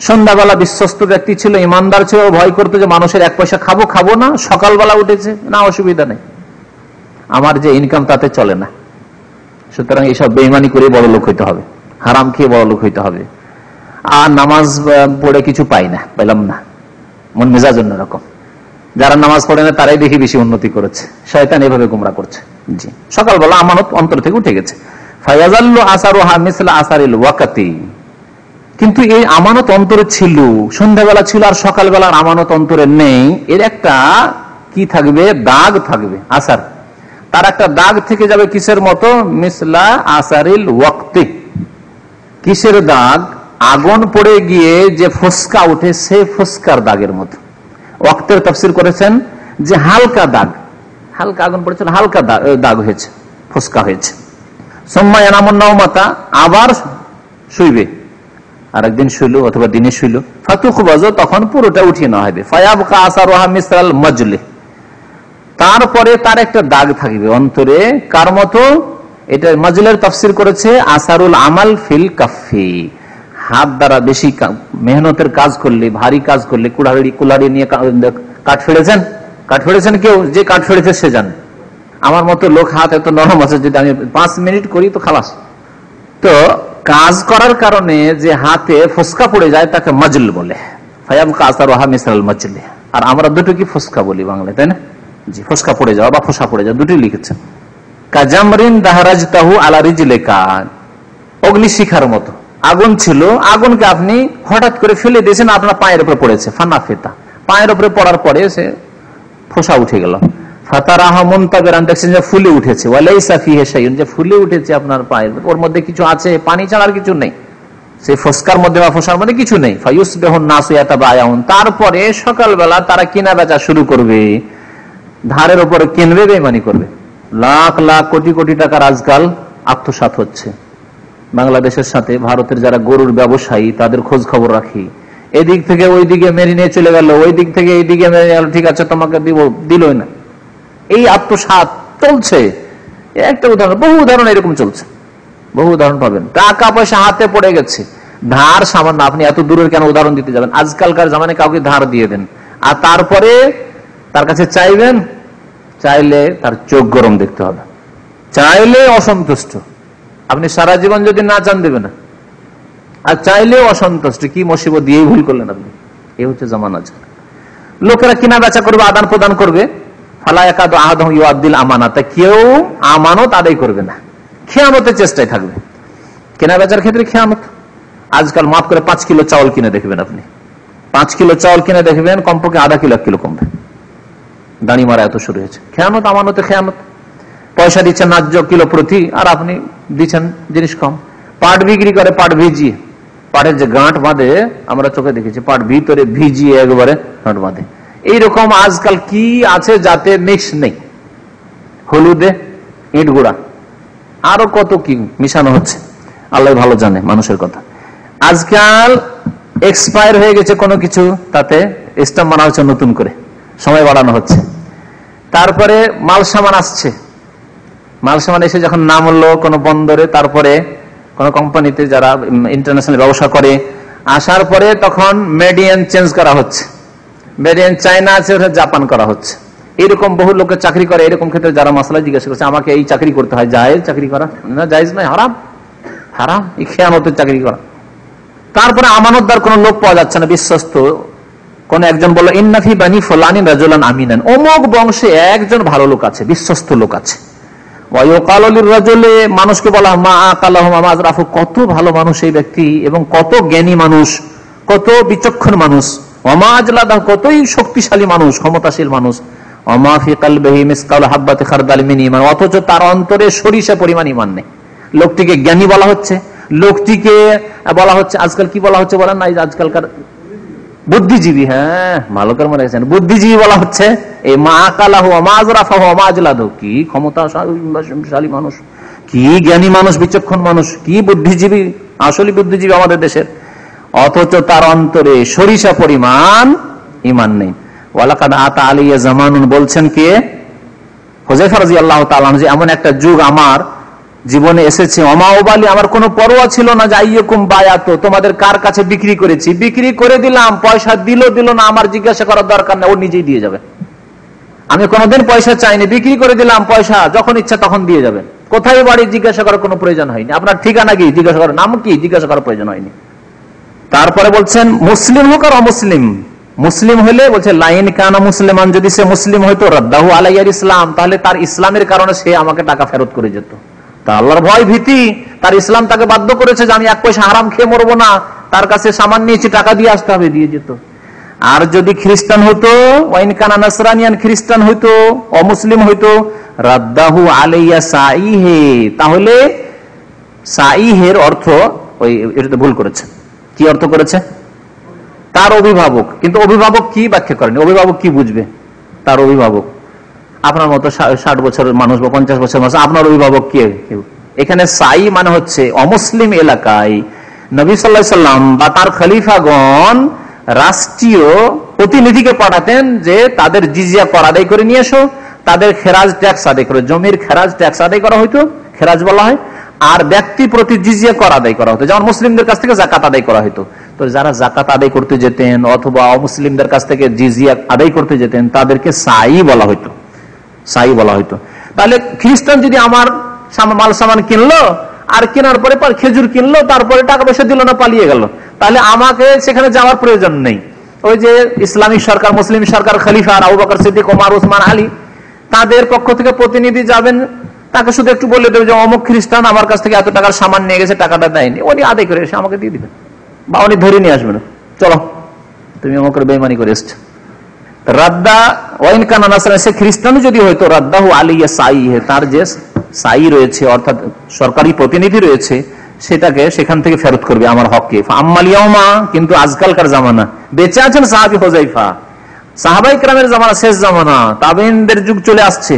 সন্ধ্যাবেলা বিশ্বস্ত ব্যক্তি ছিল, ইমানদার ছিল, ভয় করতো যে মানুষের এক পয়সা খাবো না, সকালবেলা উঠেছে, না অসুবিধা নেই, আমার যে ইনকাম তাতে চলে না, সুতরাং এইসব বেঈমানি করে বড় লোক হইতে হবে, হারাম খেয়ে বড় লোক হইতে হবে, আর নামাজ পড়ে কিছু পেলাম না, মন মেজাজ অন্যরকম। যারা নামাজ পড়ে না তারাই দেখি বেশি উন্নতি করেছে, শয়তান এভাবে গুমরা করছে। জি, সকালবেলা আমানত অন্তর থেকে উঠে গেছে, ফায়াজাল্লু আসারুহা মিসলা আসারিল ওয়াকাতি, কিন্তু এই আমানত অন্তরে ছিল, সন্ধ্যাবেলা ছিল আর সকালবেলার আমানত অন্তরে নেই, এর একটা কি থাকবে, দাগ থাকবে, আসার, তার একটা দাগ থেকে যাবে কিসের মতো, মিসলা আসারিল ওয়াক্তি, কিসের দাগ, আগুন পড়ে গিয়ে যে ফোসকা উঠে সে ফোসকার দাগের মতো। ওয়াক্তের তাফসীর করেছেন যে হালকা দাগ, হালকা আগুন পড়েছিল, হালকা দাগ হয়েছে, ফোসকা হয়েছে। সুম্মা ইয়ানামুন নাওমাতা, আবার শুইবে, আরেকদিন শুইল অথবা দিনে শুইল, ফাতুখবাজু, তখন পুরোটা উঠিয়ে নেওয়া হবে, ফায়াবকা আসারুহা মিসলাল মাজলি, তারপরে তার একটা দাগ থাকবে অন্তরে, কার মতো, এটা মাজলের তাফসীর করেছে আসারুল আমাল ফিল কাফি, হাত দ্বারা বেশি মেহনতের কাজ করলে, ভারী কাজ করলে, কুলাড়ি নিয়ে কাঠ ফেড়েছেন কেউ, যে কাঠ ফেড়েছে সে জানে, আমার মতো লোক হাত এত নরম আছে, যদি আমি 5 মিনিট করি তো খালাস। তো কাজ করার কারণে যে হাতে ফোসকা পড়ে যায় তাকে মাজল বলে, ফায়াবকা আসারুহা মিসলাল মাজলি, আর আমরা দুটো কি ফোসকা বলি বাংলায়, তাই না? জি, ফোসকা পড়ে যাওয়া বা ফোসা পড়ে যাওয়া, দুটোই লিখেছে। কাজামরিন দাহরাজতাহু আলা রিজলিকা, অগ্নিশিখার মতো, আগুন ছিল, আগুনকে আপনি হঠাৎ করে ফেলে দিয়েছেন, আপনার পায়ের উপরে পড়েছে, ফানাফেতা, পায়ের উপরে পড়ার পরে সে ফোসা উঠে গেল, ফাতারাহা মুনতাবিরান, দেখছেন যে ফুলে উঠেছে, ওয়ালাইসা ফিহি শাইউন, যে ফুলে উঠেছে আপনার পায়ের, ওর মধ্যে কিছু আছে, পানি ছাড়া আর কিছু নেই, সেই ফসকার মধ্যে বা ফসার মধ্যে কিছু নেই। ফায়ুসবিহুন নাসু ইয়াতাবায়াউন, তারপরে সকালবেলা তারা কেনা বেচা শুরু করবে, ধারের উপরে কিনবে, বেঈমানি করবে। লাখ লাখ কোটি কোটি টাকার আজকাল আত্মসাৎ হচ্ছে। বাংলাদেশের সাথে ভারতের যারা গরুর ব্যবসায়ী তাদের খোঁজ খবর রাখি, এদিক থেকে ওই দিকে মেরে নিয়ে চলে গেল, ওই দিক থেকে এই দিকে মেরে গেল, ঠিক আছে তোমাকে দিব, দিলই না। এই আত্মসাৎ চলছে। একটা উদাহরণ, বহু উদাহরণ এরকম চলছে, বহু উদাহরণ পাবেন। টাকা পয়সা হাতে পড়ে গেছে, ধার সামান্য, আপনি এত দূরের কেন উদাহরণ দিতে যাবেন? আজকালকার জামানে কাউকে ধার দিয়ে দেন, আর তারপরে তার কাছে চাইবেন, চাইলে তার চোখ গরম দেখতে হবে, চাইলে অসন্তুষ্ট। আপনি সারা জীবন যদি না চান দেবে না, আর চাইলে অসন্তুষ্ট। কি মুসিবত দিয়েই ভুল করলেন আপনি। এই হচ্ছে জামানা। লোকেরা কিনা বেচা করবে, আদান প্রদান করবে, ফালা ইয়াকাদু আহাদুহুম ইউআদ্দিল আমানাত, কেউ আমানত আদায় করবে না, খেয়ানতের চেষ্টায় থাকবে। কেনা বেচার ক্ষেত্রে খেয়ানত। আজকাল মাফ করে 5 কিলো চাউল কিনে দেখবেন, আপনি 5 কিলো চাউল কিনে দেখবেন, কমপক্ষে আধা কিলো 1 কিলো কমবে। দাঁড়ি মারা এত শুরু হয়েছে। খেয়ানত, আমানতে খেয়ানত। পয়সা দিচ্ছেন ন্যায্য কিলো প্রতি, আর আপনি দিচ্ছেন জিনিস কম। পাট বিক্রি করে, পাট ভিজিয়ে, পাটের যে গাঁট বাঁধে আমরা চোখে দেখেছি, পাট ভিতরে ভিজিয়ে একবারে গাঁট বাঁধে। এইরকম আজকাল কি আছে যাতে মিক্স নেই, হলুদে ইট গুঁড়া, আরো কত কি মিশানো হচ্ছে, আল্লাহ ভালো জানে মানুষের কথা। আজকাল এক্সপায়ার হয়ে গেছে কোনো কিছু, তাতে স্ট্যাম্প বানা হচ্ছে নতুন করে, সময় বাড়ানো হচ্ছে। তারপরে মাল সামান আসছে, মাল সামান এসে যখন নামলো কোনো বন্দরে, তারপরে কোন কোম্পানিতে যারা ইন্টারন্যাশনাল ব্যবসা করে, আসার পরে তখন মেডিয়ান চেঞ্জ করা হচ্ছে, মেডিয়ান চায়না আছে, জাপান করা হচ্ছে। এরকম বহু লোকের চাকরি করে। এরকম ক্ষেত্রে যারা মাসলা জিজ্ঞাসা করছে, আমাকে এই চাকরি করতে হয়, জায়েজ চাকরি করা না? জায়েজ নয়, হারাম, হারাম, এই খেয়ানতের চাকরি করা। তারপরে আমানতদার কোন লোক পাওয়া যাচ্ছে না, বিশ্বস্ত। কোন একজন বলল, ইন্নাফি বানি ফুলানিন রাজুলান আমিনান, অমুক বংশে একজন ভালো লোক আছে, বিশ্বস্ত লোক আছে। মানুষকে বলা মা আকালাহু মা আজরাফু, কত ভালো মানুষ এই ব্যক্তি, এবং কত জ্ঞানী মানুষ, কত বিচক্ষণ মানুষ। ওমা আজলাদাহ, কতই শক্তিশালী মানুষ, ক্ষমতাশীল মানুষ। ওমা ফি কলবিহি মিসকাল হাববাতি খারদাল মিন ঈমান, অথচ তার অন্তরে সরিষা পরিমাণ ঈমান নেই। লোকটিকে জ্ঞানী বলা হচ্ছে, লোকটিকে বলা হচ্ছে, আজকাল কি বলা হচ্ছে বলেন না, আজকালকার বুদ্ধিজীবী। হ্যাঁ, ভালো করে মনে রাখছেন, বুদ্ধিজীবী বলা হচ্ছে। এই মা আকালাহু মা আজরাফাহু মা আজলাদাহু, কি ক্ষমতাশালী মানুষ, কি জ্ঞানী মানুষ, বিচক্ষণ মানুষ, কি বুদ্ধিজীবী, আসলে বুদ্ধিজীবী আমাদের দেশের, অথচ তার অন্তরে সরিষা পরিমাণ ঈমান নেই। ওয়ালাকাদ আতা আলাইয়া জামানুন, বলছেন কে? হুযায়ফা রাদিয়াল্লাহু তাআলা, যে এমন একটা যুগ আমার জীবনে এসেছে, ওমা ওবালি, আমার কোনো পরোয়া ছিল না যে আইয়ুকুম বায়াত, তোমাদের কার কাছে বিক্রি করেছি, বিক্রি করে দিলাম, পয়সা দিল না, আমার জিজ্ঞাসা করার দরকার নেই, ও নিজেই দিয়ে যাবে। আমি কোনোদিন পয়সা চাইনি, বিক্রি করে দিলাম, পয়সা যখন ইচ্ছা তখন দিয়ে যাবেন। কোথায় বাড়ি জিজ্ঞাসা করার কোনো প্রয়োজন হয়নি, আপনার ঠিকানা কি জিজ্ঞাসা করার, নাম কি জিজ্ঞাসা করার প্রয়োজন হয়নি। তারপরে বলছেন মুসলিম হোক আর অমুসলিম, মুসলিম হলে বলছে লাইন কানা মুসলিমান, যদি সে মুসলিম হয়তো রাদ্দাহু আলাইয়ার ইসলাম, তাহলে তার ইসলামের কারণে সে আমাকে টাকা ফেরত করে যেত। তা আল্লাহর ভয় ভীতি, তার ইসলাম তাকে বাধ্য করেছে যে আমি 1 পয়সা হারাম খেয়ে মরবো না, তার কাছে সামান নিয়েছি, টাকা দিয়ে আসতে হবে, দিয়ে যেত। আর যদি খ্রিস্টান হতো, ওয়াইন কানা নাসরানিয়ান, খ্রিস্টান হইতো, অমুসলিম হইতো, রাদ্দাহু আলাইয়া সাইহে, তাহলে সাইহের অর্থ ওই এটাতে ভুল করেছে। কি অর্থ করেছে? তার অভিভাবক। কিন্তু অভিভাবক কি ব্যাখ্যা করেনি, অভিভাবক কি বুঝবে? তার অভিভাবক আপনার মতো 60 বছরের মানুষ বা 50 বছরের মানুষ, আপনার অভিভাবক কে? এখানে সাই মানে হচ্ছে অমুসলিম এলাকায় নবী সাল্লাল্লাহু আলাইহি সাল্লাম বা তার খলিফাগণ রাষ্ট্রীয় প্রতিনিধিকে পাঠাতেন যে তাদের জিজিয়া কর আদায় করে নিয়ে এসো, তাদের খেরাজ ট্যাক্স আদায় করে, জমির খেরাজ ট্যাক্স আদায় করা হইতো, খেরাজ বলা হয়, আর ব্যক্তি প্রতি জিজিয়া কর আদায় করা হতো, যেমন মুসলিমদের কাছ থেকে যাকাত আদায় করা হতো। তো যারা যাকাত আদায় করতে যেতেন অথবা অমুসলিমদের কাছ থেকে জিজিয়া আদায় করতে যেতেন, তাদেরকে সাই বলা হইতো, সাই বলা হইতো। তাহলে খ্রিস্টান যদি আমার মাল সামান কিনলো, আর কেনার পরে খেজুর কিনলো, তারপরে টাকা পয়সা দিল না, পালিয়ে গেল, তাহলে আমাকে সেখানে যাওয়ার প্রয়োজন নেই। ওই যে ইসলামিক সরকার, মুসলিম সরকার, খলিফা আবু বকর সিদ্দিক, ওমর, ওসমান, আলী, তাদের পক্ষ থেকে প্রতিনিধি যাবেন, তাকে শুধু একটু বলে দেবে যে অমুক খ্রিস্টান আমার কাছ থেকে এত টাকার সামান নিয়ে গেছে, টাকাটা দেয়নি, উনি আদায় করে এসে আমাকে দিয়ে দিবেন, বা উনি ধরে নিয়ে আসবেন, চলো তুমি অমুকের বেঈমানি করে এসছো। রাদ্দা ওয়াইন কানা নাসরানী, সে খ্রিস্টান যদি হয়তো, রাদ্দাহু আলাইয়া সাইহে, তার যে সাই রয়েছে অর্থাৎ সরকারি প্রতিনিধি রয়েছে, সেটাকে সেখান থেকে ফেরত করবে আমার হককে। আম্মাল ইয়াউমা, কিন্তু আজকালকার জামানা, বেঁচে আছেন সাহাবী হুযায়ফা, সাহাবায়ে কেরামের জামানা শেষ জামানা, তাবেঈনদের যুগ চলে আসছে,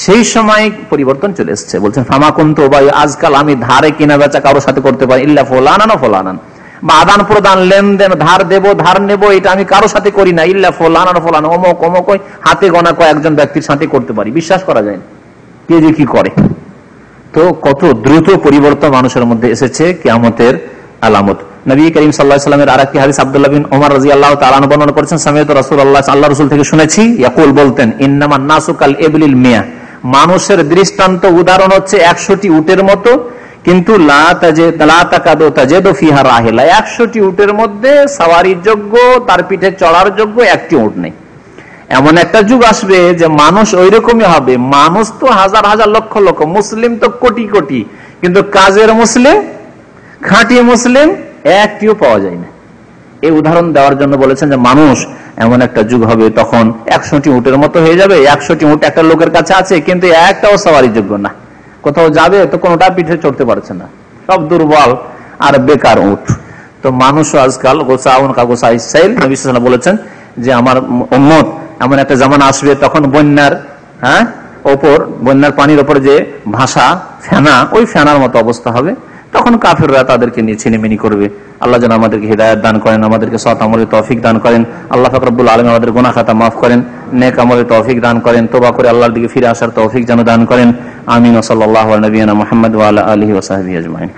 সেই সময় পরিবর্তন চলে এসছে। বলছেন ফামা কুনতু, ভাই আজকাল আমি ধারে কিনা বেচা কারোর সাথে করতে পারি, ইল্লা ফুলানান ও ফুলানান, বা আদান প্রদান লেনদেন, ধার দেব ধার নেব, এটা আমি কারোর সাথে করি না, ইল্লা ফুলানান ও ফুলান, অমুক অমুক, হাতে গোনা কয়েকজন ব্যক্তির সাথে করতে পারি। বিশ্বাস করা যায় না কে যে কি করে। তো কত দ্রুত পরিবর্তন মানুষের মধ্যে এসেছে, কিয়ামতের আলামত। নবী করিম সাল্লাল্লাহু আলাইহি ওয়াসাল্লামের আরেকটি হাদিস আব্দুল্লাহ বিন ওমর রাদিয়াল্লাহু তাআলা আনহু বর্ণনা করেছেন, সামিআতু রাসূলুল্লাহ, আল্লাহ রাসূল থেকে শুনেছি, ইয়াকুল, বলতেন, ইন্নামান নাসু কাল ইবলিল মিয়া, মানুষের দৃষ্টান্ত উদাহরণ হচ্ছে 100টি উটের মতো, কিন্তু লা তাকাদু তাজিদু ফিহা রাহিলা, 100টি উটের মধ্যে সওয়ারির যোগ্য, তার পিঠে চড়ার যোগ্য একটি উট নেই। এমন একটা যুগ আসবে যে মানুষ ওই রকমই হবে। মানুষ তো হাজার হাজার লক্ষ লক্ষ, মুসলিম তো কোটি কোটি, কিন্তু কাজের মুসলিম, খাঁটি মুসলিম একটিও পাওয়া যায় না। এই উদাহরণ দেওয়ার জন্য বলেছেন যে মানুষ এমন একটা যুগ হবে, তখন 100টি উটের মতো হয়ে যাবে। 100টি উট একটা লোকের কাছে আছে, কিন্তু একটাও সওয়ারির যোগ্য না। কোথাও যাবে তো কোনোটা পিঠে চড়তে পারছে না, সব দুর্বল আর বেকার উট। তো মানুষও আজকাল গোসাউন কা গোসা ইসাইল, নবী সাল্লাল্লাহু আলাইহি ওয়াসাল্লাম বলেছেন যে আমার উম্মত এমন একটা জামানা আসবে, তখন বন্যার বন্যার পানির ওপর যে ভাষা ফেনা, ওই ফেনার মতো অবস্থা হবে। তখন কাফেররা তাদেরকে নিয়ে ছিনিমিনি করবে। আল্লাহ যেন আমাদেরকে হিদায়াত দান করেন, আমাদেরকে সৎ আমলের তৌফিক দান করেন। আল্লাহ পাক রব্বুল আলামিন আমাদের গুনাহ খাতা মাফ করেন, নেক আমলের তৌফিক দান করেন, তওবা করে আল্লাহর দিকে ফিরে আসার তৌফিক যেন দান করেন। আমিন। ওয়া সাল্লাল্লাহু আলা নবিয়িনা মুহাম্মদ ওয়া আলা আলিহি ওয়া সাহবিহি আজমাইন।